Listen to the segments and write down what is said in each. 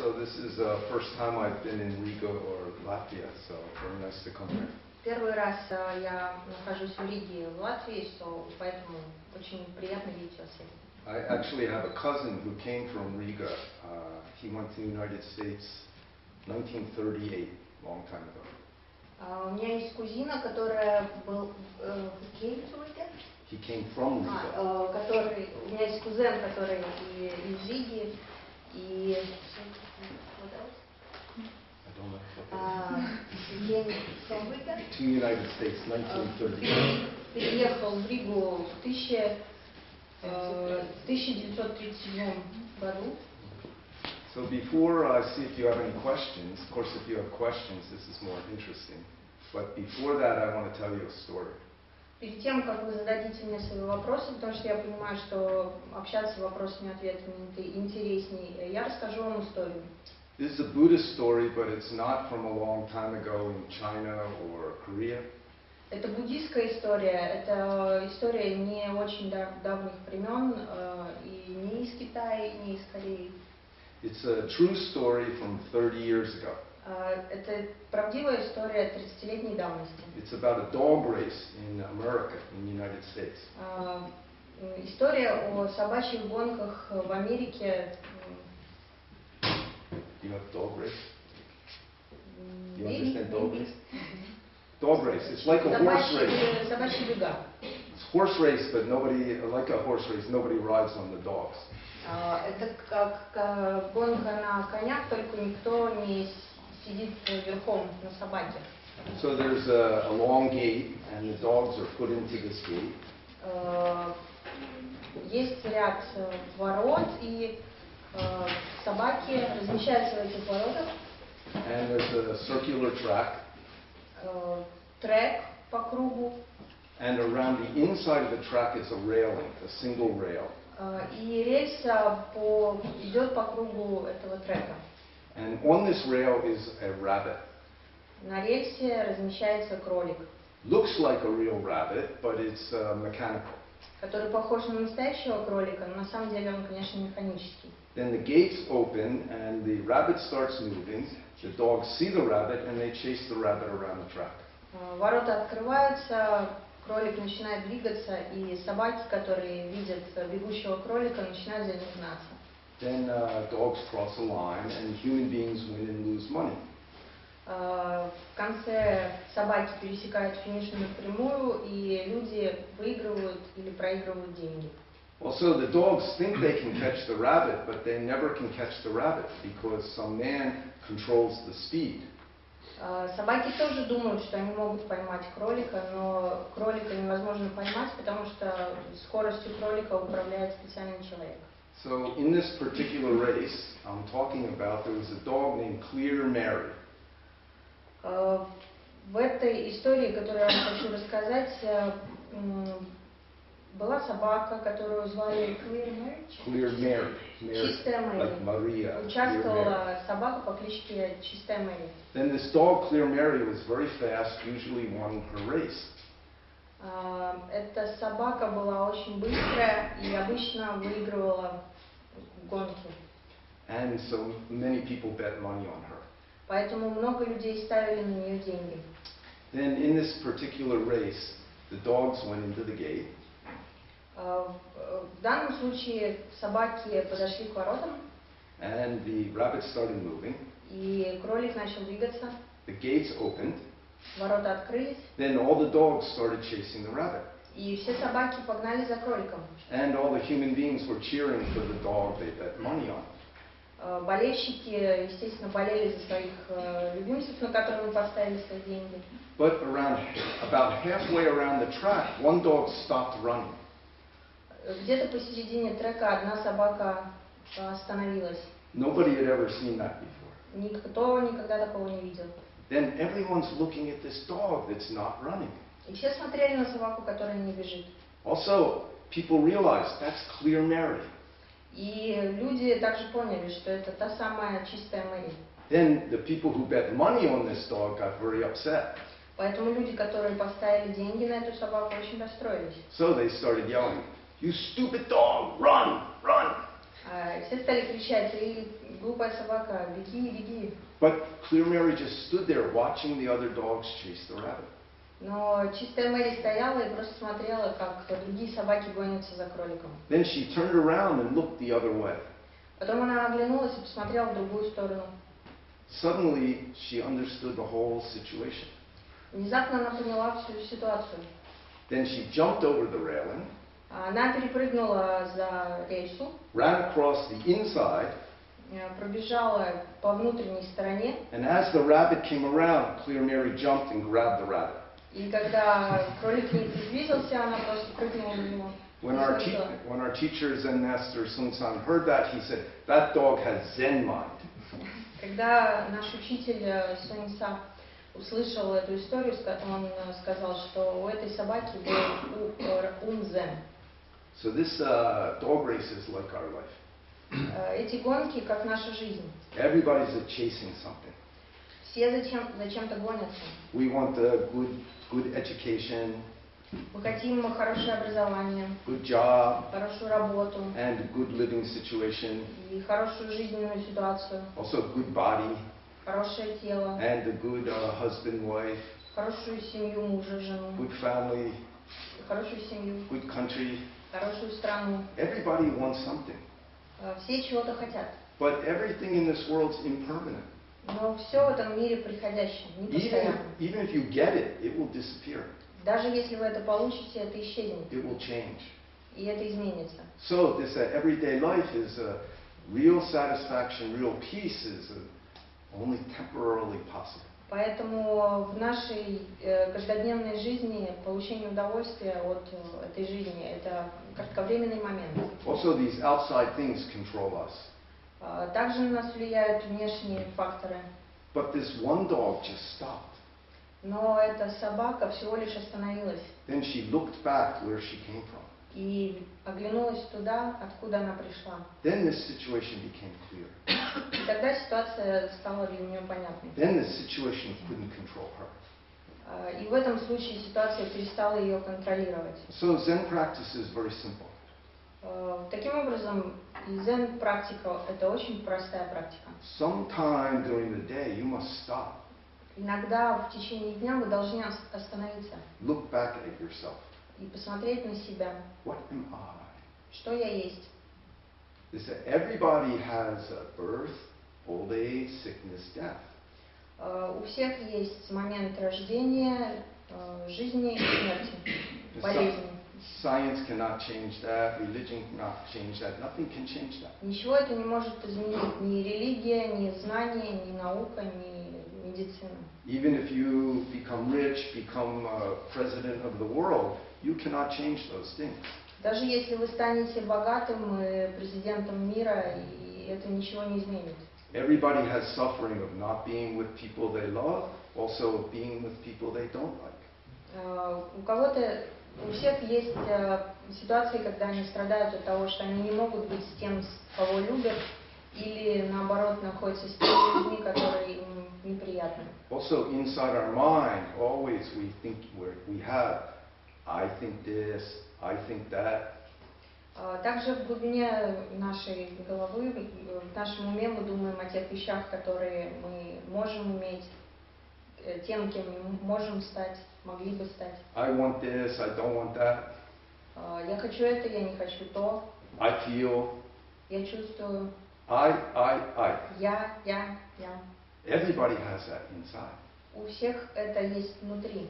so this is the first time I've been in Riga or Latvia, so very nice to come here. Первый раз я нахожусь в Риге, в Латвии, поэтому очень приятно видеть вас всех. I actually have a cousin who came from Riga. He went to the United States 1938, long time ago. У меня есть кузина, которая был He came from Riga. У меня есть кузен, который из Риги, и to United States 1938. Переехал в Ригу в 1937 году. So before I see if you have any questions, of course if you have questions this is more interesting, but before that I want to tell you a story. Перед тем, как вы зададите мне свои вопросы, потому что я понимаю, что общаться вопросами и ответами интересней, я расскажу вам историю. This is a Buddhist story, but it's not from a long time ago in China or Korea. Это буддийская история, это история не очень давних времен, и не из Китая, и не из Кореи. It's a true story from 30 years ago. Это правдивая история 30-летней давности. It's about a dog race in America, in the United States. История о собачьих гонках в Америке. Do you have dog race? Do you understand dog race? Dog race. It's like a horse race. Собачьи бега. It's horse race, but nobody, like a horse race, nobody rides on the dogs. Это как гонка на конях, только никто не сидит верхом на собаке. So there's a long gate, and the dogs are put into this gate. Есть ряд ворот, и собаки размещаются в этих воротах. And there's a circular track. Трек по кругу. And around the inside of the track is a railing, a single rail. И рельса идет по кругу этого трека. And on this rail is a rabbit. На рельсе размещается кролик. Looks like a real rabbit, but it's mechanical. Который похож на настоящего кролика, но на самом деле он, конечно, механический. Then the gates open and the rabbit starts moving. The dogs see the rabbit and they chase the rabbit around the track. Ворота открываются, кролик начинает двигаться, и собаки, которые видят бегущего кролика, начинают за ним гнаться. Then dogs cross a line and human beings win and lose money. В конце собаки пересекают финишную прямую, и люди выигрывают или проигрывают деньги. Also, the dogs think they can catch the rabbit, but they never can catch the rabbit because some man controls the speed. Собаки тоже думают, что они могут поймать кролика, но кролика невозможно поймать, потому что скоростью кролика управляет специальный человек. So, in this particular race I'm talking about, there was a dog named Clear Mary. В этой истории, которую я вам хочу рассказать, была собака, которую звали Clear Mary. Чистая Мэри. Like Maria. Участвовала собака по кличке Чистая Мэри. Then this dog, Clear Mary, was very fast, usually won her race. Эта собака была очень быстрая и обычно выигрывала гонки. And so many people bet money on her. Поэтому много людей ставили на нее деньги. Then in this particular race, the dogs went into the gate. В данном случае собаки подошли к воротам. And the rabbit started moving. И кролик начал двигаться. The gates opened. Ворота открылись. Then all the dogs started chasing the rabbit. И все собаки погнали за кроликом. And all the human beings were cheering for the dog they bet money on. Болельщики, естественно, болели за своих любимцев, на которых мы поставили свои деньги. But about halfway around the track, one dog stopped running. Где-то посередине трека одна собака остановилась. Nobody had ever seen that before. Никто никогда такого не видел. Then everyone's looking at this dog that's not running. И все смотрели на собаку, которая не бежит. Also, people realized that's Clear Mary. И люди также поняли, что это та самая Чистая Мэри. Then the people who bet money on this dog got very upset. Поэтому люди, которые поставили деньги на эту собаку, очень расстроились. So they started yelling, "You stupid dog, run, run!" Все стали кричать: "Ты глупая собака, беги, беги. But Clear Mary just stood there watching the other dogs chase the rabbit. Но чистая Мэри стояла и просто смотрела, как другие собаки гонятся за кроликом. Then she turned around and looked the other way. Потом она оглянулась и посмотрела в другую сторону. Suddenly, she understood the whole situation. Внезапно она поняла всю ситуацию. Then she jumped over the railing, Она перепрыгнула за рельсу, ran across the inside, пробежала по внутренней стороне. and as the rabbit came around, Clear Mary jumped and grabbed the rabbit. И когда кролик к ней приблизился, она просто прыгнула на него. When our teacher, Дзэн-мастер Сунг Сан, heard that, he said, "That dog has Zen mind." Когда наш учитель Сунг Сан услышал эту историю, он сказал, что у этой собаки был ум дзен. So this dog race is like our life. Эти гонки как наша жизнь. Everybody's chasing something. Все зачем-то гонятся. We want a good education, Мы хотим хорошее образование, good job, хорошую работу and a good living situation. и хорошую жизненную ситуацию, Also a good body, хорошее тело, and a good husband, wife, хорошую семью, мужа, жену, good family, хорошую семью, good country. хорошую страну. Everybody wants something. Все чего-то хотят. But everything in this world is impermanent. Но все в этом мире приходящее, непостоянно. Even if you get it, it will disappear. Даже если вы это получите, это исчезнет. It will change. И это изменится. So this everyday life is real satisfaction, real peace is only temporarily possible. Поэтому в нашей каждодневной жизни получение удовольствия от этой жизни – это кратковременный момент. Also, these outside things control us. Также на нас влияют внешние факторы. But this one dog just stopped. Но эта собака всего лишь остановилась. Then she looked back where she came from. И оглянулась туда, откуда она пришла. Then this situation became clear. И тогда ситуация стала для нее понятной. Then the situation couldn't control her. И в этом случае ситуация перестала ее контролировать. So Zen practice is very simple. Таким образом, дзен-практика – это очень простая практика. Sometime during the day you must stop. Иногда в течение дня вы должны остановиться Look back at yourself. и посмотреть на себя. What am I? Что я есть? Is that everybody has a birth, old age, sickness, death. У всех есть момент рождения, жизни и смерти, болезни. Science cannot change that, religion cannot change that, nothing can change that. Ничего это не может изменить, ни религия, ни знание, ни наука, ни медицина. Even if you become rich, become president of the world, you cannot change those things. Даже если вы станете богатым и президентом мира, и это ничего не изменит. Everybody has suffering of not being with people they love, also of being with people they don't like. У всех есть ситуации, когда они страдают от того, что они не могут быть с тем, кого любят, или наоборот находятся с теми людьми, которые им неприятны. Also inside our mind, always we think we have, I think this, I think that. Также в глубине нашей головы, в нашем уме мы думаем о тех вещах, которые мы можем иметь, тем, кем мы можем стать, могли бы стать. I want this, I don't want that. Я хочу это, я не хочу то. I feel. Я чувствую. I. Я. Everybody has that inside. У всех это есть внутри.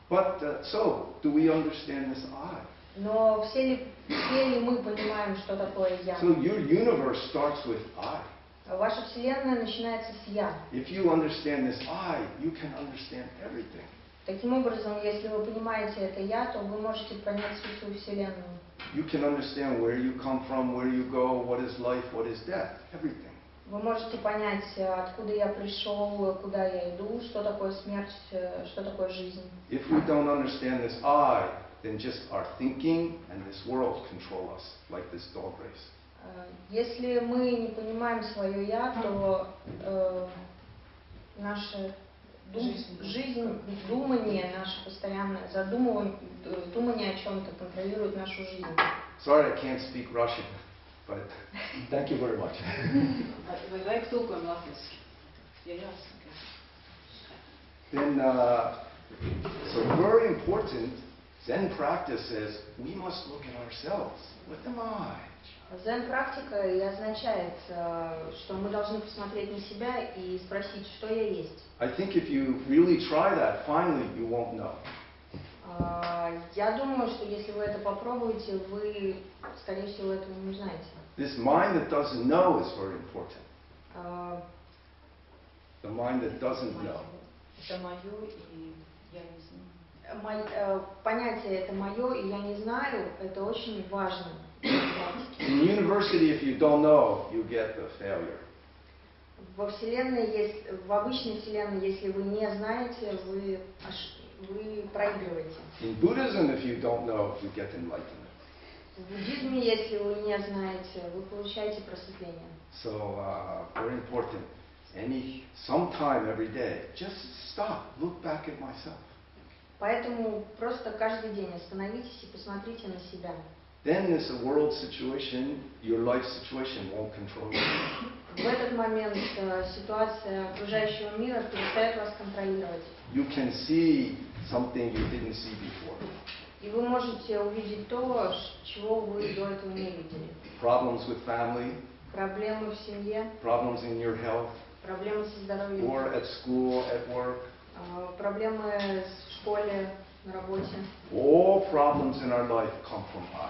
But so, do we understand this I? Но все ли мы понимаем, что такое я? So your universe starts with I. Ваша вселенная начинается с я. If you understand this I, you can understand everything. Таким образом, если вы понимаете это я, то вы можете понять всю свою вселенную. You can understand where you come from, where you go, what is life, what is death, everything. Вы можете понять, откуда я пришел, куда я иду, что такое смерть, что такое жизнь. If we don't understand this I, then just our thinking and this world control us, like this dog race. Если мы не понимаем свое я, то наша жизнь, думание, наше постоянное думание о чем-то контролирует нашу жизнь. Sorry, I can't speak Russian. but thank you very much. Then, so very important, Zen practice says we must look at ourselves. What am I? Дзен-практика и означает, что мы должны посмотреть на себя и спросить, что я есть. I think if you really try that, finally you won't know. Я думаю, что если вы это попробуете, вы, скорее всего, этого не узнаете. This mind that doesn't know is very important. The mind that doesn't know. Это мое, и я не знаю. Понятие «это мое, и я не знаю» — это очень важно. In university, if you don't know, you get the failure. Во вселенной есть, в обычной вселенной, если вы не знаете, вы проигрываете. In Buddhism, if you don't know, you get enlightenment. В буддизме, если вы не знаете, вы получаете просветление. So, very important. Sometime every day, just stop, look back at myself. Поэтому просто каждый день остановитесь и посмотрите на себя. Then this world situation, your life situation won't control you. В этот момент ситуация окружающего мира перестает вас контролировать. You can see something you didn't see before. И вы можете увидеть то, чего вы до этого не видели. Problems with family. Проблемы в семье. Problems in your health. Проблемы со здоровьем. Or at school, at work. Проблемы в школе, на работе. All problems in our life come from I.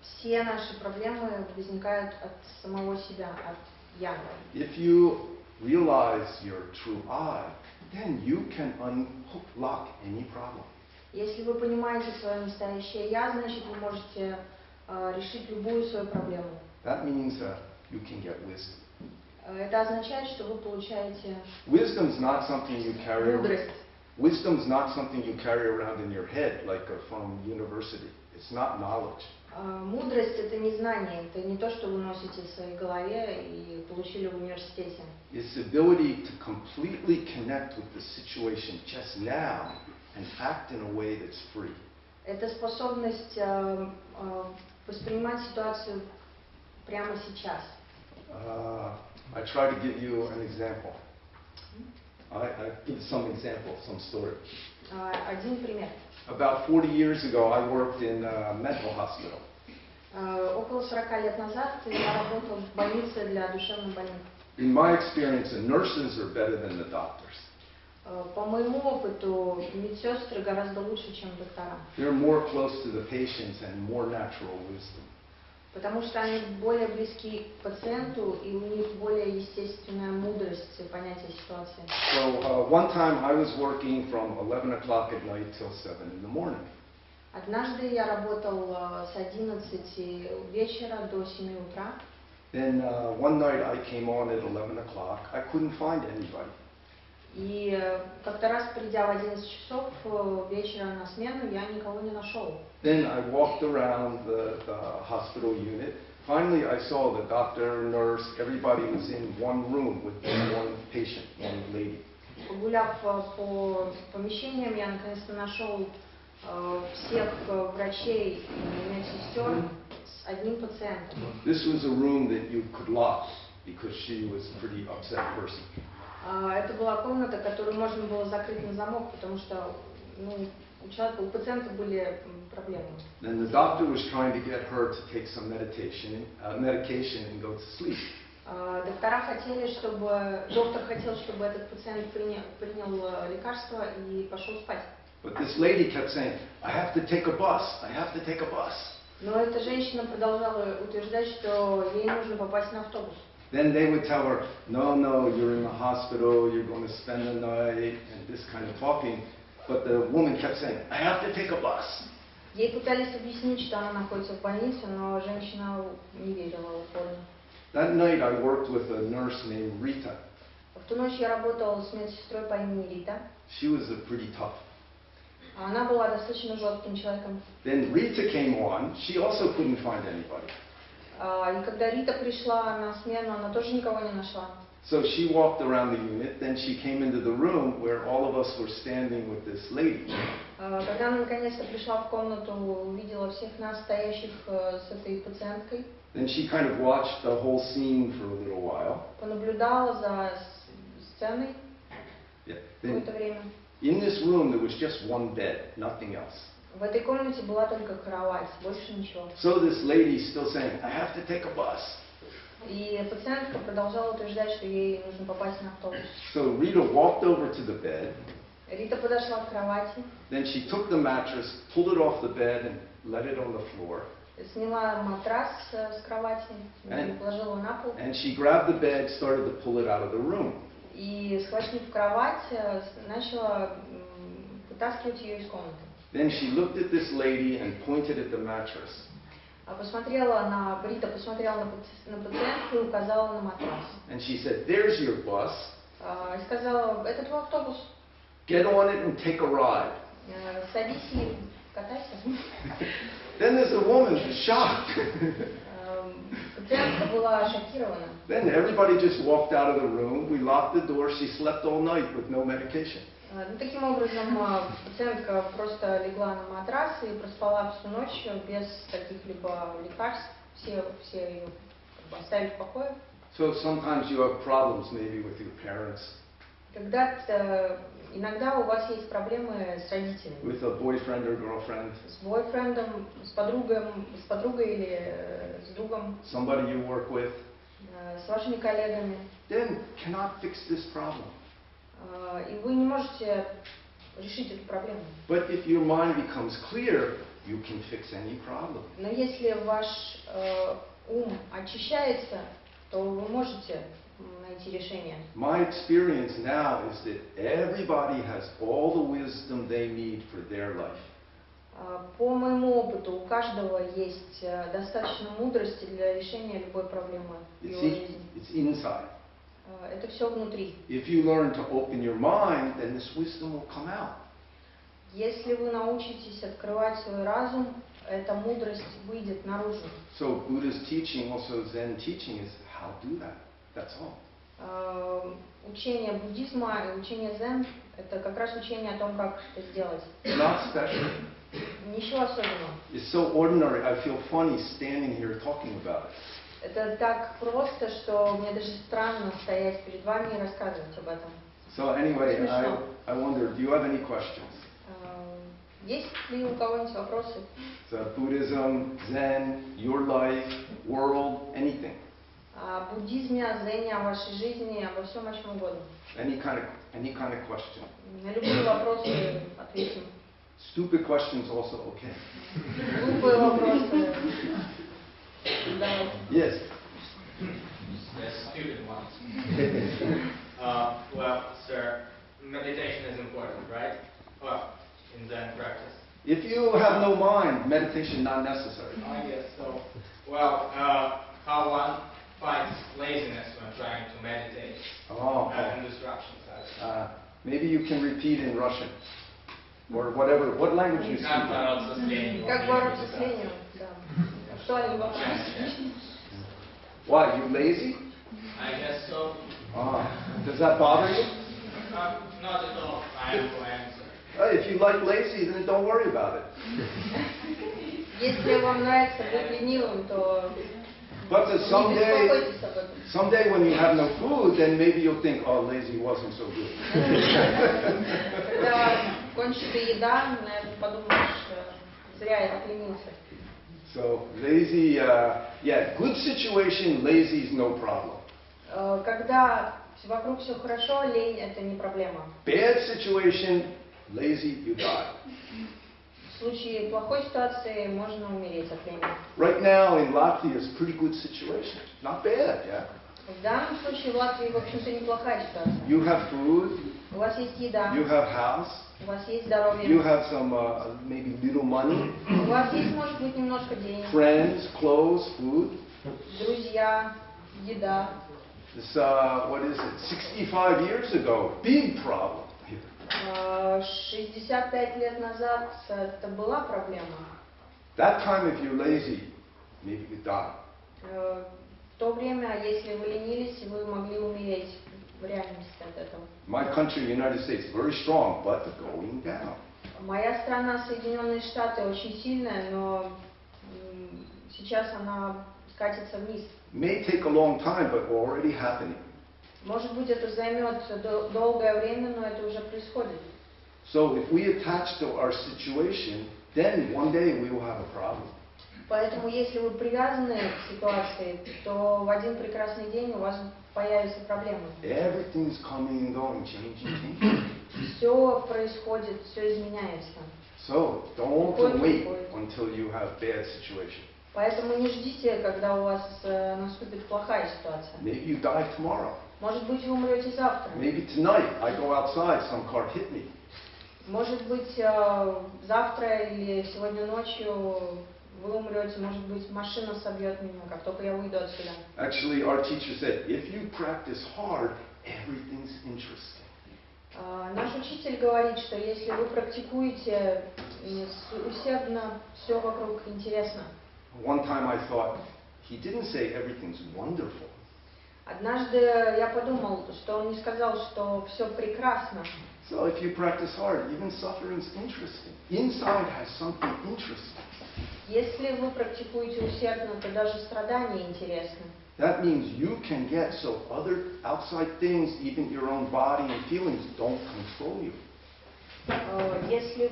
Все наши проблемы возникают от самого себя, от я. If you realize your true I, then you can unlock any problem. Если вы понимаете свое настоящее я, значит вы можете решить любую свою проблему. That means you can get wisdom. Это означает, что вы получаете Wisdom is not something you carry. мудрость. Wisdom is not something you carry around in your head like from university. It's not knowledge. Мудрость — это не знание, это не то, что вы носите в своей голове и получили в университете. It's the ability to completely connect with the situation just now and act in a way that's free. Это способность воспринимать ситуацию прямо сейчас. I try to give you an example. I give some example, some story. Один пример. About 40 years ago, I worked in a mental hospital. Около 40 лет назад я работал в больнице для душевных больных. In my experience, the nurses are better than the doctors. По моему опыту, медсестры гораздо лучше, чем доктора. They're more close to the patients and more natural wisdom. Потому что они более близки к пациенту, и у них более естественная мудрость понятия ситуации. So one time I was working from 11 o'clock at night till 7 in the morning. Однажды я работал с 11 вечера до 7 утра. Then one night I came on at 11 o'clock. I couldn't find anybody. И как-то раз, придя в 11 часов вечера на смену, я никого не нашел. Then I walked around the hospital unit. Finally, I saw the doctor, nurse, everybody was in one room with one patient, one lady. Погуляв по помещениям, я наконец-то нашел всех врачей и медсестер с одним пациентом. This was a room that you could lock because she was a pretty upset person. Это была комната, которую можно было закрыть на замок, потому что у пациента были проблемы. Then the doctor was trying to get her to take some medication and go to sleep. Доктор хотел, чтобы этот пациент принял лекарство и пошел спать. But this lady kept saying, "I have to take a bus. I have to take a bus." Но эта женщина продолжала утверждать, что ей нужно попасть на автобус. Then they would tell her, "No, you're in the hospital. You're going to spend the night," and this kind of talking. But the woman kept saying, "I have to take a bus." Ей пытались объяснить, что она находится в больнице, но женщина не верила упорно. That night I worked with a nurse named Rita. В ту ночь я работала с медсестрой по имени Рита. She was pretty tough. Она была достаточно жестким человеком. Then Rita came on. She also couldn't find anybody. И когда Рита пришла на смену, она тоже никого не нашла. So she walked around the unit. Then she came into the room where all of us were standing with this lady. Когда она наконец-то пришла в комнату, увидела всех нас, стоящих с этой пациенткой. Then she kind of watched the whole scene for a little while. Понаблюдала за сценой Yeah. какое-то время. In this room there was just one bed, nothing else. В этой комнате была только кровать, больше ничего. So this lady still saying, I have to take a bus. И пациентка продолжала утверждать, что ей нужно попасть на автобус. So Rita walked over to the bed. Рита подошла к кровати. Then she took the mattress, pulled it off the bed and let it on the floor. Сняла матрас с кровати, положила его на пол. And she grabbed the bed, started to pull it out of the room. И, схватив кровать, начала вытаскивать ее из комнаты. Then she looked at this lady and pointed at the mattress. Рита посмотрела на пациентку и указала на матрас. And she said, "There's your bus. И сказала, это твой автобус. Get on it and take a ride." Садись и катайся. Then there's a woman shocked. Пациентка была шокирована. Then everybody just walked out of the room. We locked the door. She slept all night with no medication. Таким образом, пациентка просто легла на матрас и проспала всю ночь без каких-либо лекарств. Все ее оставили в покое. So sometimes you have problems maybe with your parents. Иногда у вас есть проблемы с родителями. With a boyfriend or girlfriend. С бойфрендом, с подругой или с другом. Somebody you work with. С вашими коллегами. Then cannot fix this problem. И вы не можете решить эту проблему. But if your mind becomes clear, you can fix any problem. Но если ваш ум очищается, то вы можете найти решение. My experience now is that everybody has all the wisdom they need for their life. По моему опыту, у каждого есть достаточно мудрости для решения любой проблемы в его жизни. It's inside. Это все внутри. If you learn to open your mind, then this wisdom will come out. Если вы научитесь открывать свой разум, эта мудрость выйдет наружу. So Buddha's teaching, also Zen teaching, is how to do that. That's all. Учение буддизма и учение дзен – это как раз учение о том, как это сделать. Not special. Ничего особенного. It's so ordinary. I feel funny standing here talking about it. Это так просто, что мне даже странно стоять перед вами и рассказывать об этом. So anyway, I wonder, do you have any questions? Есть ли у кого-нибудь вопросы? So Buddhism, Zen, your life, world, anything. О буддизме, о дзене, о вашей жизни, обо всем, о чем угодно. Any kind of question. На любые вопросы ответим. Stupid questions also okay. Глупые вопросы. Yes. Yes, stupid ones. Well, sir, meditation is important, right? Well, in Zen practice. If you have no mind, meditation not necessary. I guess so. Well, how one fights laziness when trying to meditate and distractions. Maybe you can repeat in Russian or whatever. What language you speak? Как бороться с ленью? Да. Актуальный вопрос. Why? You lazy? I guess so. Does that bother you? Not at all. I am to answer. If you like lazy, then don't worry about it. Если вам нравится быть ленивым, то But someday when you have no food, then maybe you'll think, oh, lazy wasn't so good. Когда кончится еда, наверное, подумаешь, зря я так ленился. So lazy, good situation, lazy is no problem. Когда вокруг все хорошо, лень это не проблема. Bad situation, lazy, you die. В случае плохой ситуации можно умереть от лени. Right now in Latvia is pretty good situation. Not bad, yeah? В данном случае в Латвии, в общем-то, неплохая ситуация. You have food. У вас есть еда. You have house. У вас есть здоровье. You have some maybe little money. У вас есть, может быть, немножко денег. Friends, clothes, food. Друзья, еда. This, what is it? 65 years ago, big problem. 65 лет назад это была проблема. That time, if you're lazy, maybe you die. В то время, если вы ленились, вы могли умереть в реальности от этого. My country, United States, very strong, but going down. Моя страна, Соединенные Штаты, очень сильная, но сейчас она, катится вниз. May take a long time, but already happening. Может быть, это займет долгое время, но это уже происходит. So if we attach to our situation, then one day we will have a problem. Поэтому, если вы привязаны к ситуации, то в один прекрасный день у вас появятся проблемы. Everything's coming and going, changing. Все происходит, все изменяется. So don't wait until you have bad situation. Поэтому не ждите, когда у вас наступит плохая ситуация. Maybe you die tomorrow. Может быть, вы умрете завтра. Maybe tonight I go outside, some car hit me. Может быть, завтра или сегодня ночью вы умрете, может быть, машина собьет меня, как только я выйду отсюда. Actually, our teacher said, if you practice hard, everything's interesting. Наш учитель говорит, что если вы практикуете усердно, все вокруг интересно. One time I thought, he didn't say everything's wonderful. Однажды я подумал, что он не сказал, что все прекрасно. So if you practice hard, even suffering's interesting. Inside has something interesting. Если вы практикуете усердно, то даже страдания интересны. That means you can get so other outside things, even your own body and feelings, don't control you. Если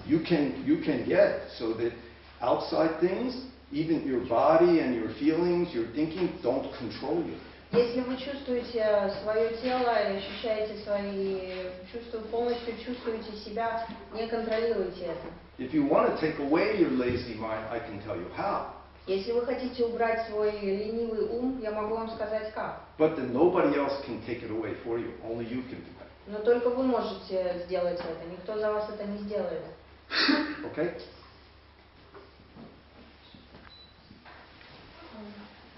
You can get so that outside things, even your body and your feelings, your thinking, don't control you. Если вы чувствуете свое тело и ощущаете свои чувства, полностью чувствуете себя, не контролируйте это. If you want to take away your lazy mind, I can tell you how. Если вы хотите убрать свой ленивый ум, я могу вам сказать как. But then nobody else can take it away for you. Only you can do that. Но только вы можете сделать это, никто за вас это не сделает. Okay?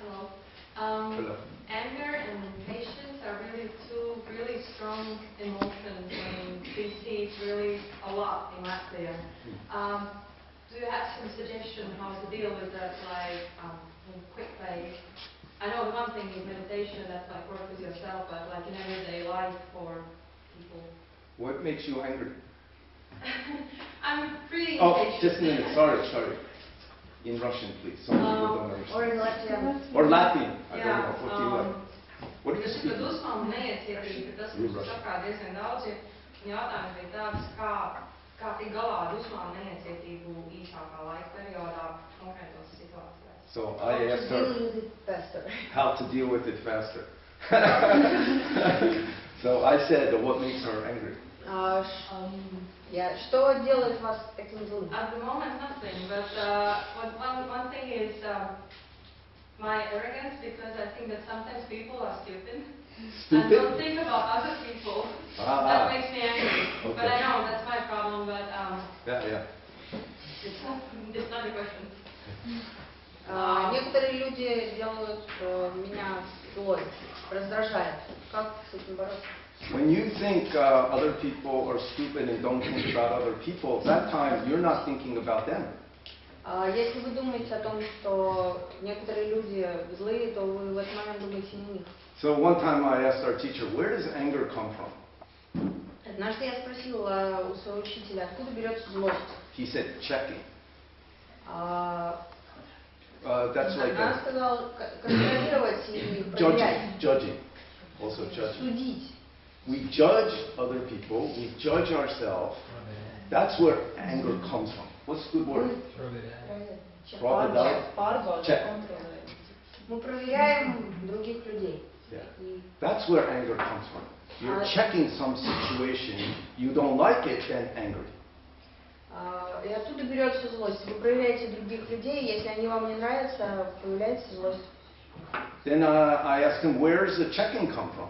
Hello. Hello. Anger and impatience are really two really strong emotions, and we see it really a lot in Latvia. Do you have some suggestion how to deal with that, like in a quick way? I know one thing is meditation, that's like work with yourself, but like in everyday life for people. What makes you angry? I'm pretty Oh, impatient. just a minute. Sorry. In Russian, please. Some people don't understand. Or in Latvian. Or Latvian. I don't Yeah, know. What do you like? What do you Tas speak? ir dusmām neiecietība, tas mums sakā diezgan daudz. Jautājums bija tāds, kā tikt galā ar dusmām neiecietību īsākā laika periodā konkrētos situācijās. So I asked her how to deal with it faster. So I said, what makes her angry? Что делает вас таким злым? At the moment, nothing, but one thing is my arrogance, because I think that sometimes people are stupid. And don't think about other people. That makes me angry. Okay. But I know that's my problem, but Yeah. it's not a question. Некоторые люди делают меня злой, раздражают. Как с этим бороться? When you think other people are stupid and don't think about other people, that time you're not thinking about them. Если вы думаете о том, что некоторые люди злые, то вы в этот момент думаете не о них. So one time I asked our teacher, where does anger come from? Однажды я спросила у своего учителя, откуда берется злость. He said, checking. That's like Она сказала контролировать и проверять. judging. Also judging. Судить. We judge other people, we judge ourselves. That's where anger comes from. What's the good word? Check. Мы проверяем других людей. Yeah. That's where anger comes from. You're checking some situation, you don't like it, then angry. И оттуда берется злость. Вы проверяете других людей, если они вам не нравятся, появляется злость. Then I asked him, where does the checking come from?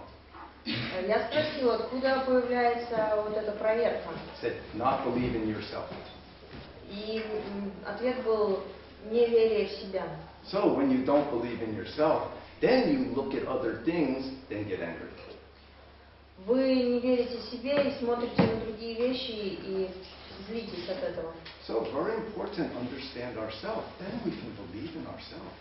Я спросила, откуда появляется вот эта проверка. He said, not believe in yourself. И ответ был неверие в себя. So when you don't believe in yourself, then you look at other things, then get angry. Вы не верите себе и смотрите на другие вещи и злитесь от этого. So very important to understand ourselves, then we can believe in ourselves.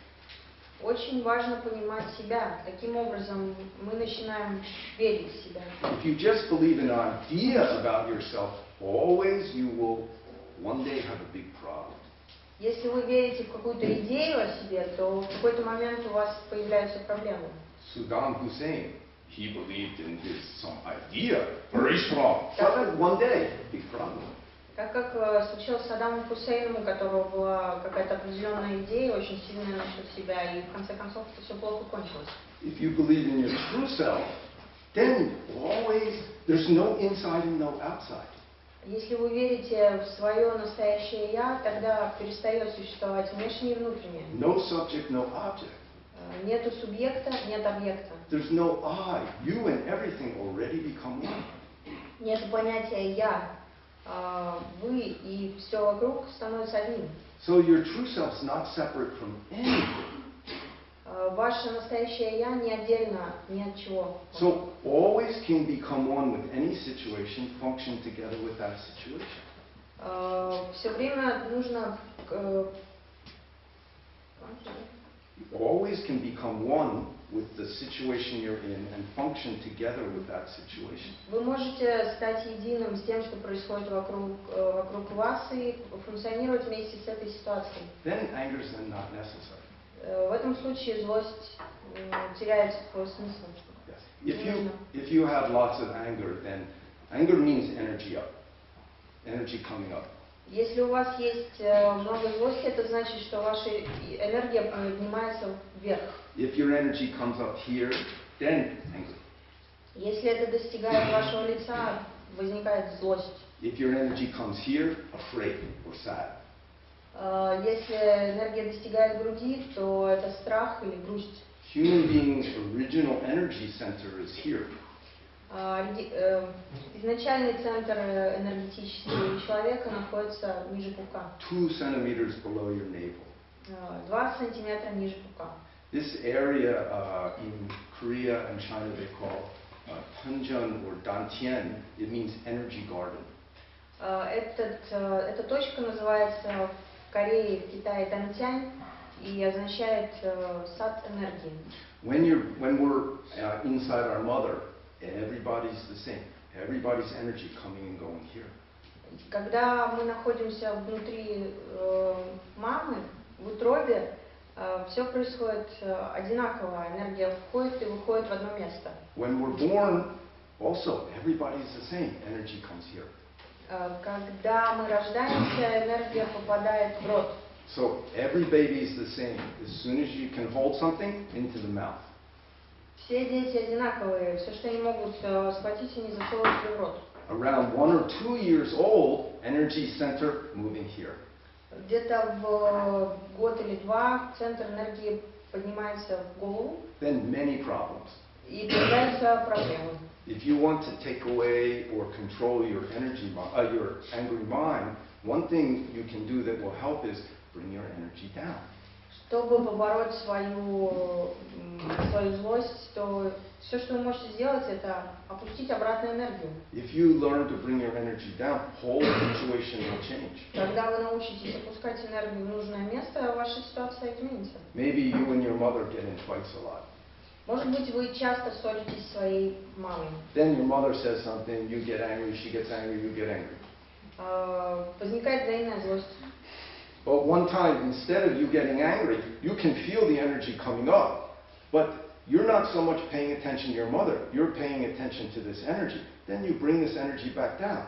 Очень важно понимать себя. Таким образом мы начинаем верить в себя. If you just believe in an idea about yourself, always you will one day have a big problem. Если вы верите в какую-то идею о себе, то в какой-то момент у вас появляются проблемы. Saddam Hussein, he believed in some idea, very strong. But one day, big problem. Так как случилось с Саддамом Хусейном, у которого была какая-то определенная идея, очень сильная насчет себя, и в конце концов это все плохо кончилось. If you believe in your true self, then always there's no inside and no outside. Если вы верите в свое настоящее «я», тогда перестает существовать внешнее и внутреннее. No subject, no object. Нету субъекта, нет объекта. There's no I. You and everything already become one. Нет понятия «я». Вы и все вокруг становятся одним. So your true self is not separate from anything. Ваше настоящее «я» не отдельно ни от чего. So always can become one with any situation, function together with that situation. Все время нужно... Always can become one with the situation you're in and function together with that situation. Вы можете стать единым с тем, что происходит вокруг вас, и функционировать вместе с этой ситуацией. Then anger is then not necessary. В этом случае злость теряет свой смысл. Yes. If you have lots of anger, then anger means energy up, energy coming up. Если у вас есть много злости, это значит, что ваша энергия поднимается вверх. If your energy comes up here, then anger. Если это достигает вашего лица, возникает злость. If your energy comes here, afraid or sad. Если энергия достигает груди, то это страх или грусть. Human being's original energy center is here. Изначальный центр энергетический человека находится ниже пупка. 2 centimeters below your navel. 2 сантиметра ниже пупка. This area in Korea and China they call Tanjeon or Dantian. It means energy garden. Эта точка называется в Корее, в Китае Дантянь и означает сад энергии. When we're inside our mother, everybody's the same. Everybody's energy coming and going here. Когда мы находимся внутри мамы, в утробе, все происходит одинаково. Энергия входит и выходит в одно место. When we're born, also everybody's the same. Energy comes here. Когда мы рождаемся, энергия попадает в рот. So every baby is the same. As soon as you can hold something, into the mouth. Все дети одинаковые. Все, что они могут схватить, они засовывают в рот. Around 1 or 2 years old, energy center moving here. Где-то в год или два центр энергии поднимается в голову. Then many problems. И появляются проблемы. If you want to take away or control your your angry mind, one thing you can do that will help is bring your energy down. Чтобы побороть свою злость, то все, что вы можете сделать, это опустить обратно энергию. If you learn to bring your energy down, whole situation will change. Когда вы научитесь опускать энергию в нужное место, ваша ситуация изменится. Maybe you and your mother get in fights a lot. Может быть, вы часто ссоритесь со своей мамой. Then your mother says something, you get angry, she gets angry, you get angry. Возникает взаимная злость. But one time, instead of you getting angry, you can feel the energy coming up. But you're not so much paying attention to your mother, you're paying attention to this energy. Then you bring this energy back down.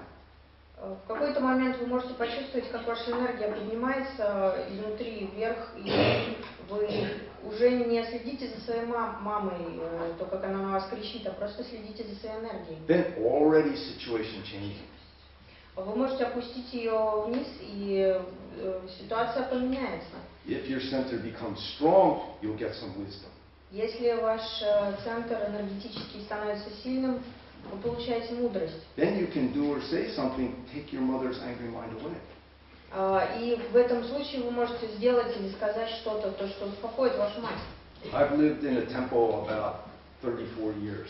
В какой-то момент вы можете почувствовать, как ваша энергия поднимается изнутри вверх, и вы уже не следите за своей мамой, то, как она на вас кричит, а просто следите за своей энергией. Then already situation changing. Вы можете опустить ее вниз, и ситуация поменяется. If your center becomes strong, you'll get some wisdom. Если ваш центр энергетический становится сильным, вы получаете мудрость. Then you can do or say something, take your mother's angry mind away. И в этом случае вы можете сделать или сказать что-то, то, что успокоит вашу мать. I've lived in a temple about 34 years.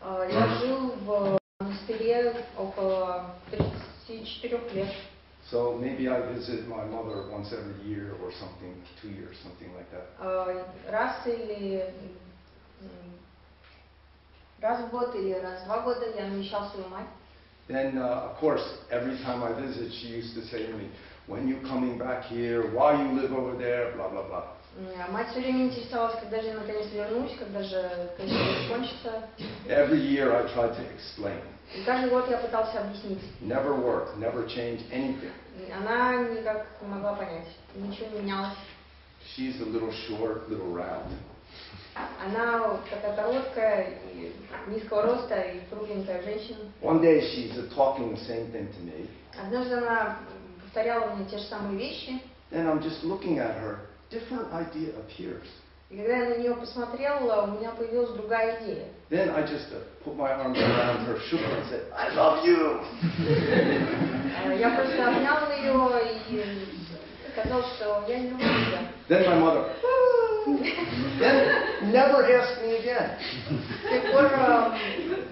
Я жил в монастыре около 34 лет. So maybe I visit my mother once every year or something, 2 years, something like that. Раз в год или раз в 2 года я навещал свою мать. Then, of course, every time I visit, she used to say to me, when you coming back here, why you live over there, blah, blah, blah. Мать все время интересовалась, когда же я наконец вернусь, когда же каникулы кончатся. Every year I tried to explain. И каждый год я пытался объяснить. Never worked, never changed anything. Она никак не могла понять, ничего не менялось. She's a little short, little round. Она такая короткая, и низкого роста, и кругленькая женщина. One day she's talking the same thing to me. Однажды она повторяла мне те же самые вещи. Then I'm just looking at her, different idea appears. И когда я на нее посмотрела, у меня появилась другая идея. Then I just put my arms around her, shook her and said, I love you. Я просто обнял ее и сказал, что я люблю тебя. Then my mother, then never asked me again. С тех пор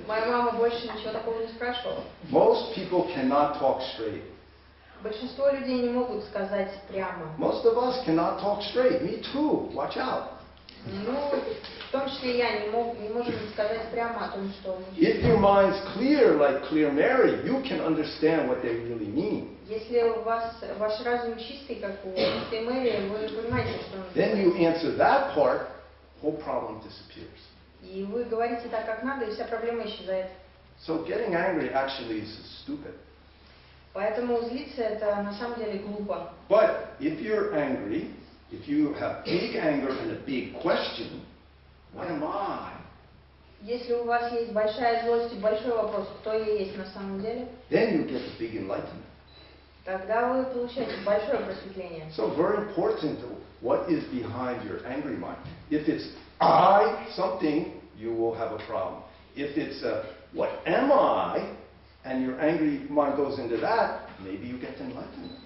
моя мама больше ничего такого не спрашивала. Most people cannot talk straight. Большинство людей не могут сказать прямо. Most of us cannot talk straight. Me too. Watch out. Ну, в том числе я не можем сказать прямо о том, что... If your mind's clear, like clear Mary, you can understand what they really mean. Если у вас ваш разум чистый, как у чистой Мэри, вы понимаете, что он... Then you answer that part, whole problem disappears. И вы говорите так, как надо, и вся проблема исчезает. So getting angry actually is stupid. Поэтому злиться это на самом деле глупо. But if you're angry, if you have big anger and a big question, what am I? Если у вас есть большая злость и большой вопрос, кто я есть на самом деле, Then you get a big enlightenment. тогда вы получаете большое просветление. So very important, what is behind your angry mind. If it's I something, you will have a problem. If it's what am I, and your angry mind goes into that, maybe you get enlightenment.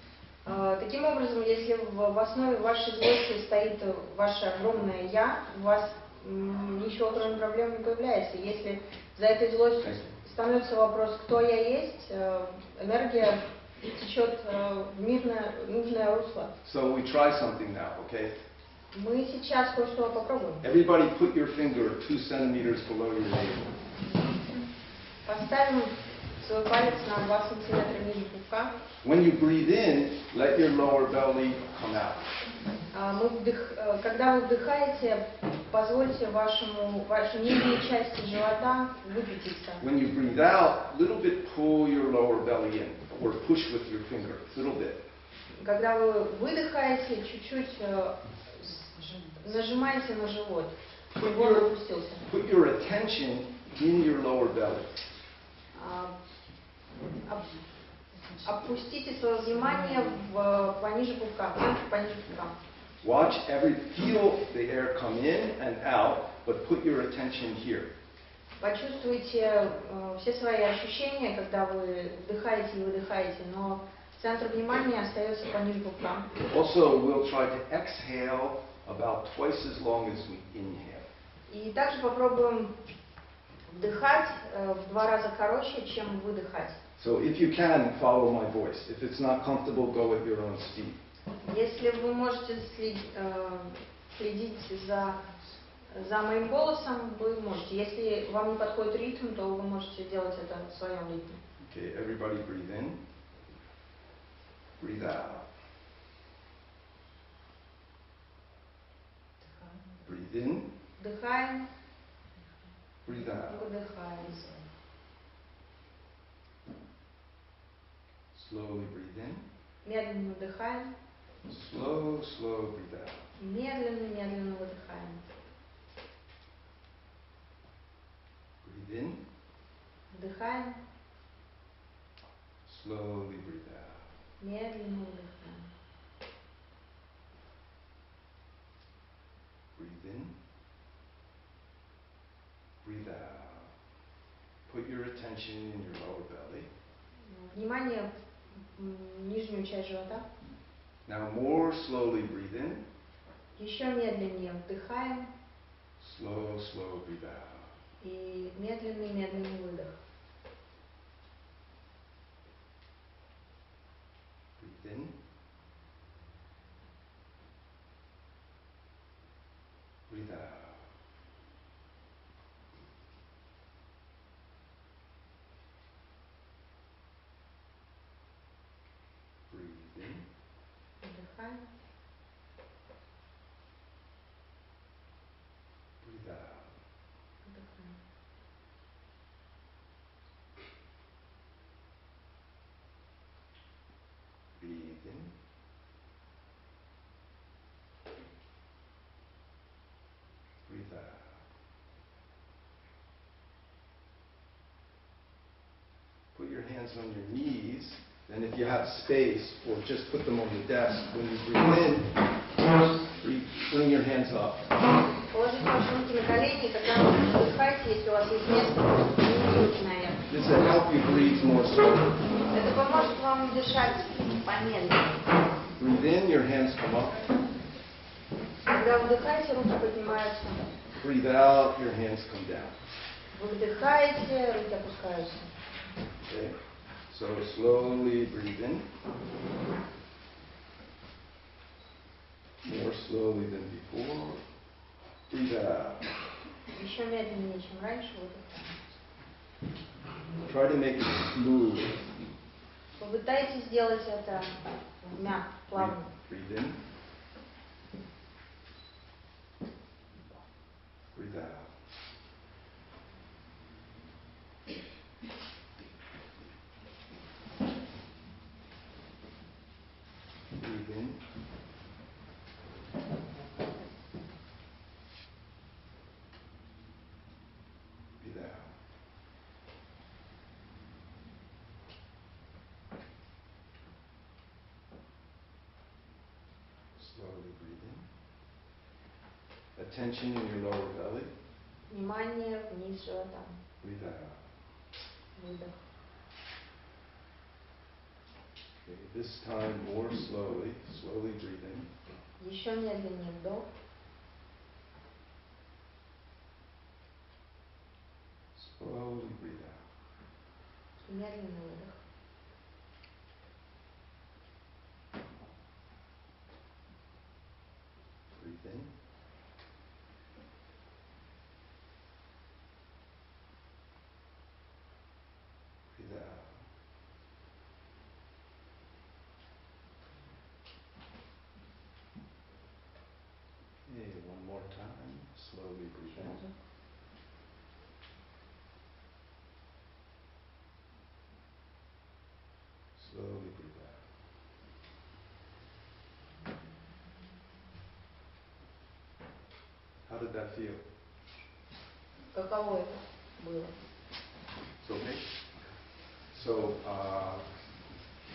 Таким образом, если в основе вашей злости стоит ваше огромное «я», у вас ничего кроме проблем не появляется. Если за этой злостью становится вопрос «кто я есть?», энергия течет в нужное русло. So we try something now, okay? Мы сейчас кое-что попробуем. Everybody put your finger 2 centimeters below your navel. Поставим свой палец на 2 сантиметра ниже пупка. When you breathe in, let your lower belly come out. Когда вы вдыхаете, позвольте вашей нижней части живота выпятиться. When you breathe out, a little bit pull your lower belly in, or push with your finger, a little bit. Когда вы выдыхаете, чуть-чуть нажимайте на живот, чтобы он опустился. Put your attention in your lower belly. Опустите свое внимание пониже пупка, пониже пупка. Feel the air come in and out, but put your attention here. Почувствуйте все свои ощущения, когда вы вдыхаете и выдыхаете, но центр внимания остается пониже пупка. Also, we'll try to exhale about twice as long as we inhale. И также попробуем вдыхать в 2 раза короче, чем выдыхать. So if you can, follow my voice. If it's not comfortable, go at your own speed. Если вы можете следить за моим голосом, вы можете. Если вам не подходит ритм, то вы можете делать это в своем ритме. Okay, everybody breathe in. Breathe out. Breathe in. Вдыхаем. Breathe out. Выдыхаем. Slowly breathe in. Медленно вдыхаем. Slow, slow breathe out. Медленно, медленно выдыхаем. Breathe in. Вдыхаем. Slowly breathe out. Медленно выдыхаем. Breathe in. Breathe out. Put your attention in your lower belly. Внимание в нижнюю часть живота. Now more slowly breathe in. Еще медленнее вдыхаем. Slow, slow breathe out. И медленный, медленный выдох. Breathe in. Breathe out. Breathe in. Вдыхаем. Breathe out. Вдыхаем. Breathe in. Breathe out. Put your hands on your knees, and if you have space, or just put them on the desk. When you breathe in, bring your hands up. Положите ваши руки на колени, когда вы вдыхаете, если у вас есть место, поднимите руки наверх. This will help you breathe more slowly. Это поможет вам дышать помедленнее. Breathe in, your hands come up. Когда вдыхаете, руки поднимаются. Breathe out, your hands come down. Вы вдыхаете, руки опускаются. Okay? So slowly breathe in. More slowly than before. Breathe out. Еще медленнее, чем раньше, выдыхаем. Try to make it smooth. Попытайтесь сделать это мягко, плавно. Breathe in. Breathe out. Breathe in. Breathe out. Slowly breathe in. Attention in your lower belly. Внимание вниз живота. Breathe out. Выдох. Okay, this time more slowly. Slowly breathe in. Еще медленнее вдох. Slowly breathe out. Медленный выдох. Breathe in. Breathe out. Okay, one more time. Slowly breathe in. Slowly breathe out. How did that feel? Каково это было? It's okay? So,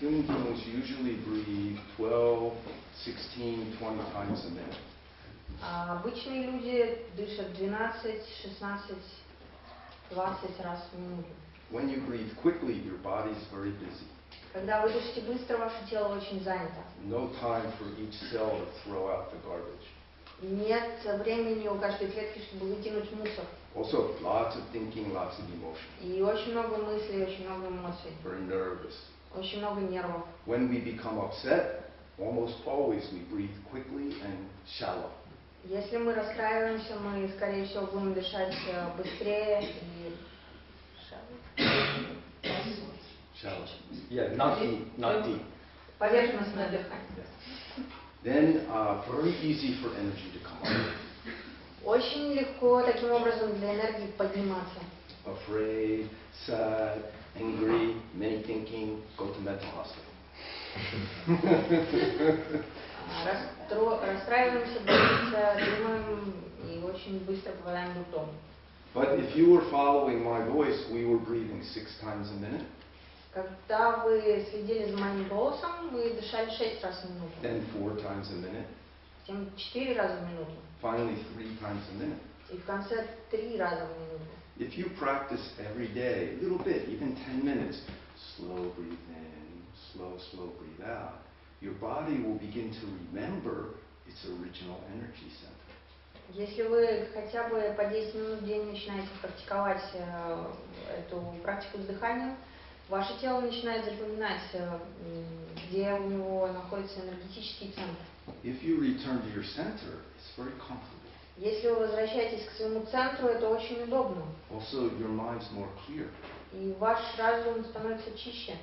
human beings usually breathe 12, 16, 20 times a minute. Обычные люди дышат 12, 16, 20 раз в минуту. When you breathe quickly, your body's very busy. Когда вы дышите быстро, ваше тело очень занято. No time for each cell to throw out the garbage. Нет времени у каждой клетки, чтобы выкинуть мусор. Also, lots of thinking, lots of emotion. И очень много мыслей, очень много эмоций. Very nervous. Очень много нервов. When we become upset, almost always we breathe quickly and shallow. Если мы расстраиваемся, мы, скорее всего, будем дышать быстрее и Shallow. Yeah, not deep. Not deep. поверхностное дыхание. Then, very easy for energy to come up. Очень легко таким образом для энергии подниматься. Afraid, sad, angry, many thinking, go to mental hospital. Расстраиваемся, боимся, думаем и очень быстро попадаем в дом. But if you were following my voice, we were breathing 6 times a minute. Когда вы следили за моим голосом, мы дышали 6 раз в минуту. Then 4 times a minute. Затем 4 раза в минуту. Finally 3 times a minute. И в конце 3 раза в минуту. If you practice every day, a little bit, even 10 minutes, slow breathe in, slow breathe out, your body will begin to remember its original energy center. Если вы хотя бы по 10 минут в день начинаете практиковать эту практику с дыханием, ваше тело начинает запоминать, где у него находится энергетический центр. If you return to your center, it's very comfortable. Если вы возвращаетесь к своему центру, это очень удобно. Also, your mind's more clear. И ваш разум становится чище.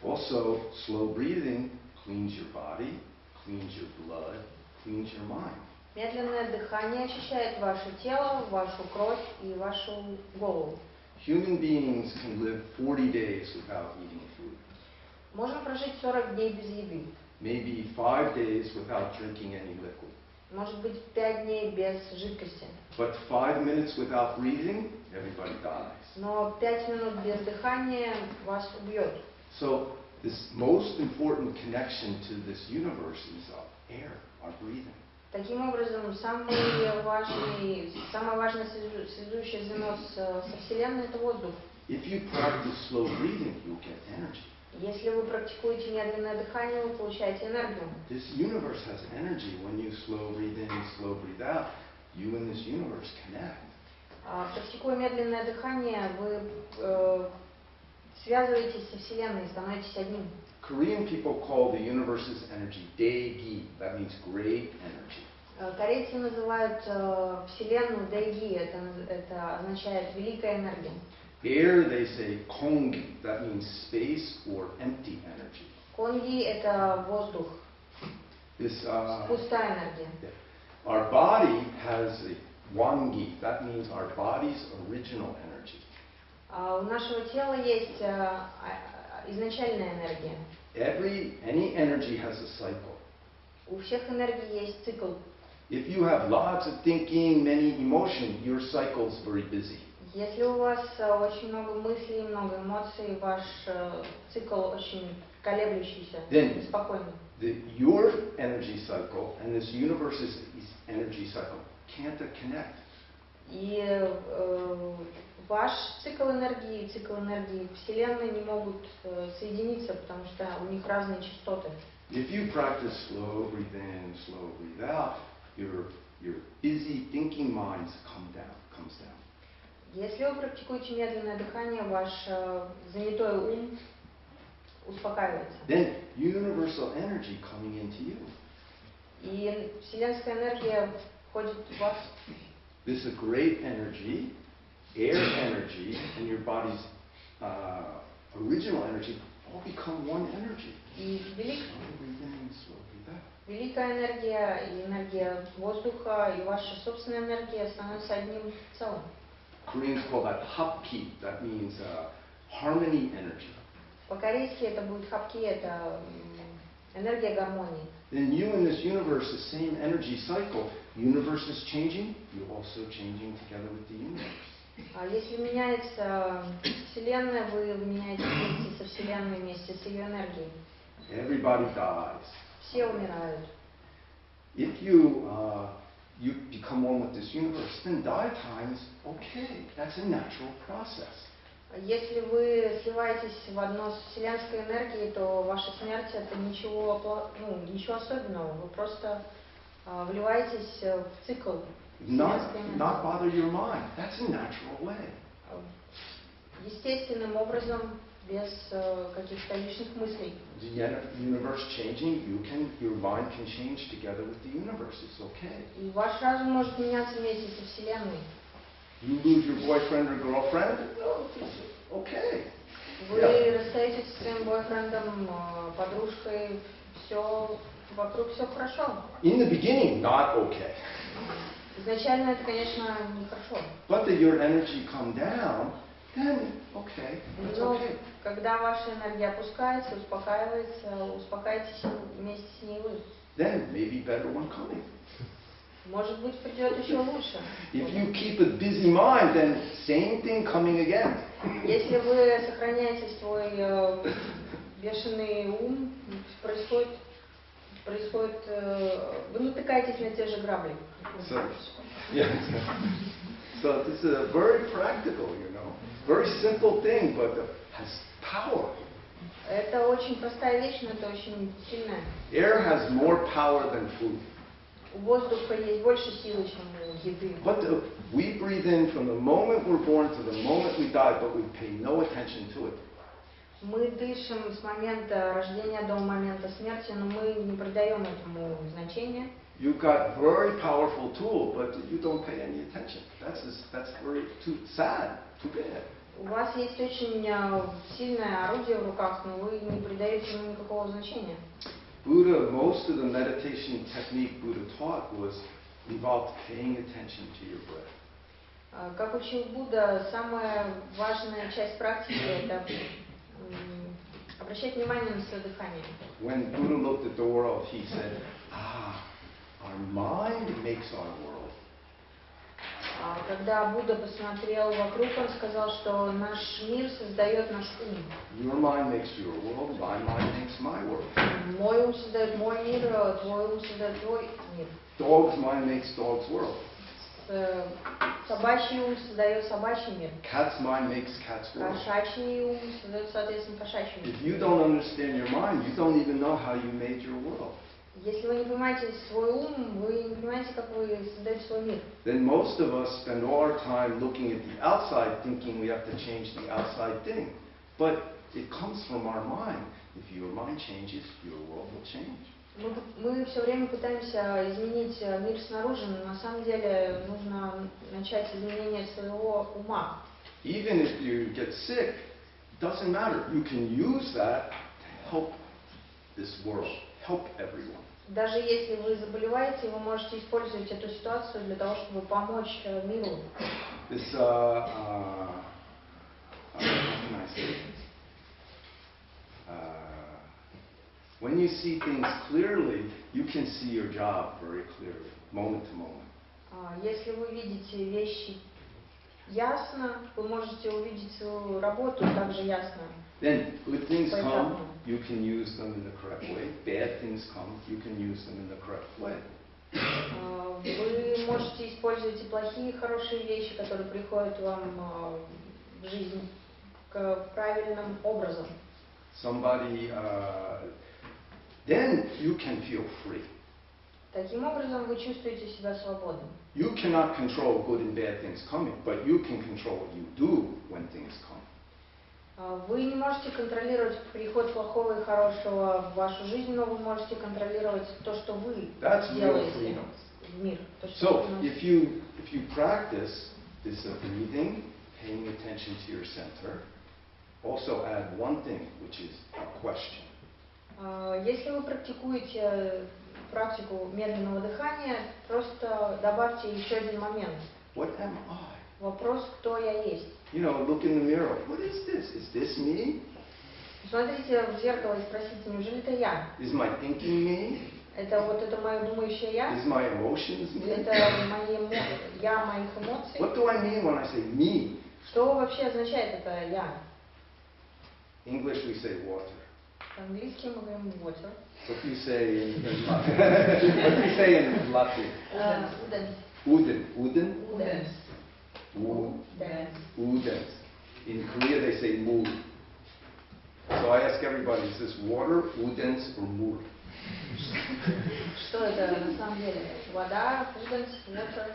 Also, slow breathing cleans your body, cleans your blood, cleans your mind. Медленное дыхание очищает ваше тело, вашу кровь и вашу голову. Human beings can live 40 days without eating food. Можем прожить 40 дней без еды. Maybe 5 days without drinking any liquid. Может быть, 5 дней без жидкости. But 5 minutes without breathing, everybody dies. Но 5 минут без дыхания вас убьет. So this most important connection to this universe is our air, our breathing. Таким образом, самое важное связующее звено со Вселенной – это воздух. If you practice slow breathing, you'll get energy. Если вы практикуете медленное дыхание, вы получаете энергию. This universe has energy. When you slow breathe in, slow breathe out, you and this universe connect. Практикуя медленное дыхание, вы связываетесь со Вселенной, становитесь одним. Korean people call the universe's energy daegi. That means great energy. Корейцы называют Вселенную дэйги, это означает великая энергия. Air, they say kongi. That means space or empty energy. Конги – это воздух, This, пустая энергия. Our body has a wangi. That means our body's original energy. У нашего тела есть изначальная энергия. Any energy has a cycle. У всех энергий есть цикл. If you have lots of thinking, many emotions, your cycle's very busy. Если у вас очень много мыслей, много эмоций, ваш цикл очень колеблющийся, спокойный. Your energy cycle and this universe's energy cycle can't connect. И ваш цикл энергии и цикл энергии Вселенной не могут соединиться, потому что у них разные частоты. If you practice slow breathe in, slow breathe out, your busy thinking minds comes down. Если вы практикуете медленное дыхание, ваш занятой ум успокаивается. Then universal energy coming into you. И вселенская энергия входит в вас. This is a great energy, air energy, and your body's original energy all become one energy. И Slow breathe in, slow breathe out. великая энергия и энергия воздуха и ваша собственная энергия становятся одним целым. Koreans call that hapki. That means harmony energy. По-корейски это будет хапки, это энергия гармонии. Then you in this universe, the same energy cycle. Universe is changing, you're also changing together with the universe. А если меняется Вселенная, вы меняетесь вместе со Вселенной, вместе с ее энергией. Everybody dies. Все умирают. If you become one with this universe, then die time is okay. That's a natural process. Если вы сливаетесь в одно с вселенской энергией, то ваша смерть это ничего особенного. Вы просто вливаетесь в цикл вселенской энергии. Not bother your mind. That's a natural way. Естественным образом, без каких-то лишних мыслей. The universe changing, your mind can change together with the universe. It's okay. И ваш разум может меняться вместе со вселенной. You lose your boyfriend or girlfriend? Okay. Вы расстаетесь со своим бойфрендом, подружкой, все вокруг все хорошо. In the beginning, not okay. Изначально это, конечно, нехорошо. But your energy come down, then okay, that's Но okay. когда ваша энергия опускается, успокаивайтесь вместе с ней вы. Then maybe better one coming. Может быть, придет еще лучше. If you keep a busy mind, then same thing coming again. Если вы сохраняете свой бешеный ум, вы натыкаетесь на те же грабли. So this is a very practical, very simple thing, but has power. Это очень простая вещь, но это очень сильная. Air has more power than food. У воздуха есть больше силы, чем у еды. But we breathe in from the moment we're born to the moment we die, but we pay no attention to it. Мы дышим с момента рождения до момента смерти, но мы не придаем этому значения. You've got very powerful tool, but you don't pay any attention. That's very too sad, too bad. У вас есть очень сильное орудие в руках, но вы не придаете ему никакого значения. Buddha, most of the meditation technique Buddha taught was involved paying attention to your breath. Как учил Будда, самая важная часть практики – это обращать внимание на свое дыхание. When Buddha looked at the world, he said, our mind makes our world. Когда Будда посмотрел вокруг, он сказал, что наш мир создает наш ум. Your mind makes your world, my mind makes my world. Мой ум создает мой мир, твой ум создает твой мир. Dog's mind makes dog's world. Собачий ум создает собачий мир. Cat's mind makes cat's world. Кошачий ум создает, соответственно, кошачий мир. If you don't understand your mind, you don't even know how you made your world. Если вы не понимаете свой ум, вы не понимаете, как вы создаете свой мир. Then most of us spend all our time looking at the outside, thinking we have to change the outside thing. But it comes from our mind. If your mind changes, your world will change. Мы все время пытаемся изменить мир снаружи, но на самом деле нужно начать изменение своего ума. Even if you get sick, it doesn't matter. You can use that to help this world, help everyone. Даже если вы заболеваете, вы можете использовать эту ситуацию для того, чтобы помочь миру. This, how can I say this? When you see things clearly, you can see your job very clearly, moment to moment. Если вы видите вещи ясно, вы можете увидеть свою работу также ясно. Then good things come, you can use them in the correct way. Bad things come, you can use them in the correct way. Вы можете использовать и плохие, и хорошие вещи, которые приходят вам в жизнь правильным образом. Somebody, then you can feel free. Таким образом вы чувствуете себя свободным. You cannot control good and bad things coming, but you can control what you do when things come. Вы не можете контролировать приход плохого и хорошего в вашу жизнь, но вы можете контролировать то, что вы делаете в мир. So, if you practice this breathing, paying attention to your center, also add one thing, which is a question. Если вы практикуете практику медленного дыхания, просто добавьте еще один момент. What am I? Вопрос, кто я есть. You know, look in the mirror. What is this? Is this me? Смотрите в зеркало и спросите, неужели это я? Is my thinking me? Это мое думающее я? Is my emotions me? Это я моих эмоций? What do I mean when I say me? Что вообще означает это я? English we say water. По-английски мы говорим water. What do you say in what do you say in Latvian? Uden. Uden? Uden. Uden. In Korea they say mu. So I ask everybody, is this water, udens, or mur? Что это на самом деле? Вода, udens, water.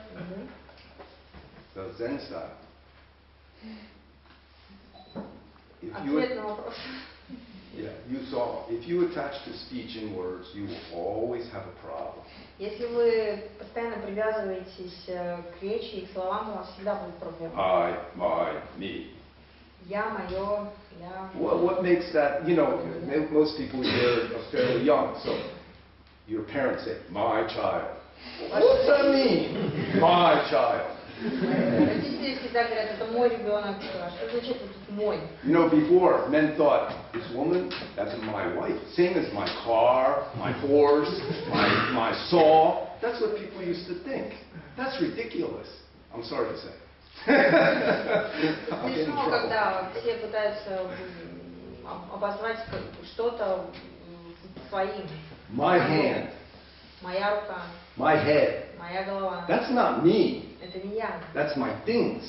So Zen style. Ответ на вопрос. Yeah, you saw. If you attach to speech and words, you will always have a problem. Если вы постоянно привязываетесь к речи и к словам, у вас всегда будет проблема. I, my, me. Я, мое, я. What makes that? You know, most people here are fairly young, so your parents say, "My child." What's that mean? My child. Родители всегда говорят, это мой ребенок. Что значит тут мой? You know, before men thought, this woman, that's my wife. Same as my car, my horse, my saw. That's what people used to think. That's ridiculous. I'm sorry to say. Смешно, когда все пытаются обозвать что-то своим. My hand. Моя рука. My head. Моя голова. That's not me. Это не я. That's my things.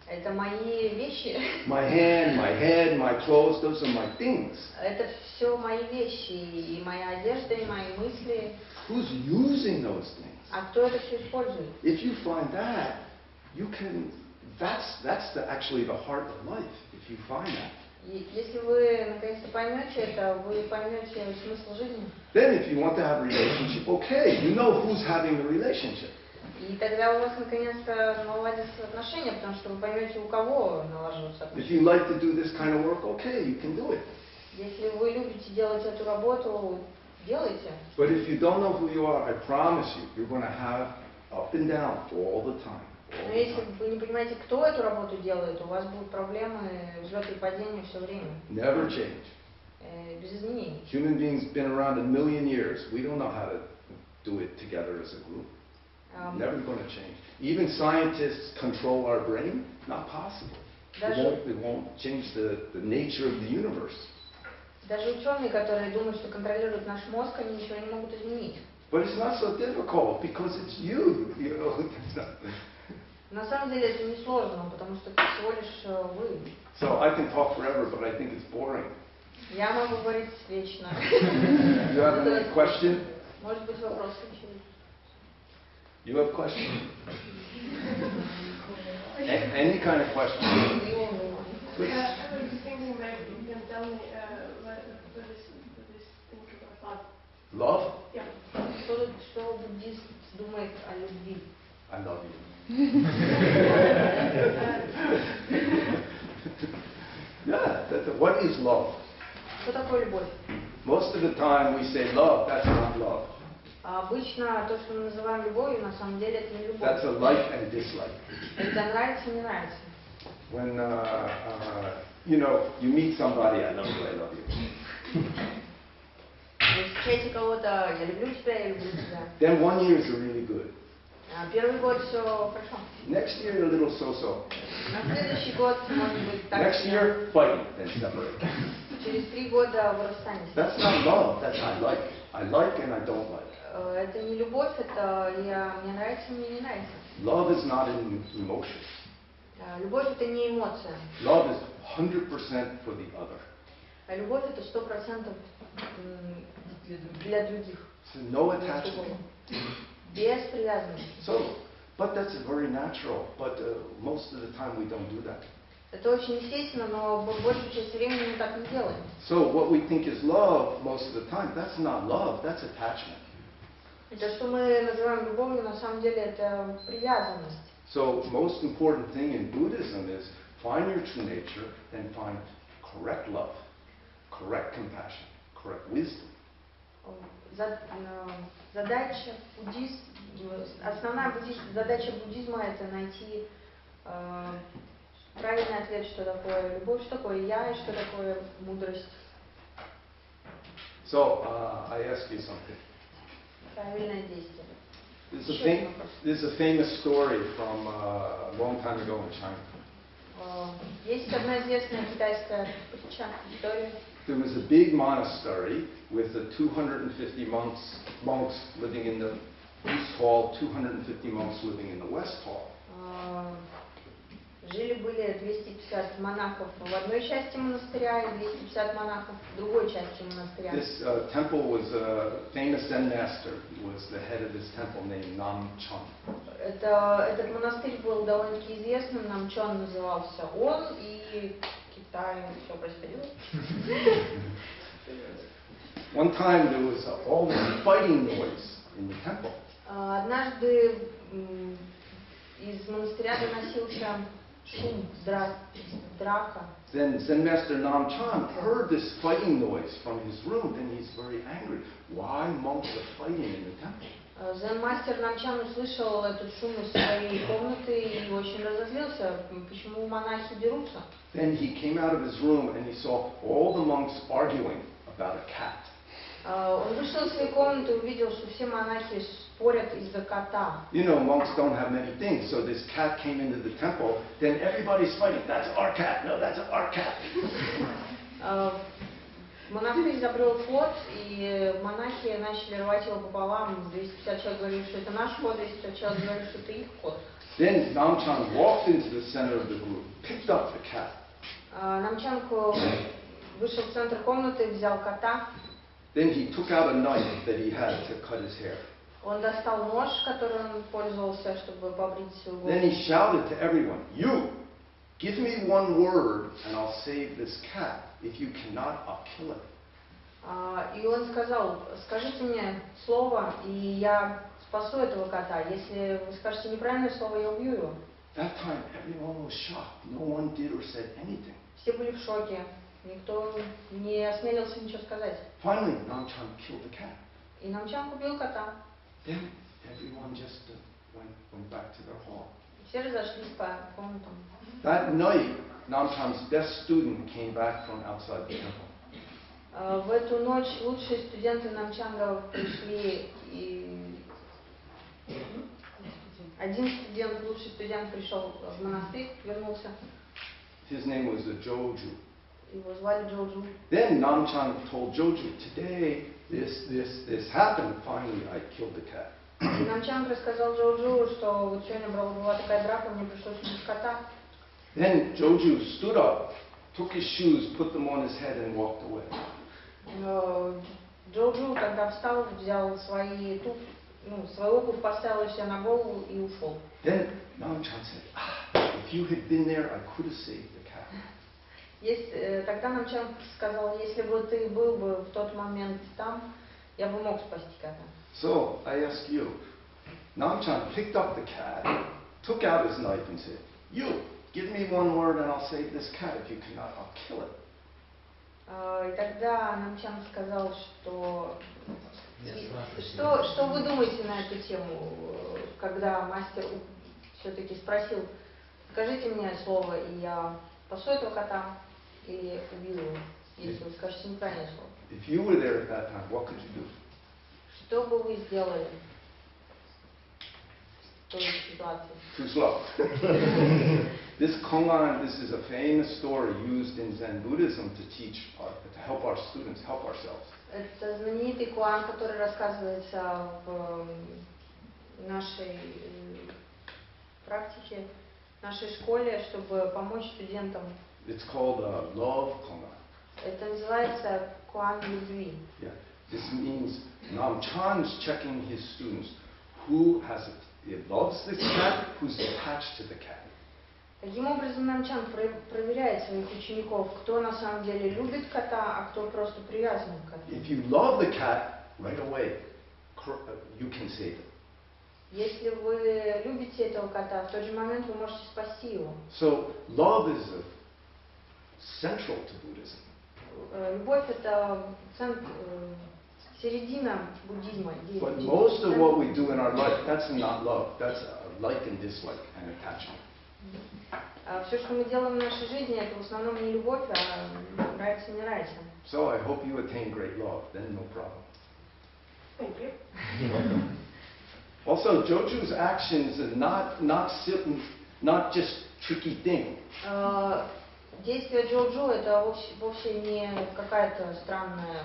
Это мои вещи. My hand, my head, my clothes, those are my things. Это все мои вещи, и моя одежда, и мои мысли. Who's using those things? А кто это все использует? If you find that, you can. That's actually the heart of life. If you find that. Если вы наконец-то поймете это, вы поймете смысл жизни. Then, if you want to have a relationship, okay, you know who's having the relationship. И тогда у вас наконец-то наладятся отношения, потому что вы поймете, у кого налаживаются If отношения. you like to do this kind of work, okay, you can do it. Если вы любите делать эту работу, делайте. But if you don't know who you are, I promise you, you're going to have up and down all the time. Но если вы не понимаете, кто эту работу делает, у вас будут проблемы, взлеты и падения все время. Never change. Без изменений. Human beings been around a million years. We don't know how to do it together as a group. Never going to change. Even scientists control our brain. Not possible. They won't change the nature of the universe. Даже ученые, которые думают, что контролируют наш мозг, они ничего не могут изменить. But it's not so difficult because it's you. На самом деле это не сложно, потому что это всего лишь вы. So I can talk forever, but I think it's boring. Я могу говорить вечно. You have any question? Может быть, вопрос? You have question? Any kind of question? I was just thinking maybe you can tell me what is think about Love? Yeah. Что буддист думает о любви? I love you. Yeah, what is love? Что такое любовь? Most of the time we say love, that's not love. Обычно то, что мы называем любовью, на самом деле это не любовь. That's a like and dislike. Это нравится, не нравится. When you meet somebody, I love you. Вы встречаете кого-то, я люблю тебя, я люблю тебя. Then 1 year is really good. Первый год все хорошо. Next year a little so-so. На следующий год может быть так. Next year fighting, then separate. Через 3 года вы расстанетесь. That's not love. That's I like. I like and I don't like. Это не любовь, это мне нравится, мне не нравится. Love is not an emotion. Любовь это не эмоция. Love is 100% for the other. Любовь это 100% для других. So no attachment. Без привязанности. But that's very natural. But most of the time we don't do that. Это очень естественно, но большую часть времени мы так не делаем. So what we think is love most of the time, that's not love, that's attachment. То, что мы называем любовью, на самом деле это привязанность. So most important thing in Buddhism is find your true nature and find correct love, correct compassion, correct wisdom. Задача основная задача буддизма это найти правильный ответ, что такое любовь, что такое я и что такое мудрость. So I ask you something. Правильное действие. This is a famous story from a long time ago in China. Есть одна известная китайская притча, история. There was a big monastery with 250 monks living in the East Hall, 250 monks living in the West Hall. Жили-были 250 монахов в одной части монастыря и 250 монахов в другой части монастыря. This temple was a famous Dzэн-master. He was the head of this temple named Nam Chon. Этот монастырь был довольно-таки известным, Нам Чон назывался он, и Китай все происходило. One time there was all this fighting noise in the temple. Однажды из монастыря доносился шум, драка. Then Dzэн-master Nam Chon heard this fighting noise from his room, and he's very angry. Why monks are fighting in the temple? Дзэн-мастер Нам Чон услышал этот шум из своей комнаты и очень разозлился, почему монахи дерутся. Then he came out of his room and he saw all the monks arguing about a cat. Он вышел из своей комнаты и увидел, что все монахи спорят из-за кота. You know, monks don't have many things, so this cat came into the temple, then everybody's fighting. That's our cat. No, that's our cat. Монастырь изобрел кот, и монахи начали рвать его пополам. 250 человек говорили, что это наш кот, 250 человек говорили, что это их кот. Then Nam Chon walked into the center of the group, picked up the cat. Нам Чон вышел в центр комнаты, взял кота. Then he took out a knife that he had to cut his hair. Он достал нож, которым он пользовался, чтобы побрить свою голову. Then he shouted to everyone, "You, give me one word and I'll save this cat. If you cannot, I'll kill it." И он сказал, скажите мне слово, и я спасу этого кота. Если вы скажете неправильное слово, я убью его. That time everyone was shocked. No one did or said anything. Все были в шоке. никто не осмелился ничего сказать. Finally, Namchan killed the cat. И Намчан убил кота. Then everyone just went back to their hall. Все разошлись по комнатам. That night, Namchan's best student came back from outside the temple. В эту ночь лучшие студенты Намчанга пришли, и один студент, лучший студент, пришел в монастырь, вернулся. His name was Joju. Его звали Джоджу. Then Namchan told Joju, today this happened. Finally, I killed the cat. И Намчан рассказал Джоджу, что вот сегодня была такая драка, мне пришлось убить кота. Then Joju stood up, took his shoes, put them on his head, and walked away. Джоджу тогда встал, взял свою обувь, поставил ее себе на голову и ушел. Then Namchan said, if you had been there, I could have saved the cat. Тогда Намчан сказал, если бы ты был бы в тот момент там, я бы мог спасти кота. So I ask you, Namchan picked up the cat, took out his knife, and said, "You, give me one word, and I'll save this cat. If you cannot, I'll kill it." И тогда Намчан сказал, что вы думаете на эту тему, когда мастер все-таки спросил, скажите мне слово, и я спасу этого кота или убью его, если вы скажете неправильное слово. If you were there at that time, what could you do? Что бы вы сделали в той ситуации? Too slow. This Kongan, this is a famous story used in Zen Buddhism to teach, to help our students help ourselves. Это знаменитый куан, который рассказывается в нашей практике, в нашей школе, чтобы помочь студентам. It's called love Kongan. Это называется куан любви. Yeah. This means Namchan's checking his students who loves this cat, who's attached to the cat. Таким образом, Намчан проверяет своих учеников, кто на самом деле любит кота, а кто просто привязан к коту. If you love the cat, right away, you can save it. Если вы любите этого кота, в тот же момент вы можете спасти его. So love is central to Buddhism. Любовь – это середина буддизма. But most of what we do in our life, that's not love. That's a like and dislike and attachment. Все, что мы делаем в нашей жизни, это в основном не любовь, а нравится, не нравится. So I hope you attain great love. Then no problem. Thank you. Also, Joju's actions are not just tricky thing. Действие Джоджу – это вовсе не какая-то странная,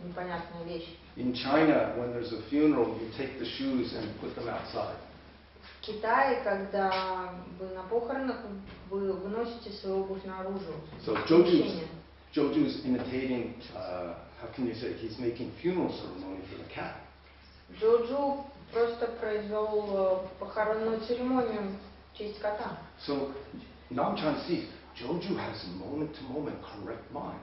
непонятная вещь. In China, when there's a funeral, you take the shoes and put them outside. В Китае, когда вы на похоронах, вы выносите свою обувь наружу. So Joju's imitating, how can you say, he's making funeral ceremony for the cat. Джоджу просто произвел похоронную церемонию в честь кота. So Namchan sees Joju has a moment-to-moment correct mind.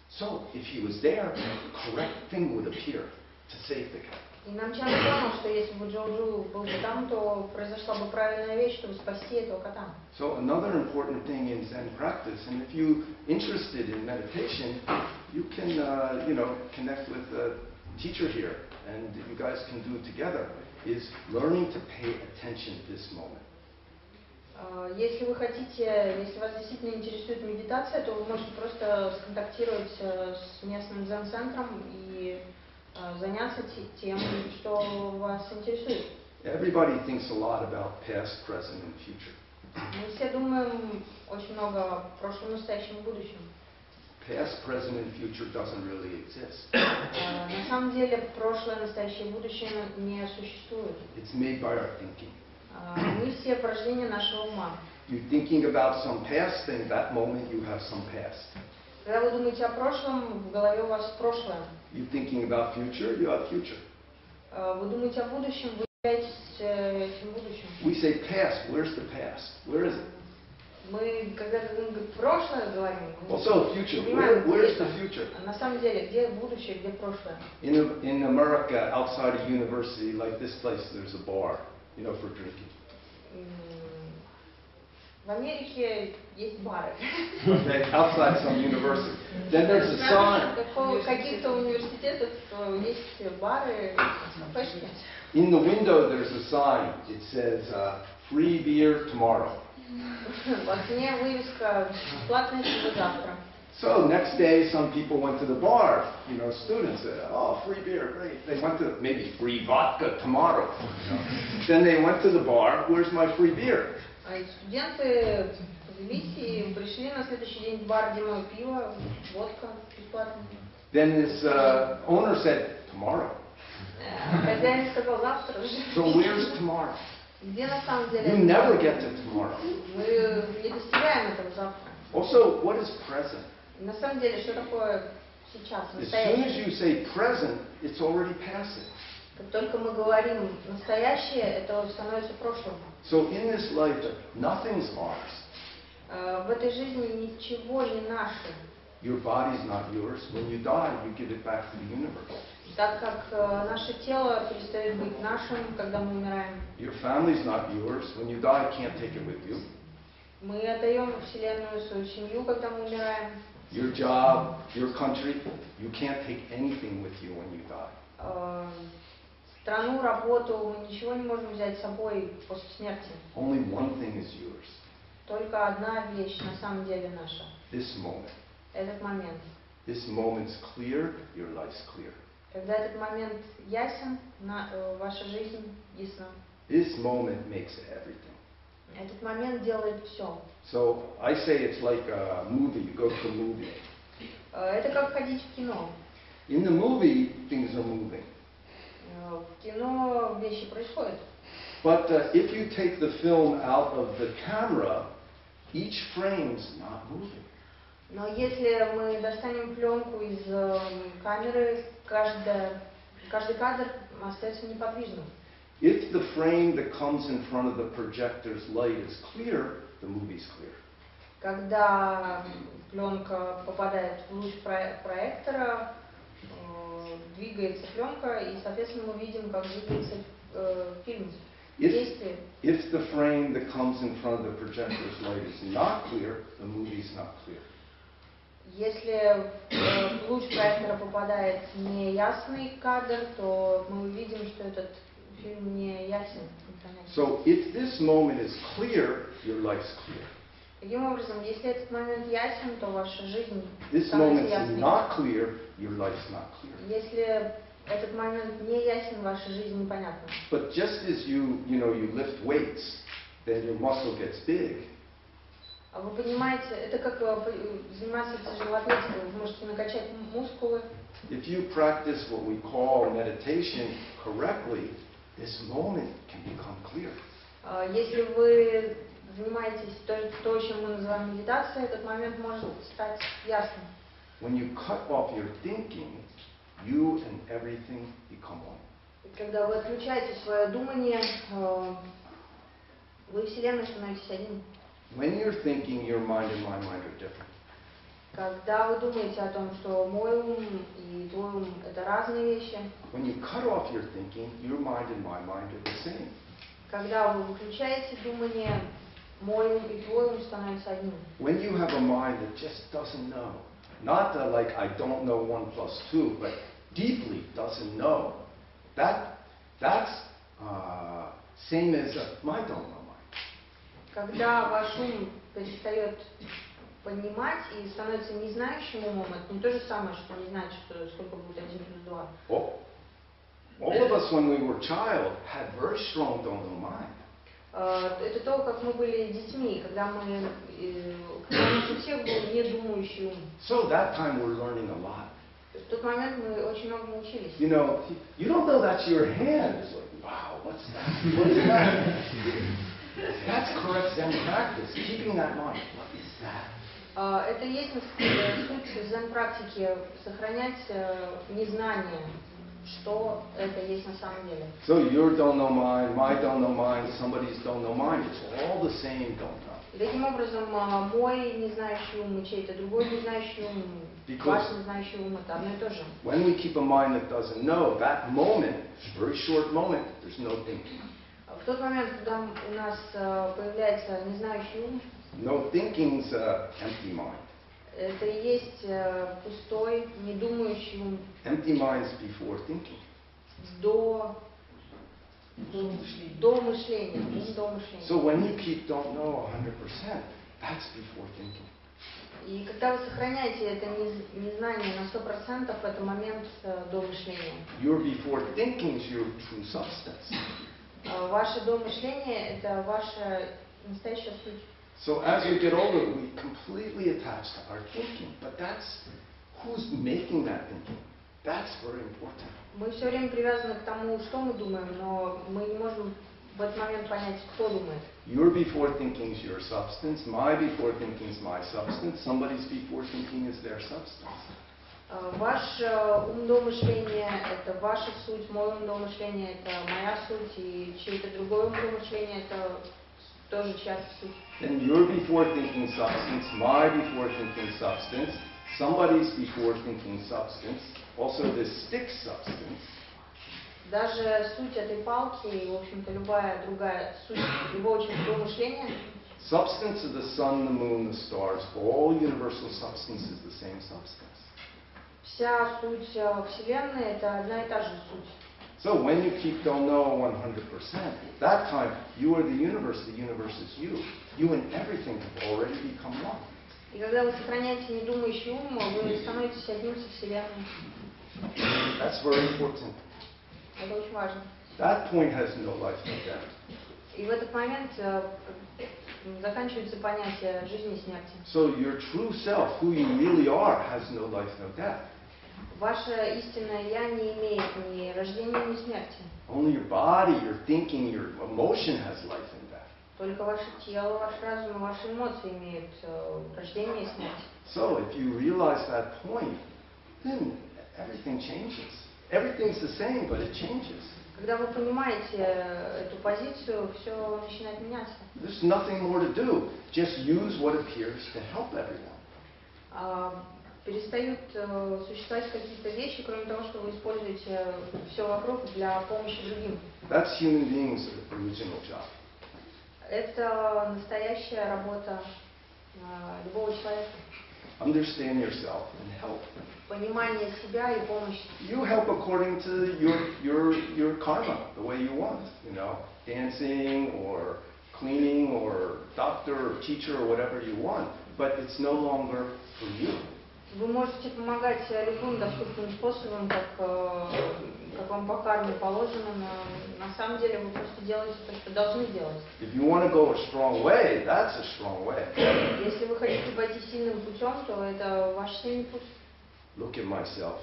So if he was there, the correct thing would appear to save the cat. И Намчан понял, что если бы Джоджу был бы там, то произошла бы правильная вещь, чтобы спасти этого кота. So another important thing in Zen practice, and if you're interested in meditation, you can connect with the teacher here, and you guys can do it together, is learning to pay attention to this moment. Если вы хотите, если вас действительно интересует медитация, то вы можете просто сконтактировать с местным дзэн-центром и заняться тем, что вас интересует. Everybody thinks a lot about past, present, and future. Мы все думаем очень много о прошлом, настоящем и будущем. Past, present, and future doesn't really exist. На самом деле прошлое, настоящее и будущее не существует. It's made by our thinking. Мы все порождение нашего ума. You're thinking about some past thing, that moment you have some past. Когда вы думаете о прошлом, в голове у вас прошлое. You're thinking about future, you have future. Вы думаете о будущем, вы являетесь этим будущим. We say past, where's the past? Where is it? Мы, когда прошлое говорим, Also future, понимаем, where's the future? На самом деле, где будущее, где прошлое? In America, outside a university like this place, there's a bar, for drinking. В Америке есть бары. Okay, outside some university. Then there's a sign. В каких-то университетах есть бары, кафешки. In the window there's a sign. It says, free beer tomorrow. В окне вывеска «Бесплатное пиво завтра». So next day, some people went to the bar. You know, students said, "Oh, free beer, great." They went to maybe free vodka tomorrow. You know? Then they went to the bar. Where's my free beer? А студенты повелись и пришли на следующий день в бар, где мое пиво, водка бесплатно. Then this owner said, "Tomorrow." Хозяин сказал завтра же. So where's tomorrow? Где на самом деле? You never get to tomorrow. Мы не достигаем этого завтра. Also, what is present? На самом деле, что такое сейчас, As soon as настоящее? you say present, it's already passing. Как только мы говорим настоящее, это становится прошлым. So in this life, nothing's ours. В этой жизни ничего не наше. Your body's not yours. When you die, you give it back to the universe. Так как наше тело перестает быть нашим, когда мы умираем. Your family's not yours. When you die, you can't take it with you. Мы отдаем в Вселенную свою семью, когда мы умираем. Your job, your country, you can't take anything with you when you die. Страну, работу, мы ничего не можем взять с собой после смерти. Only one thing is yours. Только одна вещь на самом деле наша. This moment. Этот момент. This moment's clear, your life's clear. Когда этот момент ясен, ваша жизнь ясна. This moment makes everything. Этот момент делает все. So I say it's like a movie. You go to a movie. Это как ходить в кино. In the movie, things are moving. В кино вещи происходят. But if you take the film out of the camera, each frame's not moving. Но если мы достанем пленку из камеры, каждый кадр остается неподвижным. If the frame that comes in front of the projector's light is clear, the movie's clear. Когда пленка попадает в луч проектора, двигается пленка, и, соответственно, мы видим, как двигается фильм. If the frame that comes in front of the projector's light is not clear, the movie's not clear. Если в луч проектора попадает неясный кадр, то мы увидим, что этот фильм не ясен. So if this moment is clear, your life's clear. Таким образом, если этот момент ясен, то ваша жизнь This становится moment's ясной. not clear, your life's not clear. Если этот момент не ясен, ваша жизнь непонятна. But just as you lift weights, then your muscle gets big. А вы понимаете, это как заниматься тяжелоатлетикой. Вы можете накачать мускулы. If you practice what we call meditation correctly, this moment can become clear. Если вы занимаетесь то, чем мы называем медитацией, этот момент может стать ясным. When you cut off your thinking, you and everything become one. Когда вы отключаете свое думание, вы и Вселенной становитесь одним. When you're thinking, your mind and my mind are different. Когда вы думаете о том, что мой ум и твой ум – это разные вещи. When you cut off your thinking, your mind and my mind are the same. Когда вы выключаете думание, мой ум и твой ум становятся одним. When you have a mind that just doesn't know, not like I don't know 1 + 2, but deeply doesn't know, that's same as my don't know mind. Когда ваш ум перестает понимать и становится незнающим умом, это не то же самое, что не знать, сколько будет 1 + 2. All of us, when we were child, had very strong don't know mind. Это то, как мы были детьми, когда у нас у всех был недумающий ум. So that time we're learning a lot. В тот момент мы очень много учились. You don't know that's your hand. It's like, wow, what's that? What's that? That's correct Zen practice. Keeping that mind. What is that? Это и есть суть дзен-практики, сохранять незнание, что это есть на самом деле. So your don't know mind, my don't know mind, somebody's don't know mind. It's all the same don't know. И таким образом, мой незнающий ум и чей-то другой незнающий ум, ваш незнающий ум — это одно и то же. When we keep a mind that doesn't know, that moment, very short moment, there's no thinking. В тот момент, когда у нас появляется незнающий ум, No thinking's empty mind. Это и есть пустой, не думающий ум. Empty minds before thinking. До мышления. So when you keep don't know 100%, that's before thinking. И когда вы сохраняете это незнание на 100%, это момент до мышления. Your before thinking is your true substance. Ваше до мышления это ваша настоящая суть. So as we get older, we completely attach to our thinking, but that's who's making that thinking. That's very important. Мы все время привязаны к тому, что мы думаем, но мы не можем в этот момент понять, кто думает. Your before thinking is your substance. My before thinking is my substance. Somebody's before thinking is their substance. Ваш ум до мышления – это ваша суть, мой ум до мышления – это моя суть, и чей-то другой ум до мышления – это тоже чья-то суть. Then your before thinking substance, my before thinking substance, somebody's before thinking substance, also this stick substance. Даже суть этой палки и, в общем-то, любая другая суть любого человеческого мышления. Substance of the sun, the moon, the stars, all universal substance is the same substance. Вся суть Вселенной – это одна и та же суть. So when you keep don't know 100%, that time you are the universe is you. You and everything have already become one. И когда вы сохраняете недумающий ум, вы становитесь одним со Вселенной. That's very important. Это очень важно. That point has no life, no death. И в этот момент заканчивается понятие жизни и смерти. So your true self, who you really are, has no life, no death. Ваше истинное «я» не имеет ни рождения, ни смерти. Only your body, your thinking, your emotion has life and death. Только ваше тело, ваш разум и ваши эмоции имеют рождение и смерть. So if you realize that point, then everything changes. Everything's the same, but it changes. Когда вы понимаете эту позицию, все начинает меняться. There's nothing more to do. Just use what appears to help everyone. Перестают существовать какие-то вещи, кроме того, что вы используете все вокруг для помощи другим. That's human beings' original job. Это настоящая работа любого человека. Understand yourself and help. Понимание себя и помощь. You help according to your karma, the way you want, you know, dancing or cleaning or doctor or teacher or whatever you want, but it's no longer for you. Вы можете помогать любым доступным способом, как вам по карме положено, но на самом деле вы просто делаете то, что должны делать. If you want to go a strong way, that's a strong way. Если вы хотите пойти сильным путем, то это ваш сильный путь. Look at myself.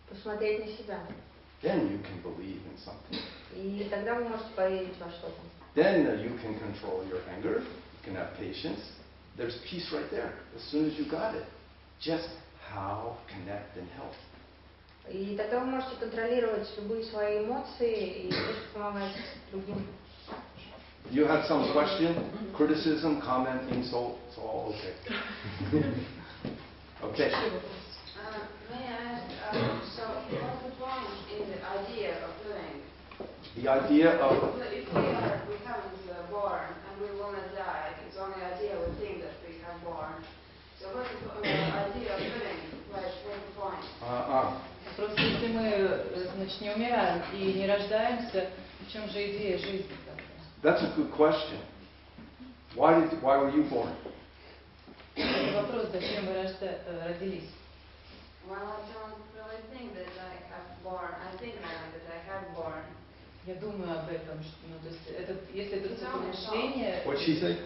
Посмотреть на себя. Then you can believe in something. И тогда вы можете поверить во что-то. Then you can control your anger. You can have patience. There's peace right there. As soon as you got it. Just how connect and help. И тогда вы можете контролировать любые свои эмоции и просто помогать другим. You have some question, criticism, comment, insult, it's all okay. Okay. May I ask, so what's wrong in the idea of living? The idea of... If we haven't born and we want to die, it's only idea we think that we have born. So what is the idea of living? What's the point? Просто если мы, значит, не умираем и не рождаемся, в чем же идея жизни? That's a good question. Why were you born? Вопрос, зачем вы родились? Well, I don't really think that I have born. I think that I have born. Я думаю об этом, ну, то есть это, если это такое мышление... What'd she say?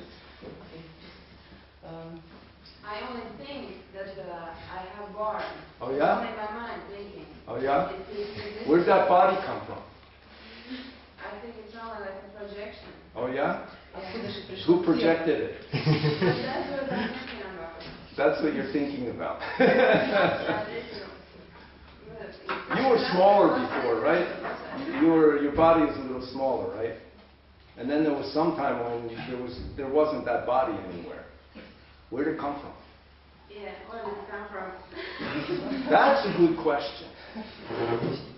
I only think that I have born. Oh yeah? It's only my mind thinking. Oh yeah? Where'd that body come from? I think it's only like a projection. Oh yeah? Откуда же пришло? Who projected it? That's what I'm thinking about. That's what you're thinking about. You were smaller before, right? Your body is a little smaller, right? And then there was some time when there wasn't that body anywhere. Where did it come from? Yeah, where did it come from? That's a good question.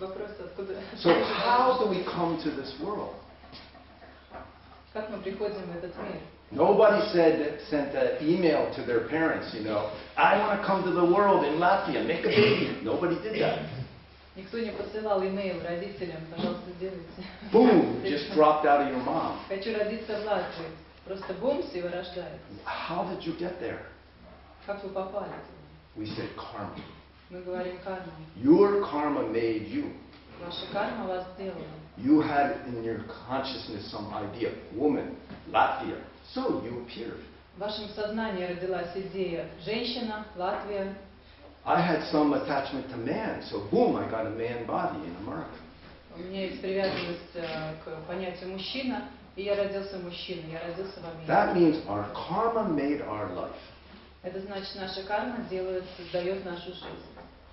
Вопрос, откуда? So how do we come to this world? Как мы приходим в этот мир? Nobody sent an email to their parents, you know, I want to come to the world in Latvia, make a baby. Nobody did that. Никто не посылал имейл родителям, пожалуйста, сделайте. Boom, just dropped out of your mom. Хочу родиться в Латвии. Просто бумс, и вы рождаетесь. How did you get there? Как вы попали? We said karma. Мы говорим карма. Your karma made you. Ваша карма вас сделала. You had in your consciousness some idea, woman, Latvia, so you appeared. В вашем сознании родилась идея женщина, Латвия. I had some attachment to man, so boom, I got a man body in America. У меня есть привязанность к понятию мужчина, и я родился мужчиной, я родился в Америке. That means our karma made our life. Это значит, наша карма создает нашу жизнь.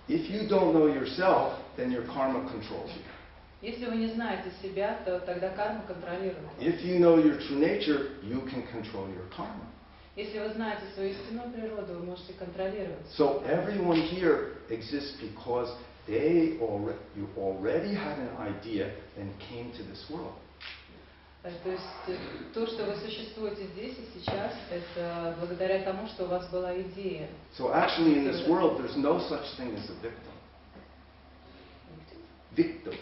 If you don't know yourself, then your karma controls you. Если вы не знаете себя, то тогда карма контролирует. If you know your true nature, you can control your karma. Если вы знаете свою истинную природу, вы можете контролировать. So everyone here exists because you already had an idea and came to this world. То есть то, что вы существуете здесь и сейчас, это благодаря тому, что у вас была идея. So actually in this world, there's no such thing as a victim. Victim.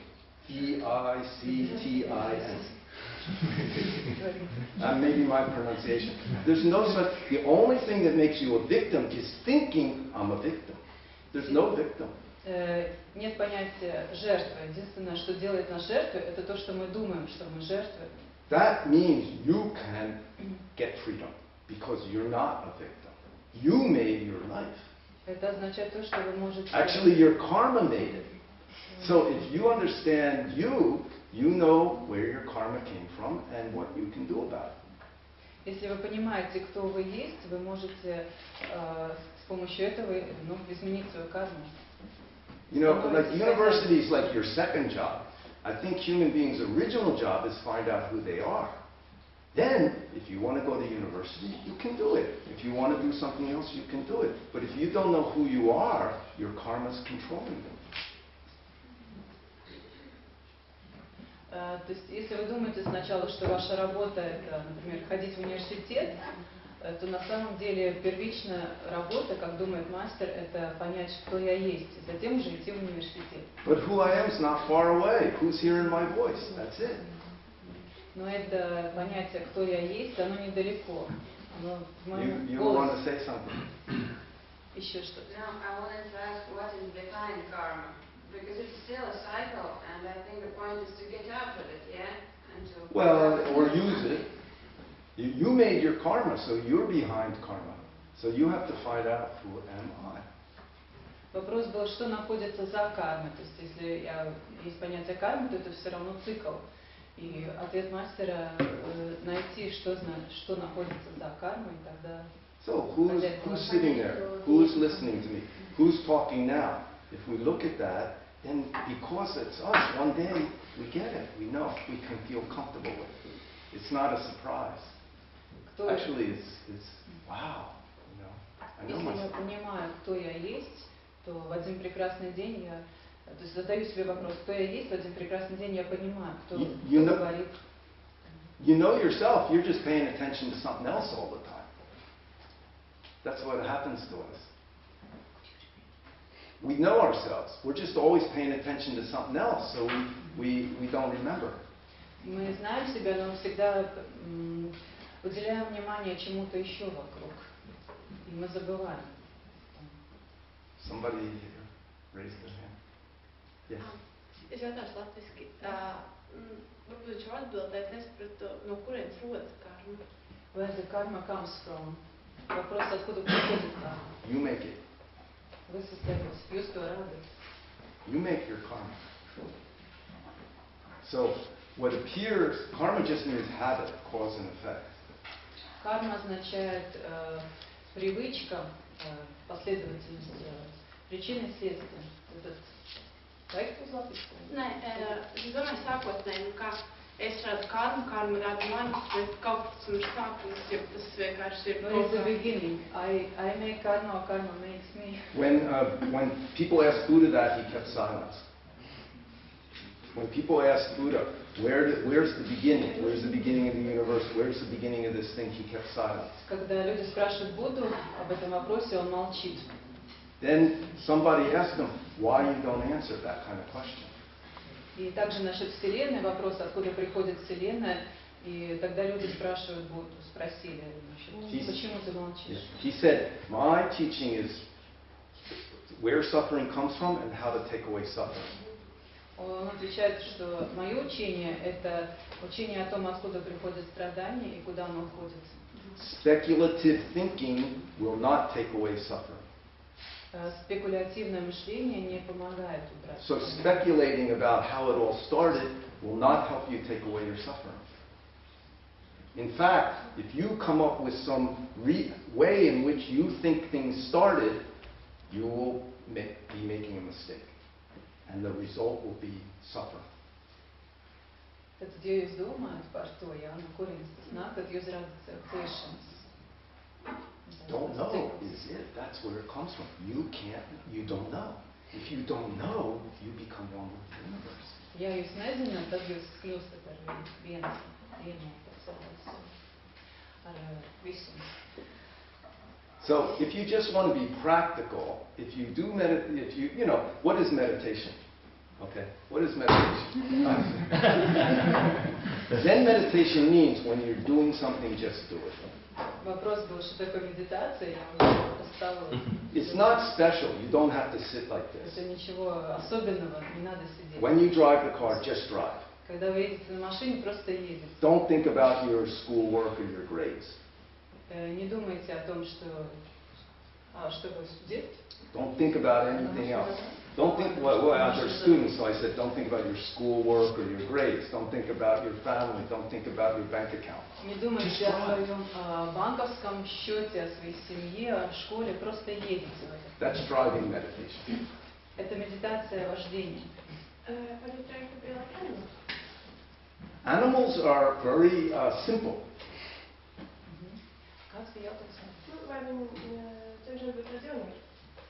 V-I-C-T-I-M. Maybe my pronunciation. There's no such. The only thing that makes you a victim is thinking I'm a victim. There's no victim. Нет понятия жертвы. Единственное, что делает нас жертвой, это то, что мы думаем, что мы жертвы. That means you can get freedom because you're not a victim. You made your life. Это означает то, что вы можете. Actually, your karma made it. So if you understand you know where your karma came from and what you can do about it. Если вы понимаете, кто вы есть, вы можете с помощью этого изменить свою карму. You know, like university is like your second job. I think human beings' original job is find out who they are. Then, if you want to go to university, you can do it. If you want to do something else, you can do it. But if you don't know who you are, your karma is controlling you. То есть, если вы думаете сначала, что ваша работа это, например, ходить в университет, то на самом деле первичная работа, как думает мастер, это понять, кто я есть, и затем уже идти в университет. But who I am is not far away. Who's hearing my voice? That's it. Но это понятие, кто я есть, оно недалеко. Оно в моем You голосе. want to say something? Еще что-то. Now, I wanted to ask what is behind karma? Because it's still a cycle, and I think the point is to get out of it, yeah? And to Well, or use it. You made your karma, so you're behind karma. So you have to find out who am I. Вопрос был, что находится за кармой. То есть, если есть понятие кармы, то это все равно цикл. И ответ мастера найти, что находится за кармой, тогда. So who's sitting there? Who's listening to me? Who's talking now? If we look at that, then because it's us, one day we get it. We know. We can feel comfortable with it. It's not a surprise. Actually, it's wow. You know, I know Если я myself. понимаю, кто я есть, то в один прекрасный день я, то есть задаю себе вопрос, кто я есть, в один прекрасный день я понимаю, кто говорит. You know yourself. You're just paying attention to something else all the time. That's what happens to us. We know ourselves. We're just always paying attention to something else, so we don't remember. Мы знаем себя, но всегда уделяем внимание чему-то еще вокруг, и мы забываем. Somebody here raised their hand. Yes. Es jautāšu latviski. Varbūt viņš var atbildēt, nesapratu, no kurienes rodas karma. Where the karma comes from? Вопрос, откуда приходит карма? You make it. Вы создаете, jūs to radat. You make your karma. So what appears, karma just means habit, cause and effect. Карма означает привычка, последовательность, причины и следствия. Этот проект uz latviešu? Nē, es domāju sākotnēji, kā es redzu karmu rada mani, bet kaut kas ir sākums, ja tas vienkārši ir No, it's the beginning. I make karma, or karma makes me. When people asked Buddha that, he kept silence. When people ask Buddha, where's the beginning? Where's the beginning of the universe? Where's the beginning of this thing? He kept silent. Когда люди спрашивают Будду об этом вопросе, он молчит. Then somebody asked him, why you don't answer that kind of question? И также насчет Вселенной вопрос, откуда приходит Вселенная, и тогда люди спрашивают Будду, спросили, значит, почему ты молчишь? He said, my teaching is where suffering comes from and how to take away suffering. Он отвечает, что мое учение – это учение о том, откуда приходит страдание и куда оно уходит. Speculative thinking will not take away suffering. Спекулятивное мышление не помогает убрать. So speculating about how it all started will not help you take away your suffering. In fact, if you come up with some way in which you think things started, you will be making a mistake. And the result will be suffering. Tad, ja jūs domājat par to, ja, no kurienes tas nāk, tad jūs redzat ciešanas. Don't know is it. That's where it comes from. You don't know. If you don't know, you become one with the universe. Ja jūs nezināt, tad jūs kļūstat ar vienotas ar visumu. So, if you just want to be practical, if you do what is meditation? Okay, what is meditation? Zen meditation means when you're doing something, just do it. Вопрос был, что такое медитация, я уже поставила. It's not special. You don't have to sit like this. Это ничего особенного, не надо сидеть. When you drive the car, just drive. Когда вы едете на машине, просто едете. Don't think about your schoolwork or your grades. Не думайте о том, что вы студент. Don't think about anything else. Don't think, they're students, so I said, don't think about your schoolwork or your grades. Don't think about your family. Don't think about your bank account. Не думайте о своем банковском счете, о своей семье, о школе, просто едете. That's driving meditation. Это медитация вождения. Animals are very simple.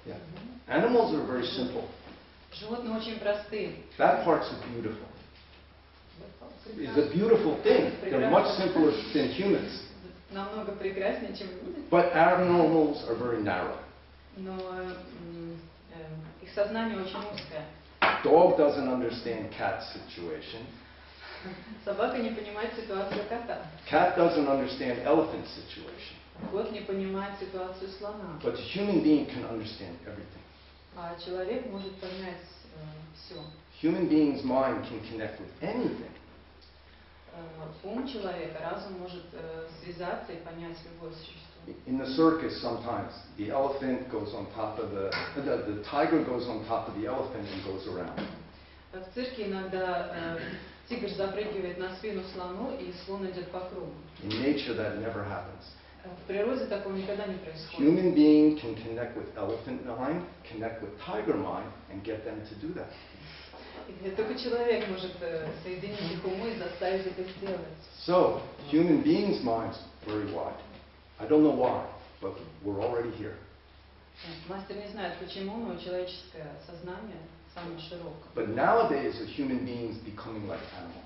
Yeah. Animals are very simple. Животные очень простые. That part's beautiful. It's a beautiful thing. They're much simpler than humans. Намного прекраснее, чем люди. But animals are very narrow. Но их сознание очень узкое. Dog doesn't understand cat's situation. Собака не понимает ситуацию кота. Cat doesn't understand elephant's situation. Кот не понимает ситуацию слона. But a human being can understand everything. А человек может понять все. Human being's mind can connect with anything. Ум человека, разум может связаться и понять любое существо. In the circus, sometimes the elephant goes on top of the tiger goes on top of the elephant and goes around. В цирке иногда тигр запрыгивает на спину слону, и слон идет по кругу. In nature, that never happens. В природе такого никогда не происходит. Human being can connect with elephant mind, connect with tiger mind, and get them to do that. Только человек может соединить их умы и заставить это сделать. So, human beings' minds very wide. I don't know why, but we're already here. Мастер не знает почему, но человеческое сознание самое широкое. But nowadays, a human being is becoming like animal.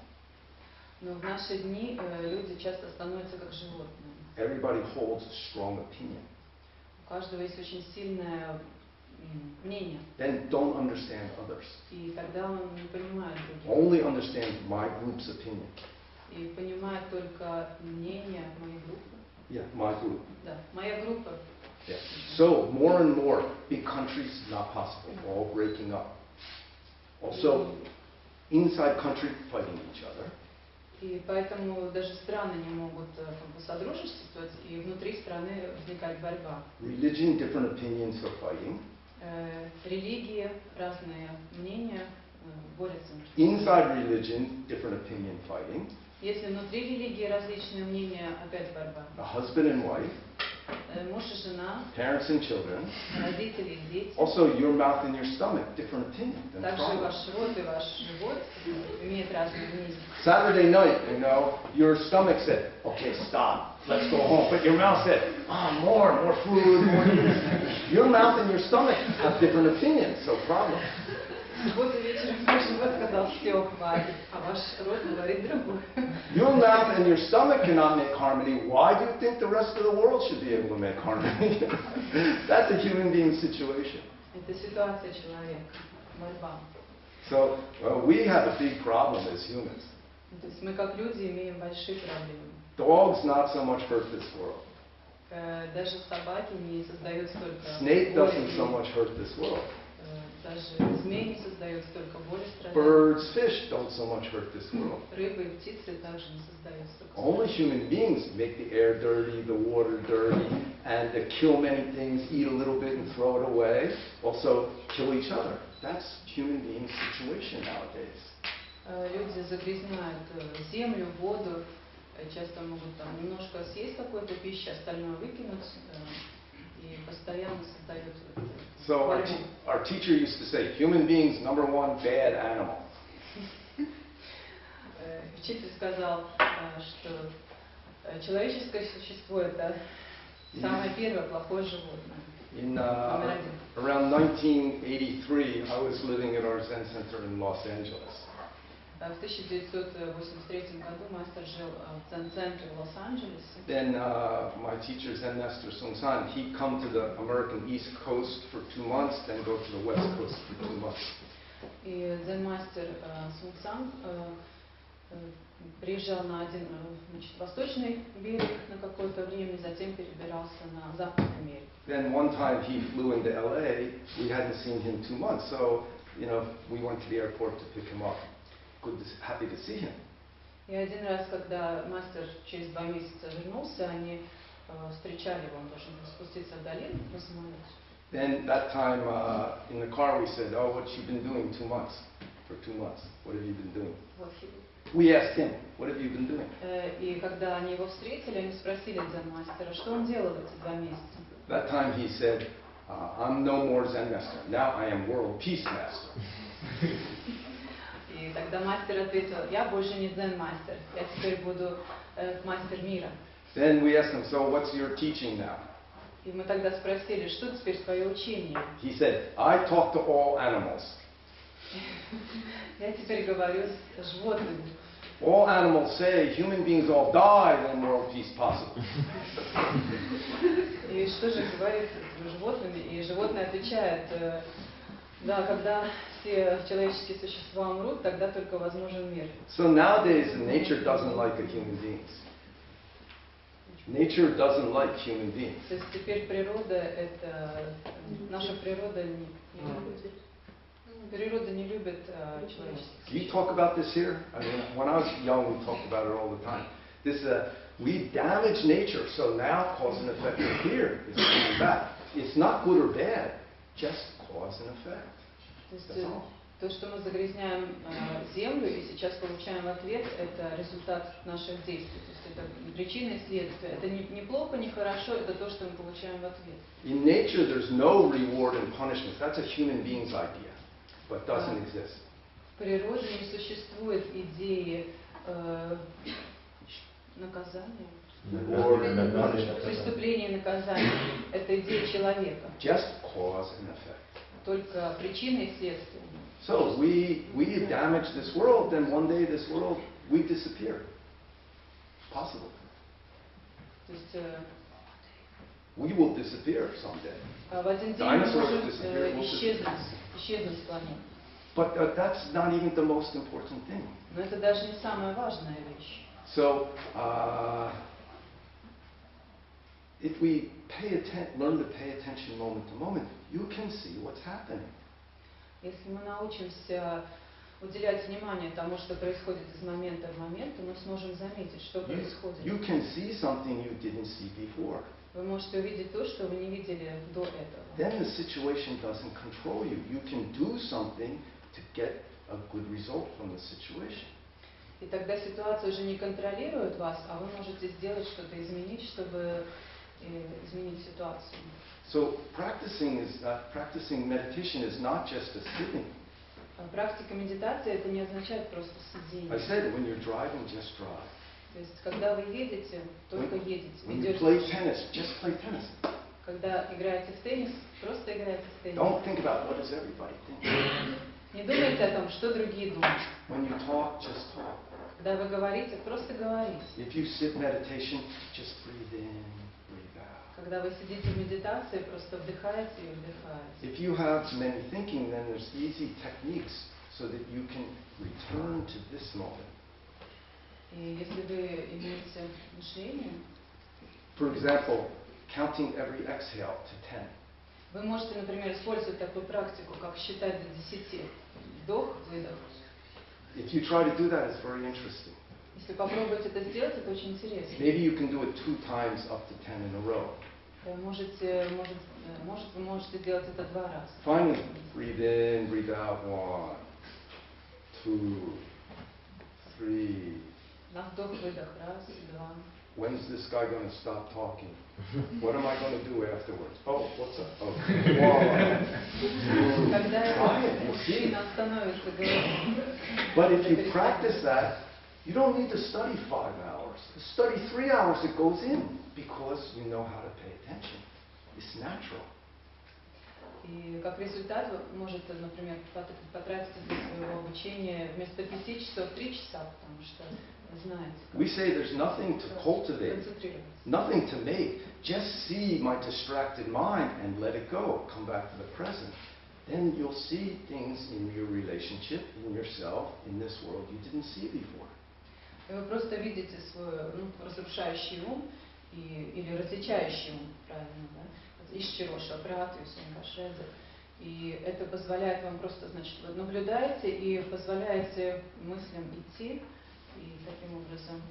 Но в наши дни люди часто становятся как животные. Everybody holds a strong opinion. У каждого есть очень сильное мнение. Then don't understand others. И тогда он не понимает других. Only understand my group's opinion. И понимает только мнение моей группы. Yeah, my group. Да, моя группа. Yeah. So more and more, big countries not possible, all breaking up. Also, inside country fighting each other. И поэтому даже страны не могут содружествовать, и внутри страны возникает борьба. Religion, different opinions for fighting. Религии, разные мнения борются. Inside religion, different opinion fighting. Если внутри религии различные мнения, опять борьба. A husband and wife. Муж и жена. Parents and children. Родители и дети. Also, your mouth and your stomach, different opinion. Также ваш рот и ваш живот имеют разные мнения. Saturday night, your stomach said, "Okay, stop, let's go home." But your mouth said, more food, more. Your mouth and your stomach have different opinions, so problem. В субботу вечером мой живот сказал, все, хватит, а ваш рот говорит другое. Your mouth and your stomach cannot make harmony. Why do you think the rest of the world should be able to make harmony? That's a human being situation. Это ситуация человека, борьба. So we have a big problem as humans. То есть мы как люди имеем большие проблемы. Dogs not so much hurt this world. Даже собаки не создают столько Snake боли. doesn't so much hurt this world. Даже змей не создает столько боли, страданий. Birds, fish don't so much hurt this world. Рыбы и птицы также не создают столько. Only human beings make the air dirty, the water dirty, and kill many things, eat a little bit and throw it away. Also kill each other. That's human being situation nowadays. Люди загрязняют землю, воду, часто могут там немножко съесть какой-то пищи, остальное выкинуть, и постоянно создают. So our teacher used to say, human beings, number one, bad animal. Учитель сказал, что человеческое существо это самое первое плохое животное. In around 1983, I was living at our Zen-center in Los Angeles. В 1983 году мастер жил в дзэн-центре в Лос-Анджелесе. Then my teacher, Zen-master Sung Сан, he'd come to the American East Coast for 2 months, then go to the West Coast for 2 months. И дзэн-мастер Сунг Сан приезжал на один, восточный берег на какое-то время, затем перебирался на западный берег. Then one time he flew into LA. We hadn't seen him 2 months, so we went to the airport to pick him up. Happy to see him. И один раз, когда мастер через 2 месяца вернулся, они встречали его, он должен был спуститься в долину на самолете. Then that time in the car we said, "Oh, what you been doing 2 months? For 2 months, what have you been doing?" We asked him, "What have you been doing?" И когда они его встретили, они спросили дзэн-мастера, что он делал эти 2 месяца. That time he said, "I'm no more Zen-master. Now I am world peace master." И тогда мастер ответил, я больше не дзэн-мастер, я теперь буду мастер мира. Then we asked him, "So what's your teaching now?" И мы тогда спросили, что теперь твое учение? He said, "I talk to all animals." Я теперь говорю с животными. All animals say human beings all die, then world peace possible. И что же говорит с животными? И животные отвечают, да, когда все человеческие существа умрут, тогда только возможен мир. So nowadays nature doesn't like human beings. Nature doesn't like human beings. То есть теперь природа это наша природа не любит человеческих. We talk about this here. I mean, when I was young, we talked about it all the time. This we damage nature, so now cause and effect here is coming back. It's not good or bad, just cause and effect. То есть то, что мы загрязняем землю и сейчас получаем в ответ, это результат наших действий. То есть это причина и следствие. Это не плохо, не хорошо, это то, что мы получаем в ответ. In nature, there's no reward and punishment. That's a human being's idea, but doesn't exist. В природе не существует идеи наказания. Преступление и наказание. Это идея человека. Just cause and effect. Только причина и следствие. So we damage this world, then one day this world we disappear. Possible. То есть we will disappear someday. В один день мы можем исчезнуть с планеты. But that's not even the most important thing. Но это даже не самая важная вещь. So if we learn to pay attention moment to moment, you can see what's happening. Если мы научимся уделять внимание тому, что происходит из момента в момент, то мы сможем заметить, что происходит. You can see something you didn't see before. Вы можете увидеть то, что вы не видели до этого. Then the situation doesn't control you. You can do something to get a good result from the situation. И тогда ситуация уже не контролирует вас, а вы можете сделать что-то, изменить, чтобы изменить ситуацию. So practicing meditation is not just a sitting. Практика медитации это не означает просто сидение. I said when you're driving, just drive. То есть когда вы едете, только едете. When you play tennis, just play tennis. Когда играете в теннис, просто играете в теннис. Don't think about what does everybody think. Не думайте о том, что другие думают. When you talk, just talk. Когда вы говорите, просто говорите. If you sit meditation, just breathe in, breathe out. Когда вы сидите в медитации, просто вдыхаете и вдыхаете. If you have many thinking, then there's easy techniques so that you can return to this moment. И если вы имеете мышление, For example, counting every exhale to 10. вы можете, например, использовать такую практику, как считать до 10. Вдох, выдох. If you try to do that, it's very interesting. Если попробуете это сделать, это очень интересно. Maybe you can do it 2 times up to 10 in a row. Вы можете делать это 2 раза. Finally, breathe in, breathe out. 1, 2, 3. На вдох, выдох. 1, 2. When's this guy going to stop talking? What am I going to do afterwards? Oh, what's up? Oh, 1, 2. Когда Try мужчина остановится говорить. But if you practice that, you don't need to study 5 hours. Study 3 hours, it goes in because you know how to pay attention. It's natural. И как результат вы можете, например, потратить для своего обучения вместо 5 часов 3 часа, потому что знаете. We say there's nothing to cultivate, nothing to make. Just see my distracted mind and let it go. Come back to the present. Then you'll see things in your relationship, in yourself, in this world you didn't see before. И вы просто видите свой разрушающий ум или различающий ум, правильно, да? Ищероша, праты, сумгашеда. И это позволяет вам просто, значит, вы наблюдаете и позволяете мыслям идти, и таким образом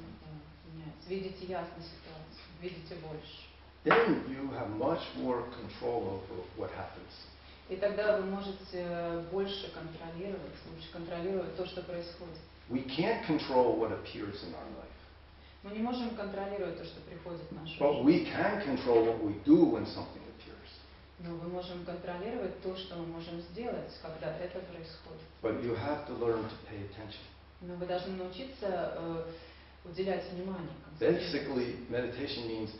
меняется. Видите ясно ситуацию, видите больше. Then you have much more control over what happens. И тогда вы можете больше контролировать, лучше контролировать то, что происходит. We can't control what appears in our life. Мы не можем контролировать то, что приходит в нашу But жизнь. we can control what we do when something appears. Но мы можем контролировать то, что мы можем сделать, когда это происходит. But you have to learn to pay attention. Но вы должны научиться уделять внимание. Basically, meditation means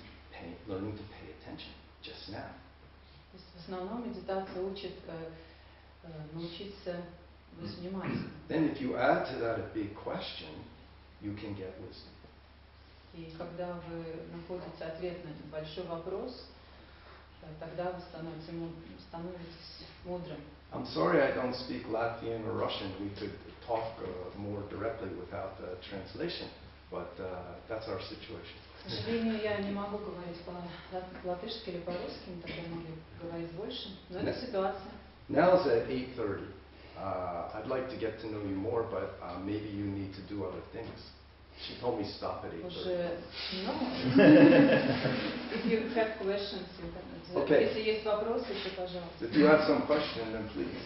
learning to pay attention just now. То есть в основном медитация учит научиться быть внимательным. Then if you add to that a big question, you can get wisdom. И когда вы находите ответ на этот большой вопрос, тогда вы становитесь мудрым. I'm sorry I don't speak Latvian or Russian. We could talk more directly without translation, but that's our situation. К сожалению, я не могу говорить по-латышски или по-русски, мы тогда могли говорить больше, но это ситуация. Now it's at 8:30. I'd like to get to know you more, but maybe you need to do other things. She told me stop at 8:30. Уже, no. If you have questions, you can. Okay. Если есть вопросы, то пожалуйста. If you have some question, then please.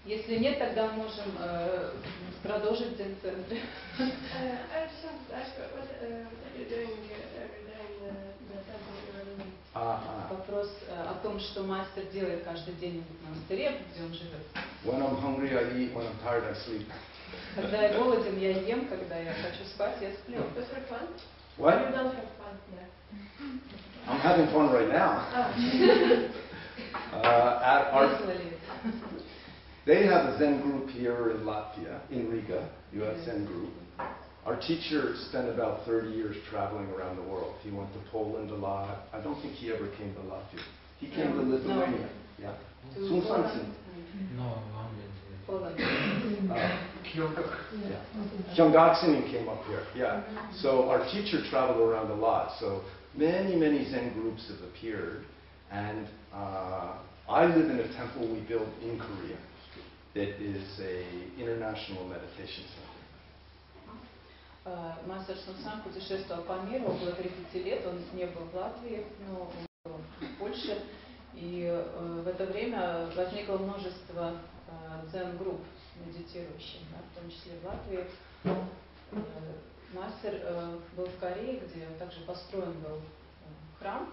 Если нет, тогда можем продолжить дзэн-центре. I just want to ask what you're doing every day in the temple you're living. Вопрос о том, что мастер делает каждый день в монастыре, где он живет. When I'm hungry, I eat. When I'm tired, I sleep. Когда я голоден, я ем, когда я хочу спать, я сплю. Just for fun? What? You don't have fun, yeah. I'm having fun right now. At our, Весело ли это? they have a Zen group here in Latvia, in Riga. You have Zen group. Our teacher spent about 30 years traveling around the world. He went to Poland a lot. I don't think he ever came to Latvia. He came to Lithuania. Yeah. Sung San. No, Poland. Hyungaksin came up here. Yeah. So our teacher traveled around a lot. So many, many Zen groups have appeared. And I live in a temple we built in Korea that is an international meditation center. Мастер Сунг Сан путешествовал по миру около 30 лет. Он не был в Латвии, но он был в Польше. И в это время возникло множество дзен-групп медитирующих, да, в том числе в Латвии. Мастер был в Корее, где также построен был храм.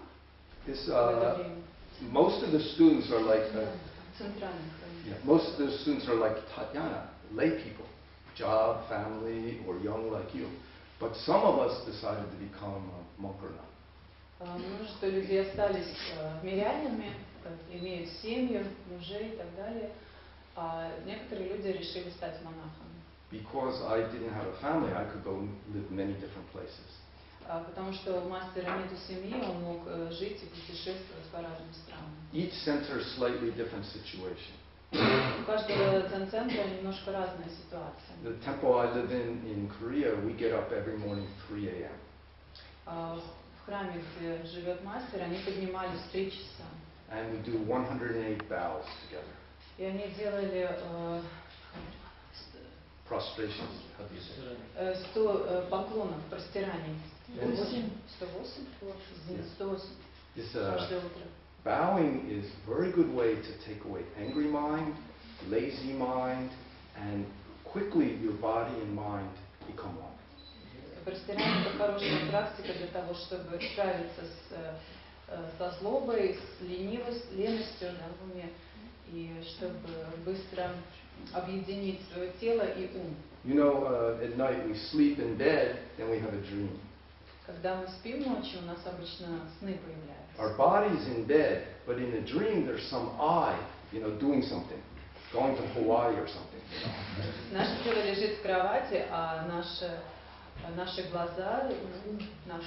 Most of the students are like Центральный храм. most of the students are like Tatyana, lay people, job, family, or young like you. But some of us decided to become a monk or not. Множество людей остались мирянами, имеют семьи, мужей и так далее. А некоторые люди решили стать монахами. Because I didn't have a family, I could go live many different places. Потому что у мастера нету семьи, он мог жить и путешествовать по разным странам. Each center is slightly different situation. У каждого дзэн-центра немножко разная ситуация. The temple I live in Korea, we get up every morning 3 a.m. В храме, где живет мастер, они поднимались в 3 часа. And we do 108 bows together. И они делали Prostrations, how do you say? 100 поклонов, простираний. 108? 108? Yes. 108. This, Каждое утро. bowing is a very good way to take away angry mind, lazy mind, and quickly your body and mind become one. Простирание – это хорошая практика для того, чтобы справиться со злобой, с леностью в уме, и чтобы быстро объединить свое тело и ум. You know, at night we sleep in bed, then we have a dream. Когда мы спим ночью, у нас обычно сны появляются. Our body's in bed, but in a dream there's some eye, doing something, going to Hawaii or something. Наше тело лежит в кровати, а наши глаза, наш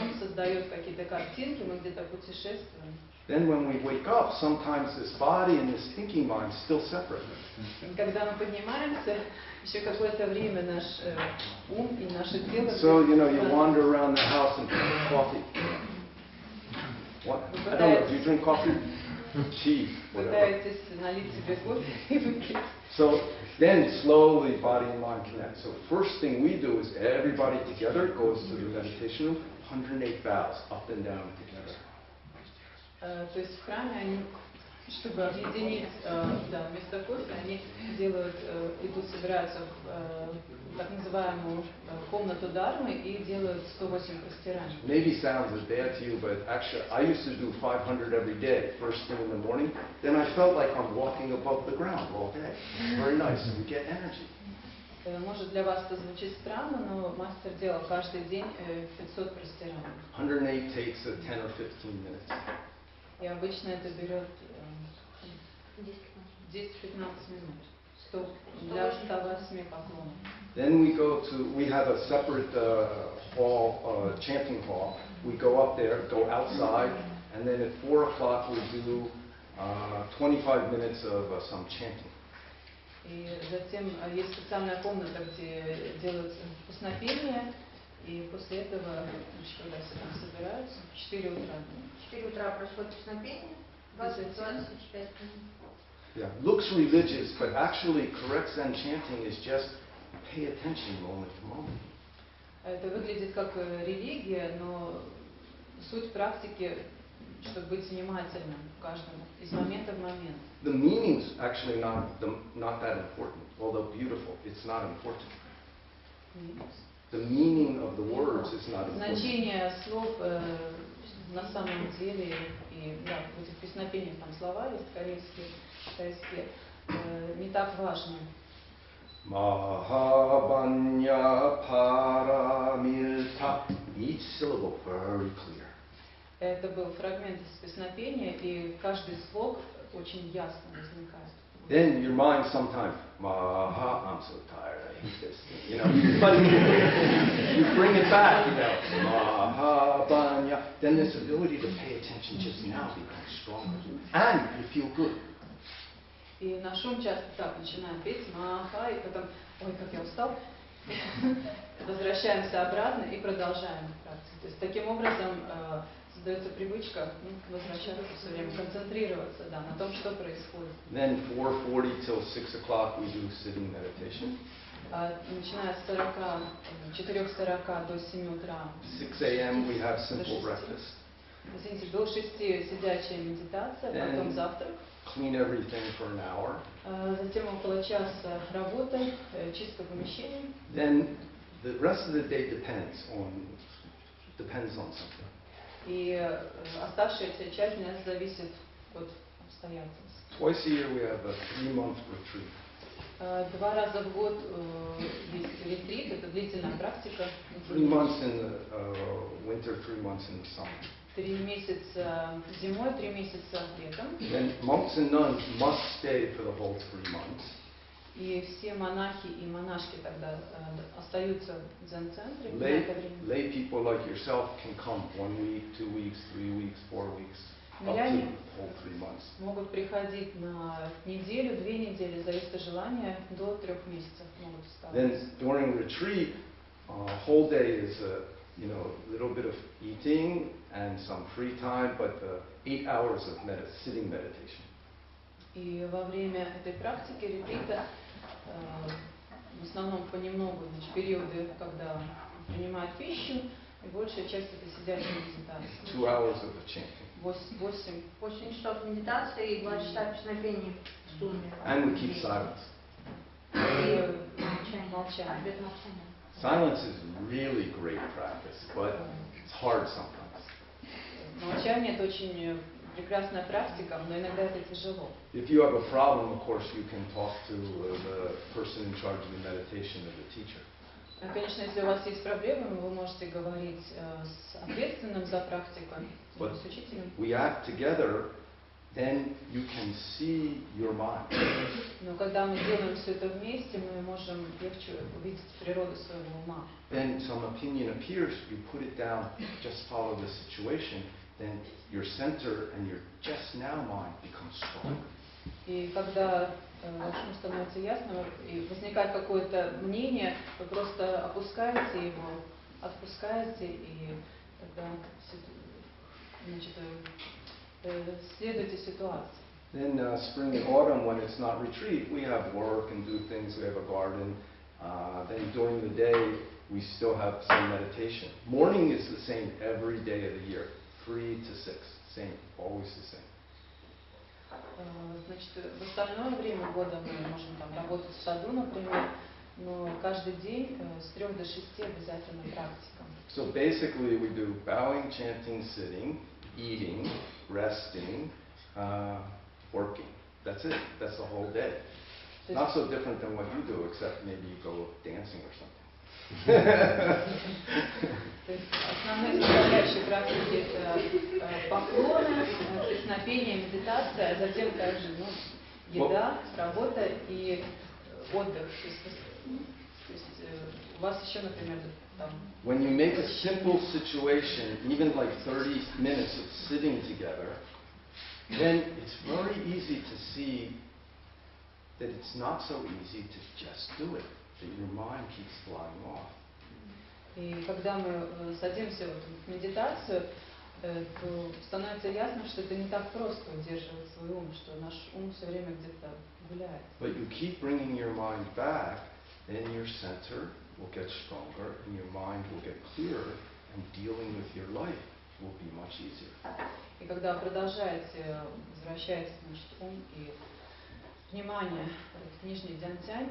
ум создает какие-то картинки, мы где-то путешествуем. Then when we wake up, sometimes this body and this thinking mind still separate. Когда мы поднимаемся, еще какое-то время наш ум и наше тело... So, you wander around the house and drink coffee. What? I don't know, do you drink coffee? Tea, whatever. Пытаетесь налить себе кофе и выпить. So then slowly body and mind connect. So first thing we do is everybody together goes to the meditation room, 108 bows, up and down together. То есть в храме они, чтобы объединить вместо кофе, они собираются в так называемую комнату дармы и делают 108 простираний. Maybe sounds bad to you, but actually I used to do 500 every day, first thing in the morning. Then I felt like I'm walking above the ground all day. It's very nice, and we get energy. Может, для вас это звучит странно, но мастер делал каждый день 500 простираний. 108 takes 10 or 15 minutes. И обычно это берет 10-15 минут для 108 поклонов. Then we have a separate hall, chanting hall. We go up there, go outside, and then at 4 o'clock we do 25 minutes of some chanting. И затем есть специальная комната, где делаются песнопения, и после этого, когда все там собираются, 4 утра. 4 утра происходит песнопение, 20-25 минут. Yeah, looks religious, but actually correct Zen chanting is just pay attention moment to moment. Это выглядит как религия, но суть практики, чтобы быть внимательным каждому из момента в момент. The meaning's actually not that important, although beautiful. It's not important. The meaning of the words is not important. Значение слов на самом деле, и в этих песнопениях там слова есть корейские, китайские, не так важны. Mahabanya paramilta. Each syllable very clear. Это был фрагмент из песнопения, и каждый слог очень ясно возникает. Then your mind sometimes, I'm so tired, I hate this. But you bring it back, Mahabanya. Then this ability to pay attention just now becomes stronger. And you feel good. И наш ум часто так начинаем петь, маха, и потом, ой, как я устал. Возвращаемся обратно и продолжаем практику. То есть таким образом создается привычка возвращаться все время, концентрироваться на том, что происходит. Then 4:40 till 6 o'clock we do sitting meditation. Начиная с 4:40 до 7 утра. 6 a.m. we have simple breakfast. Извините, до 6 сидячая медитация, потом завтрак. Clean everything for an hour. Затем около часа работа, чистка помещений. Then the rest of the day depends on something. И оставшаяся часть дня зависит от обстоятельств. Twice a year we have a 3-month retreat. 2 раза в год есть ретрит, это длительная практика. 3 months in the winter, 3 months in the summer. 3 месяца зимой, 3 месяца летом. Then monks and nuns must stay for the whole 3 months. И все монахи и монашки тогда остаются в дзэн-центре на это время. Lay people like yourself can come 1 week, 2 weeks, 3 weeks, 4 weeks, up to Миряне the whole 3 months. могут приходить на неделю, 2 недели, зависит от желания, до 3 месяцев могут Then оставаться. during retreat, whole day is a little bit of eating and some free time, but 8 hours of sitting meditation. И во время этой практики ретрита в основном понемногу, значит, периоды, когда принимают пищу, и большая часть это сидячая медитация. 2 hours of chanting. 8. 8 часов медитации и 2 часа песнопения в сумме. And we keep silence. И молчание. Без молчания. Silence is really great practice, but it's hard sometimes. Молчание это очень прекрасная практика, но иногда это тяжело. If you have a problem, of course, you can talk to the person in charge of the meditation or the teacher. Конечно, если у вас есть проблемы, вы можете говорить с ответственным за практику, с учителем. We act together, then you can see your mind. Но когда мы делаем все это вместе, мы можем легче увидеть природу своего ума. Then some opinion appears, you put it down, just follow the situation, then your center and your just now mind becomes strong. И когда вам становится ясно, и возникает какое-то мнение, вы просто опускаете его, отпускаете, и тогда значит, следуйте ситуации. Then spring and autumn, when it's not retreat, we have work and do things, we have a garden. Then during the day, we still have some meditation. Morning is the same every day of the year, 3 to 6, same, always the same. Значит, в остальное время года мы можем там работать в саду, например, но каждый день с 3 до 6 обязательно практика. So basically we do bowing, chanting, sitting, eating, resting, working. That's it. That's the whole day. Not so different than what you do, except maybe you go dancing or something. То есть основные составляющие практики это поклоны, песнопение, медитация, а затем также еда, работа и отдых. То есть у вас еще, например, там. When you make a simple situation, even like 30 minutes of sitting together, then it's very easy to see that it's not so easy to just do it, that your mind keeps flying off. И когда мы садимся в медитацию, то становится ясно, что это не так просто удерживать свой ум, что наш ум все время где-то гуляет. But you keep bringing your mind back, then your center will get stronger, and your mind will get clearer, and dealing with your life will be much easier. И когда продолжаете, возвращаете, значит, ум и внимание в нижний дзянь-цянь,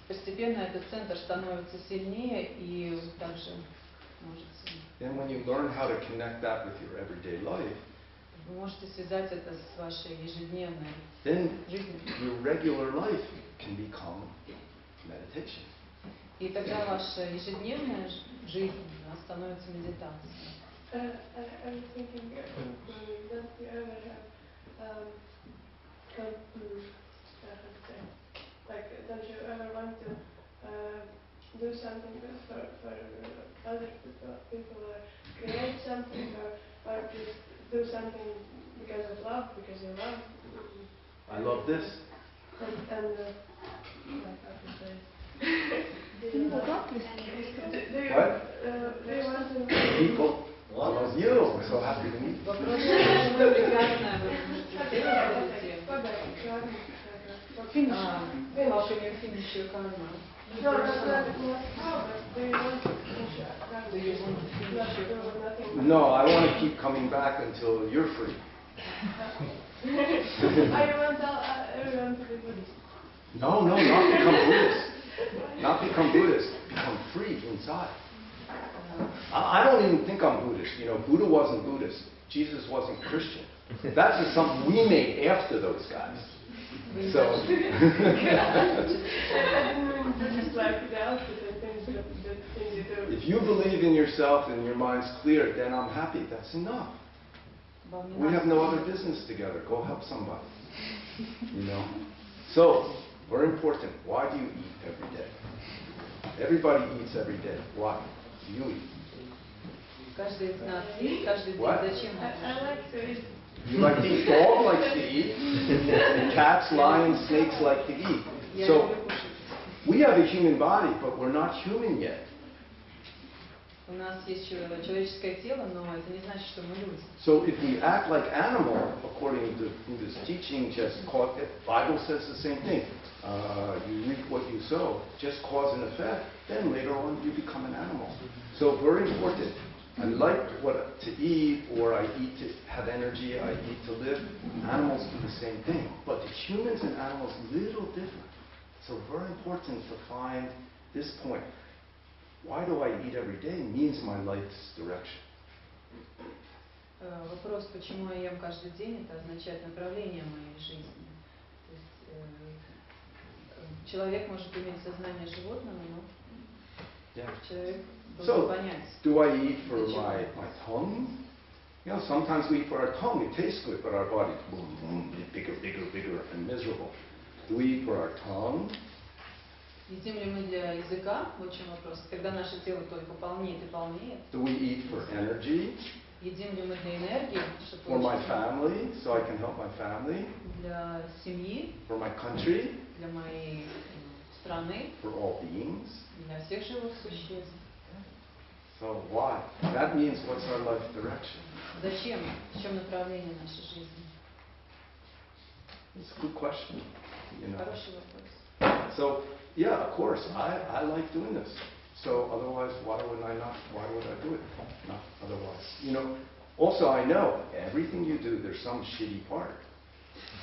постепенно этот центр становится сильнее и также может. Then when you learn how to connect that with your everyday life, вы можете связать это с вашей ежедневной жизнью. Your regular life can become meditation. И тогда ваша ежедневная жизнь становится медитацией. I was thinking, don't you ever have, don't you ever want to do something for other people, or create something, or just do something because of love, because you love? I love this. And What? do you want to People? I love you. I'm so happy to meet you. Вопрос очень прекрасный. Finish. How can you finish your karma? No, that's not do you want to finish Do you want to finish your karma? No, I want to keep coming back until you're free. I want everyone to be Buddhist. No, not become Buddhist. Not become Buddhist. Become free inside. I don't even think I'm Buddhist. You know, Buddha wasn't Buddhist. Jesus wasn't Christian. That's just something we made after those guys. So. I didn't mean Buddhist like the opposite. I think the thing you do. If you believe in yourself and your mind's clear, then I'm happy. That's enough. We have no other business together. Go help somebody. You know? So, very important. Why do you eat every day? Everybody eats every day. Why do you eat? Каждый из нас ест, каждый день. What? Зачем? I like to eat. You like to eat. Dog likes to eat. And cats, lions, snakes like to eat. Я So, люблю кушать. we have a human body, but we're not human yet. У нас есть человеческое тело, но это не значит, что мы люди. So if we act like animal, according to Buddhist teaching, just cause it. Bible says the same thing. You reap what you sow, just cause and effect. Then later on, you become an animal. So very important. I like what to eat, or I eat to have energy. I eat to live. Animals do the same thing, but the humans and animals little different. So very important to find this point. Why do I eat every day means my life's direction. Вопрос, почему я ем каждый день, это означает направление моей жизни. То есть, человек может иметь сознание животного, но человек должен понять. Do I eat for my tongue? You know, sometimes we eat for our tongue. It tastes good, but our body, boom, boom, bigger, bigger, bigger, and miserable. Do we eat for our tongue? Едим ли мы для языка? Вот в чем вопрос. Когда наше тело только полнеет и полнеет. Do we eat for energy? Едим ли мы для энергии, For my family, so I can help my family. Для семьи, For my country. для моей страны, For all beings. для всех живых существ. So why? That means what's our life direction? Зачем? В чем направление нашей жизни? It's a good question. You know. Хороший вопрос. So yeah, of course, I like doing this. So otherwise, why would I do it? Not otherwise. You know, also I know everything you do, there's some shitty part.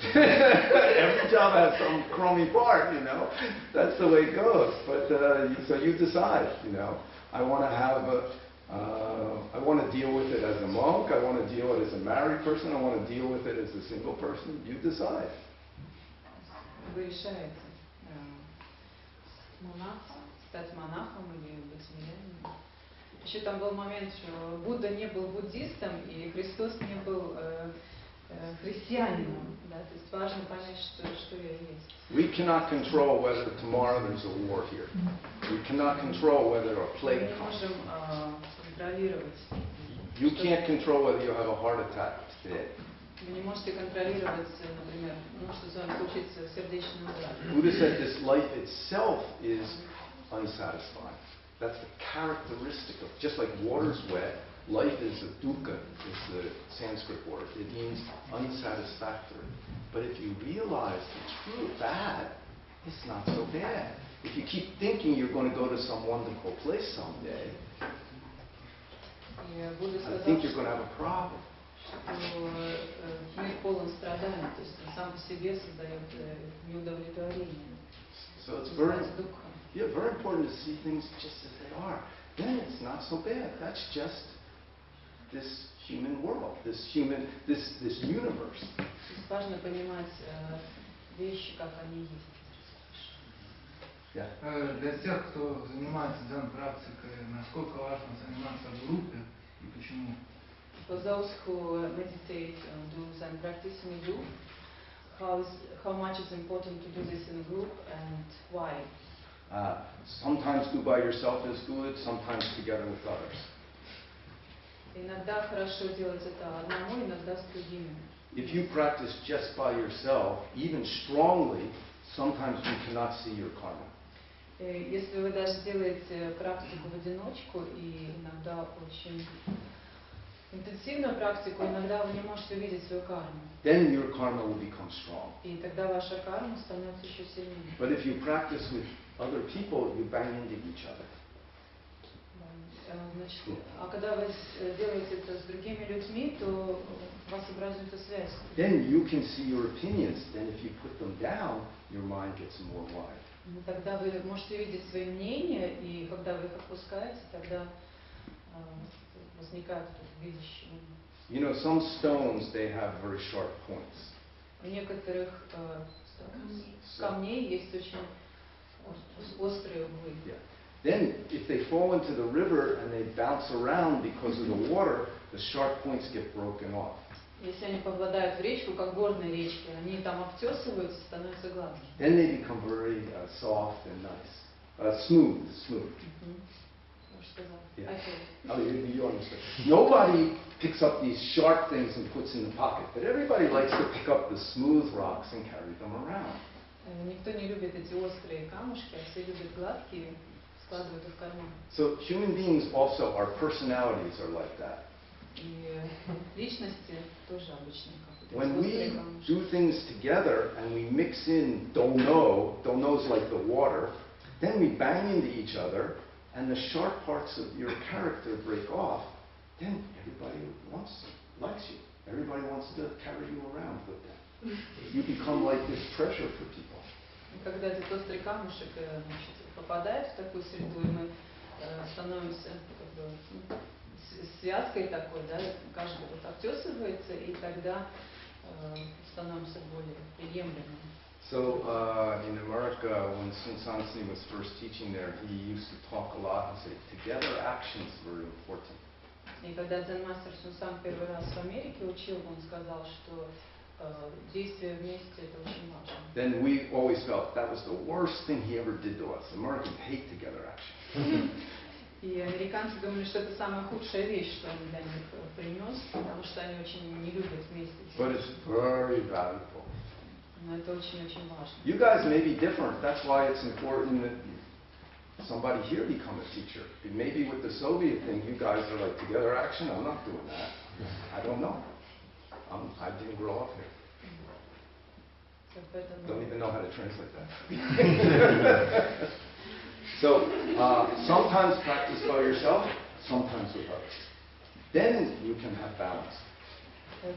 Every job has some crummy part, you know. That's the way it goes. But so you decide, you know. I want to deal with it as a monk. I want to deal with it as a married person. I want to deal with it as a single person. You decide. Вы решаете, стать монахом или быть мирянином. Еще там был момент, что Будда не был буддистом и Христос не был христианином. Да? То есть важно понять, что я есть. We cannot control whether tomorrow there's a war here. We cannot control whether a plague Мы не comes. можем контролировать. You can't control whether you have a heart attack today. Вы не можете контролировать, например, что с вами случится сердечный удар. Buddha said this life itself is unsatisfying. That's the characteristic of, just like water's wet, life is a dukkha, is the Sanskrit word. It means unsatisfactory. But if you realize the true bad, it's not so bad. If you keep thinking you're going to go to some wonderful place someday, I think you're going to have a problem. Что мир полон страданий, то есть он сам по себе создает неудовлетворение. So it's very important to see things just as they are. Then it's not so bad. That's just this human world, this universe. Важно понимать вещи, как они есть. Для тех, кто занимается дзен-практикой, насколько важно заниматься в группе и почему? For those who meditate and do Zen practice in a group, how much is important to do this in a group and why? Sometimes do by yourself is good, sometimes together with others. Иногда хорошо делать это одному, иногда с другими. If you practice just by yourself, even strongly, sometimes you cannot see your karma. Если вы даже делаете практику в одиночку и иногда очень интенсивную практику, иногда вы не можете увидеть свою карму. Then your karma will become strong. И тогда ваша карма становится еще сильнее. But if you practice with other people, you bang into each other. Значит, а когда вы делаете это с другими людьми, то у вас образуется связь. Then you can see your opinions. Then if you put them down, your mind gets more wide. Тогда вы можете видеть свои мнения, и когда вы их отпускаете, тогда возникает видящий ум. You know, some stones, they have very sharp points. У некоторых камней есть очень острые углы. Yeah. Then, if they fall into the river and they bounce around because of the water, the sharp points get broken off. Если они попадают в речку, как горные речки, они там обтесываются, становятся гладкими. Then they become very soft and nice, smooth. Yeah. Oh, you understand. Nobody picks up these sharp things and puts in the pocket, but everybody likes to pick up the smooth rocks and carry them around. Никто не любит эти острые камушки, а все любят гладкие, складывают их в карман. So human beings also, our personalities are like that. И личности тоже обычно как When we do things together and we mix in don't-knows like the water, then we bang into each other and the sharp parts of your character break off, then everybody likes you. Everybody wants to carry you around with them. You become like this treasure for people. Когда этот острый камушек попадает в такую среду, и мы становимся связкой такой, да, каждый вот обтесывается, и тогда становимся более приемлемыми. So in America, when Sung San was first teaching there, he used to talk a lot and say, together actions were important. И когда дзэн-мастер Сунг Сан первый раз в Америке учил, он сказал, что действие вместе это очень важно. Then we always felt that was the worst thing he ever did to us. Americans hate together action. И американцы думали, что это самая худшая вещь, что он для них принес, потому что они очень не любят вместе. But it's very valuable. Но это очень-очень важно. You guys may be different. That's why it's important that somebody here become a teacher. Maybe with the Soviet thing, you guys are like together action. I'm not doing that. I don't know. I didn't grow up here. Don't even know how to translate that. So sometimes practice by yourself, sometimes with others. Then you can have balance.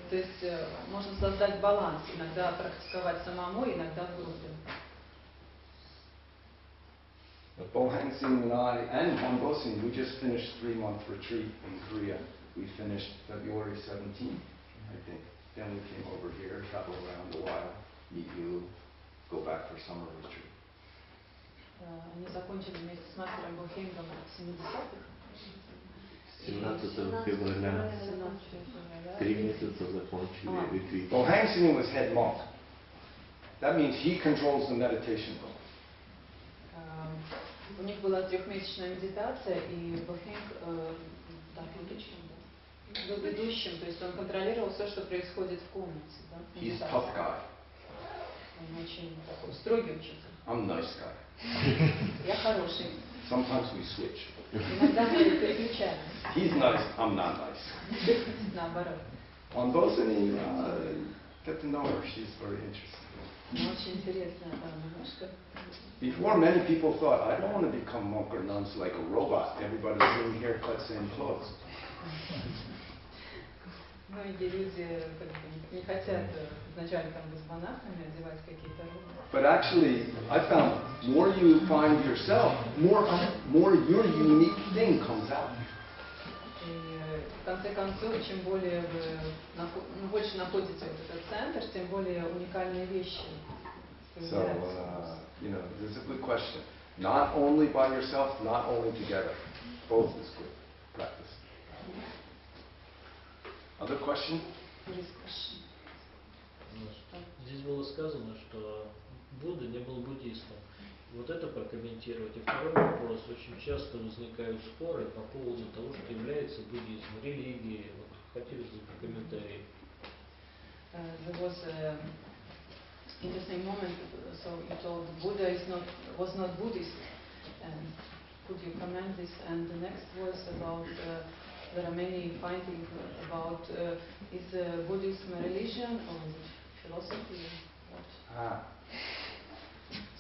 То есть можно создать баланс, иногда практиковать самому, иногда в группе. Bo Hang-sing and I, and Han Bo-sing, we just finished 3-month retreat in Korea. We finished February 17th, I think. Then we came over here, travel around a while, meet you, go back for summer retreat. Они закончили вместе с мастером Бохенгом в 70-х. 17 февраля. 3 месяца закончили ретрит. Bo Hang-sing was head monk. That means he controls the meditation book. У них была 3-месячная медитация, и Бохенг был ведущим, то есть он контролировал все, что происходит в комнате. Да? He's a tough guy. Он очень такой строгий учитель. I'm a nice guy. Я хороший. Sometimes we switch. Иногда мы переключаемся. He's nice, I'm not nice. Наоборот. On Bo-sing, get to know her. She's very interesting. Очень интересная немножко. Before, many people thought, I don't want to become monk or nuns like a robot. Everybody's doing haircuts and clothes. Многие люди не хотят вначале там быть монахами, одевать какие-то роли. But actually, I found more you find yourself, more your unique thing comes out. И в конце концов, чем более вы больше находите вот этот центр, тем более уникальные вещи появляются. So, this is a good question. Not only by yourself, not only together. Both is good practice. Other question? Здесь было сказано, что Будда не был буддистом. Вот это прокомментировать. И второй вопрос. Очень часто возникают споры по поводу того, что является буддизм, религией. Вот хотели бы комментарий. There was an interesting moment. So you told Buddha was not Buddhist. Could you comment this? And the next was about there are many findings about is Buddhism a religion or is it philosophy? What?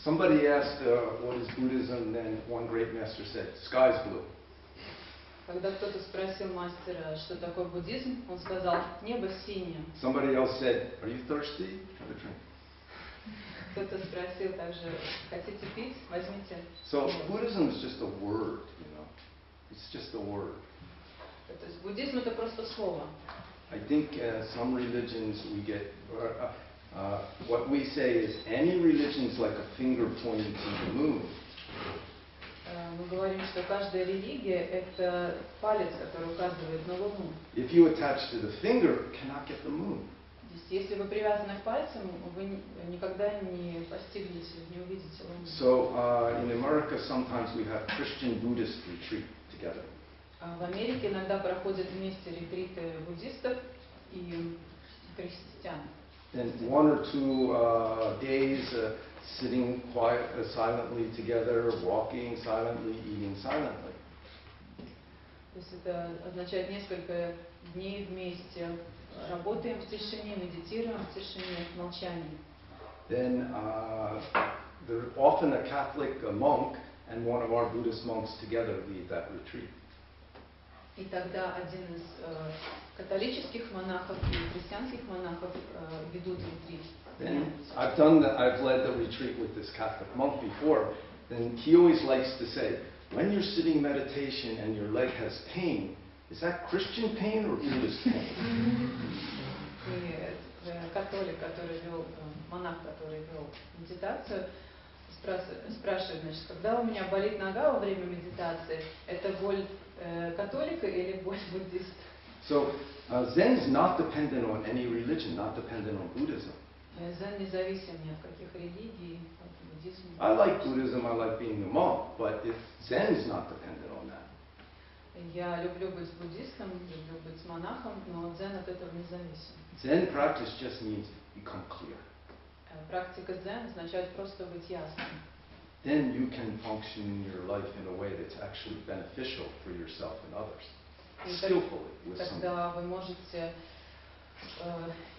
Somebody asked what is Buddhism, then one great master said, sky's blue. Когда кто-то спросил мастера, что такое буддизм, он сказал, небо синее. Somebody else said, are you thirsty? Have a drink. Кто-то спросил также, хотите пить? Возьмите. So Buddhism is just a word, It's just a word. То есть буддизм это просто слово. I think some religions we get, what we say is any religion is like a finger pointing to the moon. Мы говорим, что каждая религия – это палец, который указывает на Луну. If you attach to the finger, you cannot get the moon. Если вы привязаны к пальцам, вы никогда не постигнете, не увидите Луну. So in America, sometimes we have Christian-Buddhist retreat together. В Америке иногда проходят вместе ретриты буддистов и христиан. Then 1 or 2 days sitting quiet, silently together, walking silently, eating silently. То есть это означает несколько дней вместе. Работаем в тишине, медитируем в тишине, в молчании. Then there's often a Catholic monk and one of our Buddhist monks together lead that retreat. И тогда один из католических монахов и христианских монахов ведут ретрит. Then I've led the retreat with this Catholic monk before. Then he always likes to say, when you're sitting meditation and your leg has pain, is that Christian pain or Buddhist pain? И католик, который вел, монах, который вел медитацию, спрашивает, значит, когда у меня болит нога во время медитации, это боль католика или боль буддиста? So Zen is not dependent on any religion, not dependent on Buddhism. Дзен независим ни от каких религий, от буддизма. I like Buddhism, I like being a monk, but if Zen is not dependent on that. Я люблю быть буддистом, люблю быть монахом, но дзен от этого не зависим. Zen practice just means become clear. Практика дзен означает просто быть ясным. Then you can function in your life in a way that's actually beneficial for yourself and others. Skillfully, with some. Тогда вы можете,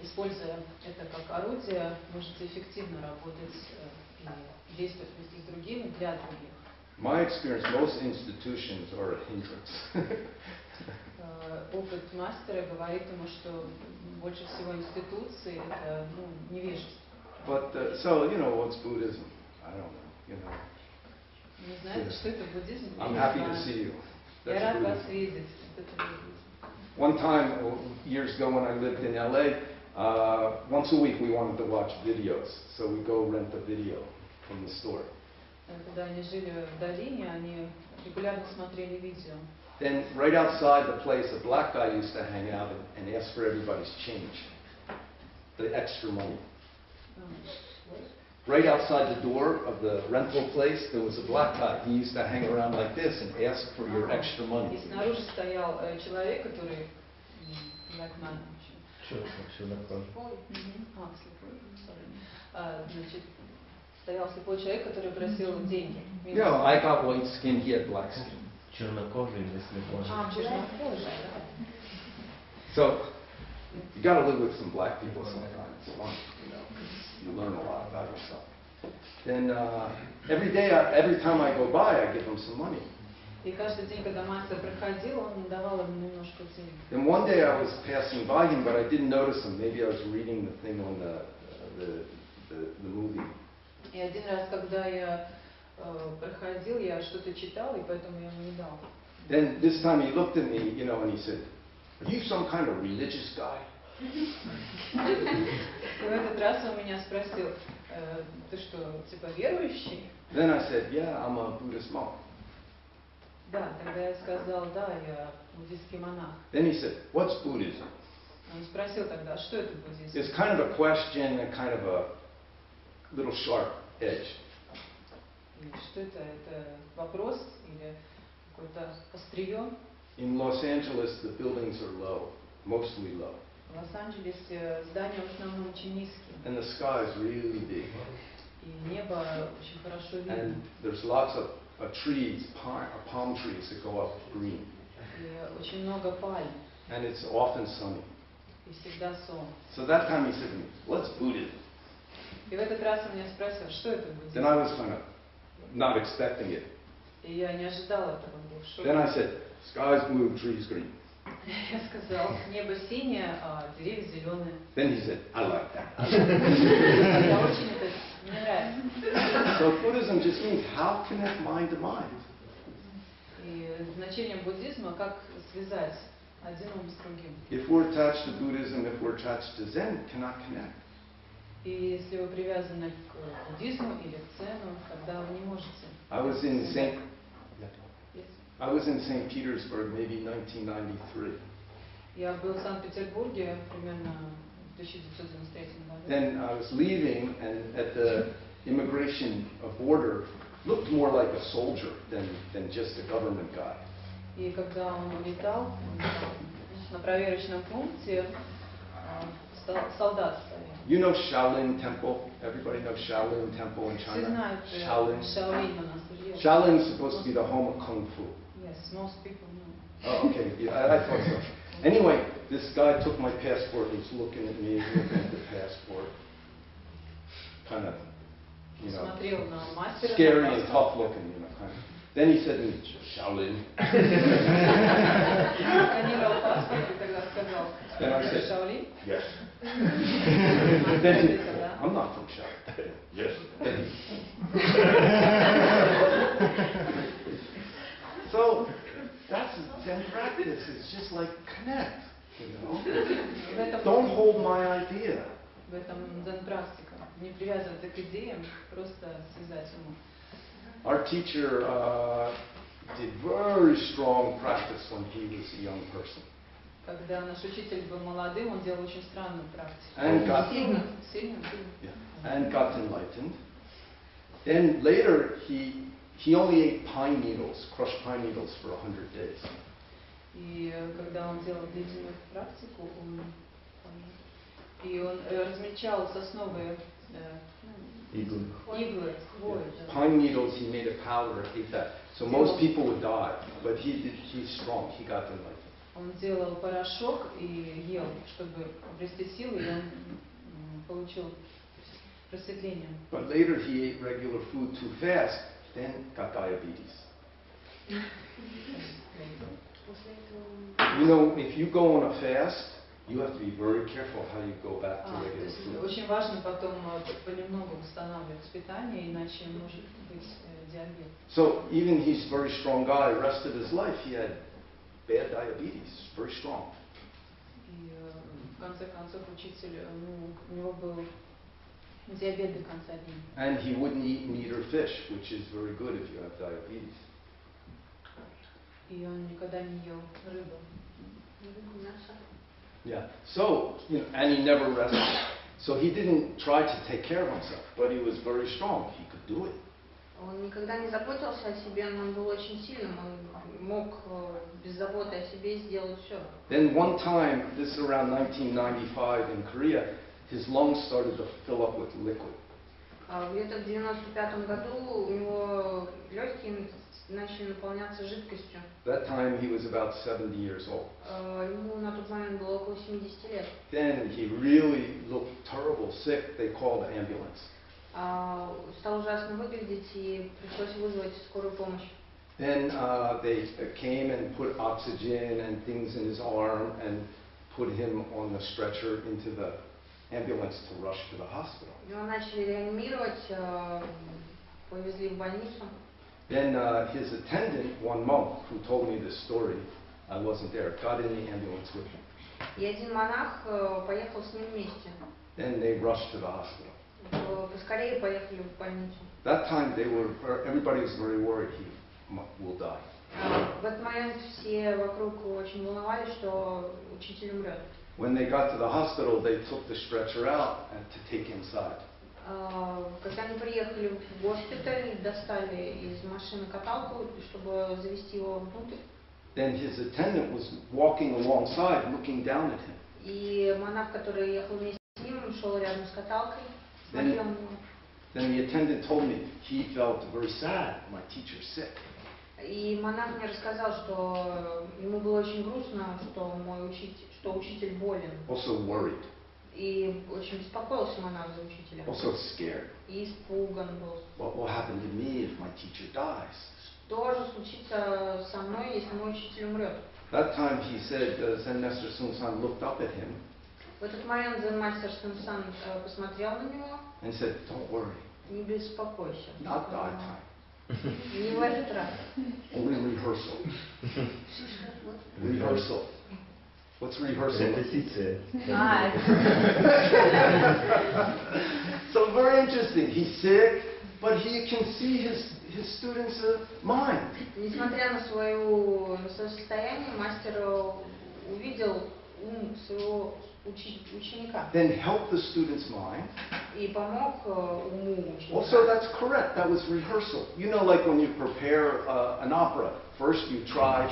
используя это как орудие, можете эффективно работать и действовать вместе с другими для других. My experience, most institutions are a hindrance. Опыт мастера говорит ему, что больше всего институции это невежество. But so what's Buddhism? I don't know. Не знаете, что это буддизм? I'm happy to see you. Я рад вас видеть. One time, years ago when I lived in LA, once a week we wanted to watch videos, so we go rent a video from the store. Когда они жили в долине, они регулярно смотрели видео. Then right outside the place, a black guy used to hang out and ask for everybody's change, the extra money. Right outside the door of the rental place, there was a black guy. He used to hang around like this and ask for your extra money. И снаружи стоял человек, который значит, стоял слепой человек, который просил деньги. Yeah, I got white skin, he had black skin. Чернокожий или слепой. Чернокожий. So, you got to live with some black people sometimes. It's fun, you learn a lot about yourself. Then every time I go by, I give them some money. И каждый день, когда мастер проходил, он давал ему немножко денег. Then one day I was passing by him, but I didn't notice him. Maybe I was reading the thing on the movie. И один раз, когда я проходил, я что-то читал, и поэтому я ему не дал. Then this time he looked at me, and he said, "Are you some kind of religious guy?" И в этот раз он меня спросил, ты что, типа верующий? Then I said, "Yeah, I'm a Buddhist monk." Да, тогда я сказал, да, я буддийский монах. Then he said, "What's Buddhism?" Он спросил тогда, что это буддизм? It's kind of a question and kind of a little sharp edge. И что это? Это вопрос или какое-то острие? In Los Angeles, the buildings are low, mostly low. В Лос-Анджелесе здания в основном очень низкие. And the sky is really big. И небо очень хорошо видно. And there's lots of trees, palm trees that go up green. И очень много пальм. And it's often sunny. И всегда солнце. So that time he said to me, "What's Buddhism?" И в этот раз он меня спросил, что это буддизм? Then I was kind of not expecting it. И я не ожидал этого, был в шоке. Then I said, "Sky's blue, trees green." Я сказал, небо синее, а деревья зеленые. Then he said, "I like that." Я очень это, мне нравится. So Buddhism just means how connect mind to mind. И значение буддизма, как связать один ум с другим. If we're attached to Buddhism, if we're attached to Zen, cannot connect. И если вы привязаны к буддизму или к дзену, тогда вы не можете. I was in I was in St. Petersburg, maybe 1993. Я был в Санкт-Петербурге примерно в 1993 году. Then I was leaving, and at the immigration border, looked more like a soldier than just a government guy. И когда он улетал на проверочном пункте, солдат стоял. You know Shaolin Temple? Everybody knows Shaolin Temple in Все China? знают Shaolin. монастырь. Shaolin is supposed to be the home of Kung Fu. Yes, most people know. Oh, okay. Yeah, I thought so. Anyway, this guy took my passport. He's looking at me, looking at the passport. Kind of, you know, Смотрел на мастера. scary and tough looking, you know, kind of. Then he said to me, Shaolin. Сканировал паспорт и тогда сказал, Then I said, Шаолинь? yes. Then he, I'm not from Shaolin. Yes. So that's Zen practice. It's just like connect, you know. Don't hold my idea. В этом дзен-практика. Не привязываться к идеям, просто связать уму. Our teacher did very strong practice when he was a young person. Когда наш учитель был молодым, он делал очень странную практику. And got, Сильно. yeah, and got enlightened. Then later he only ate pine needles, crushed pine needles for 100 days. И когда он делал длительную практику, он размельчал сосновые иглы, хвою. Pine needles, he made a powder, ate that. So most people would die, but he's strong. He got enlightened. Он делал порошок и ел, чтобы обрести силы, и он получил просветление. But later he ate regular food too fast, then got diabetes. You know, if you go on a fast, you have to be very careful how you go back to regular food. Очень важно потом понемногу восстанавливать питание, иначе может быть диабет. So even he's a very strong guy, the rest of his life he had bad diabetes, very strong. И в конце концов учитель, у него был диабет до конца дня. And he wouldn't eat meat or fish, which is very good if you have diabetes. И он никогда не ел рыбу. Yeah. So, you know, and he never rested. So he didn't try to take care of himself, but he was very strong. He could do it. Он никогда не заботился о себе, но он был очень сильным, он мог без заботы о себе сделать все. Then one time, this is around 1995 in Korea, his lungs started to fill up with liquid. Где-то в 95 году у него легкие начали наполняться жидкостью. That time he was about 70 years old. Ему на тот момент было около 70 лет. Then he really looked terrible, sick. They called the ambulance. Стал ужасно выглядеть, и пришлось вызвать скорую помощь. Then they came and put oxygen and things in his arm and put him on the stretcher into the ambulance to rush to the hospital. Его начали реанимировать, повезли в больницу. Then his attendant, one monk, who told me this story, I wasn't there, got in the ambulance with him. И один монах поехал с ним вместе. Then they rushed to the hospital. Поскорее поехали в больницу. That time everybody was very worried he will die. В этот момент все вокруг очень волновались, что учитель умрет. When they got to the hospital, they took the stretcher out and to take inside. Когда они приехали в госпиталь, достали из машины каталку, чтобы завести его внутрь. Then his attendant was walking alongside, looking down at him. И монах, который ехал вместе с ним, шел рядом с каталкой, смотрел на него. Then the attendant told me he felt very sad. My teacher's sick. И монах мне рассказал, что ему было очень грустно, что учитель болен. Also worried. И очень беспокоился монах за учителя. Also scared. И испуган был. What will happen to me if my teacher dies? Что же случится со мной, если мой учитель умрет? That time he said, Дзэн-мастер Сунг Сан looked up at him. В этот момент дзэн-мастер Сунг Сан посмотрел на него. And said, don't worry. Не беспокойся. Not that time. Не в этот раз. Only rehearsal. Rehearsal. What's rehearsal? Repetiция. So very interesting. He's sick. but he can see his students' mind. Несмотря на свое состояние, мастер увидел ум своего ученика. Then help the student's mind. И помог уму ученика. Also, that's correct. That was rehearsal. You know, like when you prepare an opera. First you try,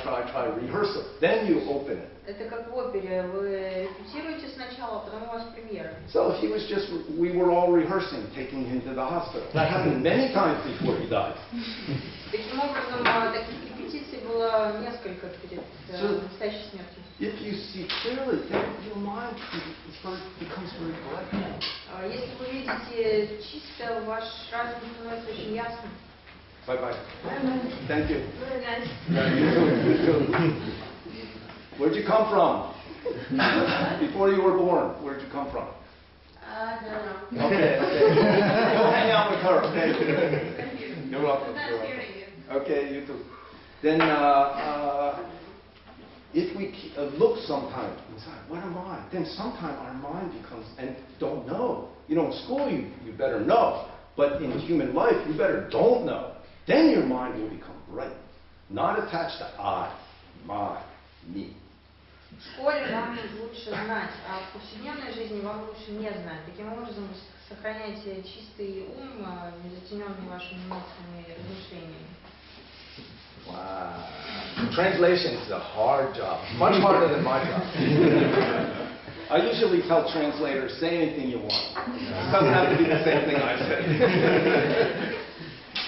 rehearsal. Then you open it. Это как в опере. Вы репетируете сначала, а потом у вас премьера. So we were all rehearsing, taking him to the hospital. That happened many times before he died. Таким образом, таких репетиций было несколько перед настоящей смертью. If you see clearly, then your mind becomes very bright. Если вы видите чисто, ваш разум становится очень ясным. Bye-bye. Thank you. Very nice. You too. Where'd you come from? Before you were born, where'd you come from? I don't know. Okay. Go hang out with her, okay? Thank you. You're welcome. Nice hearing you. Okay, you too. Then, if we look sometime inside, what am I? Then sometime our mind becomes, and don't know. You know, in school you better know, but in human life you better don't know. Then your mind will become bright, not attached to I, my, me. В школе вам лучше знать, а в повседневной жизни вам лучше не знать. Таким образом вы сохраняете чистый ум, не затененный вашими эмоциями и размышлениями. Wow. Translation is a hard job, much harder than my job. I usually tell translators, say anything you want. It doesn't have to be the same thing I say.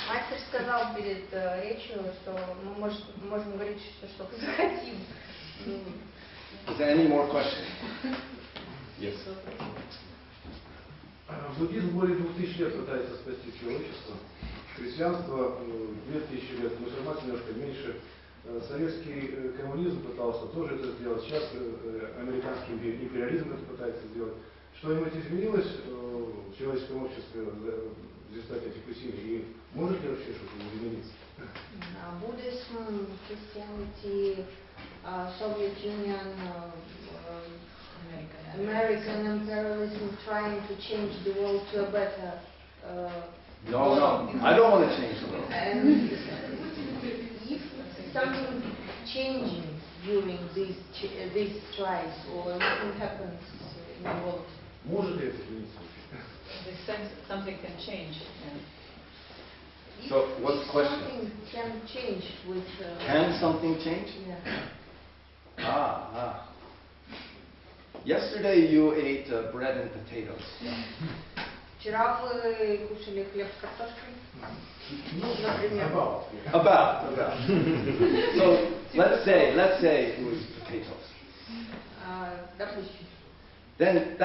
Мастер сказал перед речью, что мы можем говорить все, что захотим. Is there any more questions? Yes. Буддизм более 2000 лет пытается спасти человечество. Христианство 2000 лет, мусульмане немножко меньше. Советский коммунизм пытался тоже это сделать. Сейчас американский империализм это пытается сделать. Что-нибудь изменилось в человеческом обществе в результате этих усилий? И может ли вообще что-то измениться? Buddhism, Christianity, Soviet Union, American imperialism trying to change the world to a better No, I don't want to change the world. And if something changing during these tries or nothing happens in the world. Может ли это измениться? Something can change. So, what's the question? Something can change with... Can something change? Yeah. Yesterday you ate bread and potatoes. Вчера вы кушали хлеб с картошкой? Например. About. So, let's say it was potatoes. Допустим. Then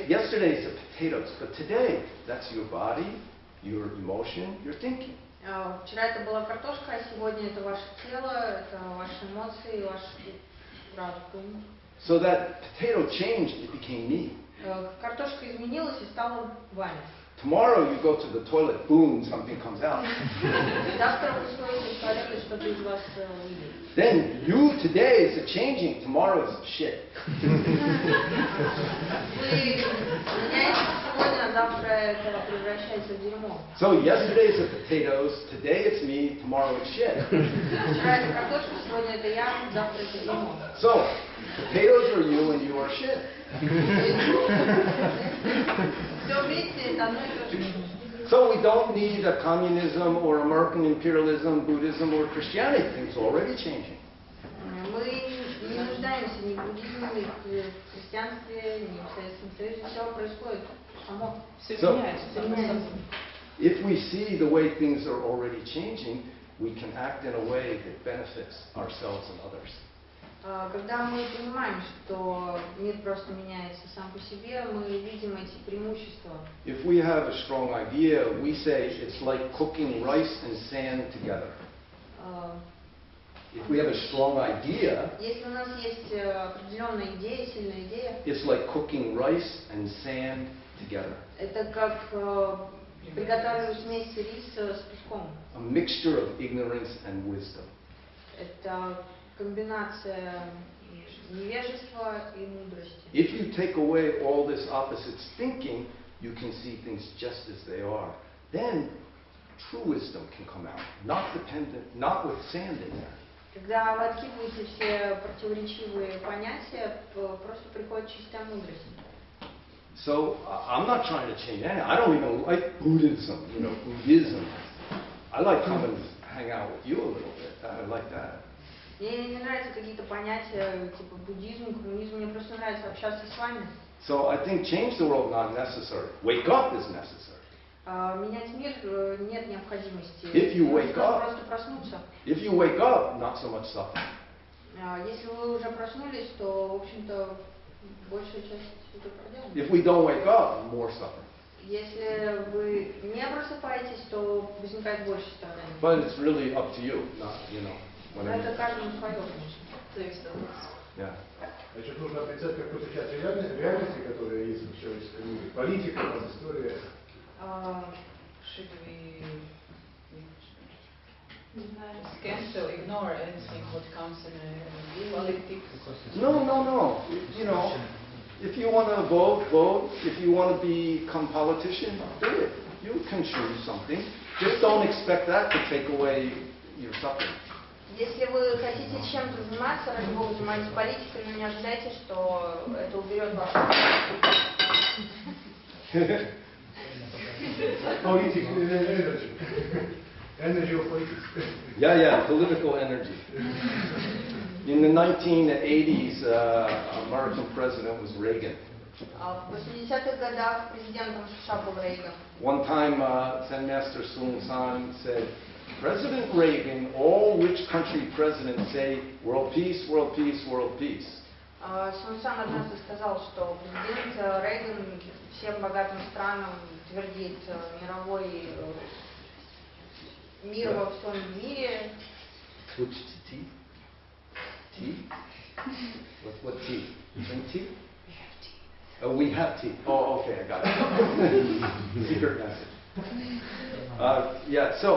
yesterday's the potatoes, but today that's your body, your emotion, your thinking. Вчера это была картошка, а сегодня это ваше тело, это ваши эмоции, ваш разум. So that potato changed, it became me. Картошка изменилась и стала вами. Tomorrow you go to the toilet, boom, something comes out. Завтра вы сходите в туалет и что-то из вас выйдет. Then you today is a changing, tomorrow is shit. Вы меняетесь сегодня, а завтра это превращается в дерьмо. So yesterday is the potatoes, today it's me, tomorrow it's shit. Вчера это картошка, сегодня это я, завтра это дерьмо. So potatoes are you and you are shit. Все вместе это одно и то же. So we don't need a communism or American imperialism, Buddhism or Christianity. Things are already changing. Мы не нуждаемся ни в буддизме, ни в христианстве, ни в Советском Союзе. Все происходит само. So, if we see the way things are already changing, we can act in a way that benefits ourselves and others. Когда мы понимаем, что мир просто меняется сам по себе, мы видим эти преимущества. If we have a strong idea, we say it's like cooking rice and sand together. If we have a strong idea, если у нас есть определенная идея, сильная идея, it's like cooking rice and sand together. Это как приготавливать смесь риса с песком. A mixture of ignorance and wisdom. Это комбинация невежества и мудрости. If you take away all this opposites thinking, you can see things just as they are. Then true wisdom can come out, not notwithstanding that. Когда вы откидываете все противоречивые понятия, просто приходит чистая мудрость. So I'm not trying to change anything. I don't even like Buddhism, Buddhism. I like coming and hang out with you a little bit. I like that. Мне не нравятся какие-то понятия типа буддизм, коммунизм. Мне просто нравится общаться с вами. So I think change the world not necessary. Wake up is necessary. Менять мир нет необходимости. If you wake up, просто проснуться. If you wake up, not so much suffering. Если вы уже проснулись, то, в общем-то, большая часть это проделана. If we don't wake up, more suffering. Если вы не просыпаетесь, то возникает больше страданий. But it's really up to you, not, Это каждому свое, конечно. Зависит от вас. Yeah. Значит, нужно отрицать какую-то часть реальности, которая есть в человеческом мире. Политика, история. Should we cancel, ignore anything what comes in politics? No. If you want to vote. If you want to become politician, do it. You can choose something. Just don't expect that to take away your suffering. Если вы хотите чем-то заниматься, ради бога, занимайтесь политикой, но не ожидайте, что это уберет вашу Energy of politics. Yeah, political energy. In the 1980s, American president was Reagan. В 80-х годах президентом США был Рейган. One time, Дзэн-мастер Сунг Сан said, President Reagan, all rich country presidents say, world peace, world peace, world peace. Сунг Сан однажды сказал, что президент Рейган всем богатым странам твердит мировой мир во всем мире. Switch to tea? Tea? What tea? Drink tea? We have tea. Oh, okay, I got it. Secret message. So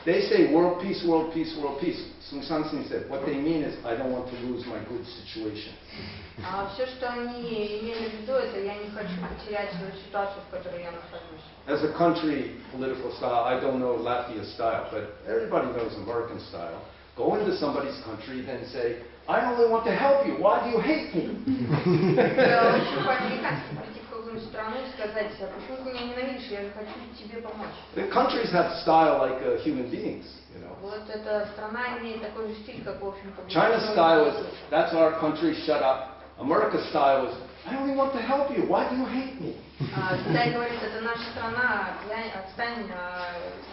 they say world peace, world peace, world peace. Sung San said, what they mean is, I don't want to lose my good situation. Все, что они имели в виду, это я не хочу потерять свою ситуацию, в которой я нахожусь. As a country political style, I don't know Latvia style, but everybody knows American style. Go into somebody's country, then say, I only want to help you. Why do you hate me? Очень по-американски прийти в какую-нибудь страну и сказать, почему ты меня ненавидишь, я же хочу тебе помочь. The countries have style like human beings, Вот эта страна имеет такой же стиль, как, в общем-то, China's style is, that's our country, shut up. America's style is, I only want to help you. Why do you hate me? Китай говорит, это наша страна, отстань.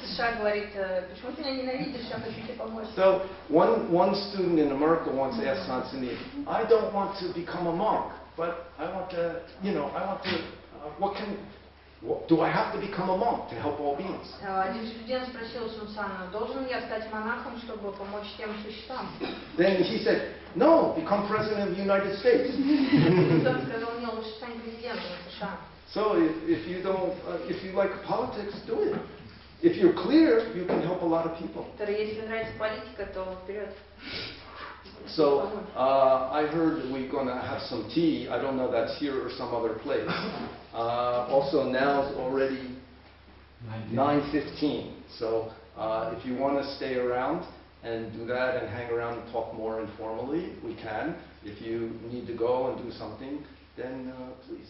США говорит, почему ты меня ненавидишь, я хочу тебе помочь. So one student in America once asked Sansini, I don't want to become a monk, but I want to, do I have to become a monk to help all beings? Один студент спросил Сунг Сана, должен ли я стать монахом, чтобы помочь тем существам? Then he said, no, become president of the United States. Он сказал, нет, лучше стань президентом США. So if you like politics, do it. If you're clear, you can help a lot of people. Если нравится политика, то вперед. So I heard we're going to have some tea. I don't know if that's here or some other place. Also now it's already 9:15. So if you want to stay around and do that and hang around and talk more informally, we can. If you need to go and do something, then please.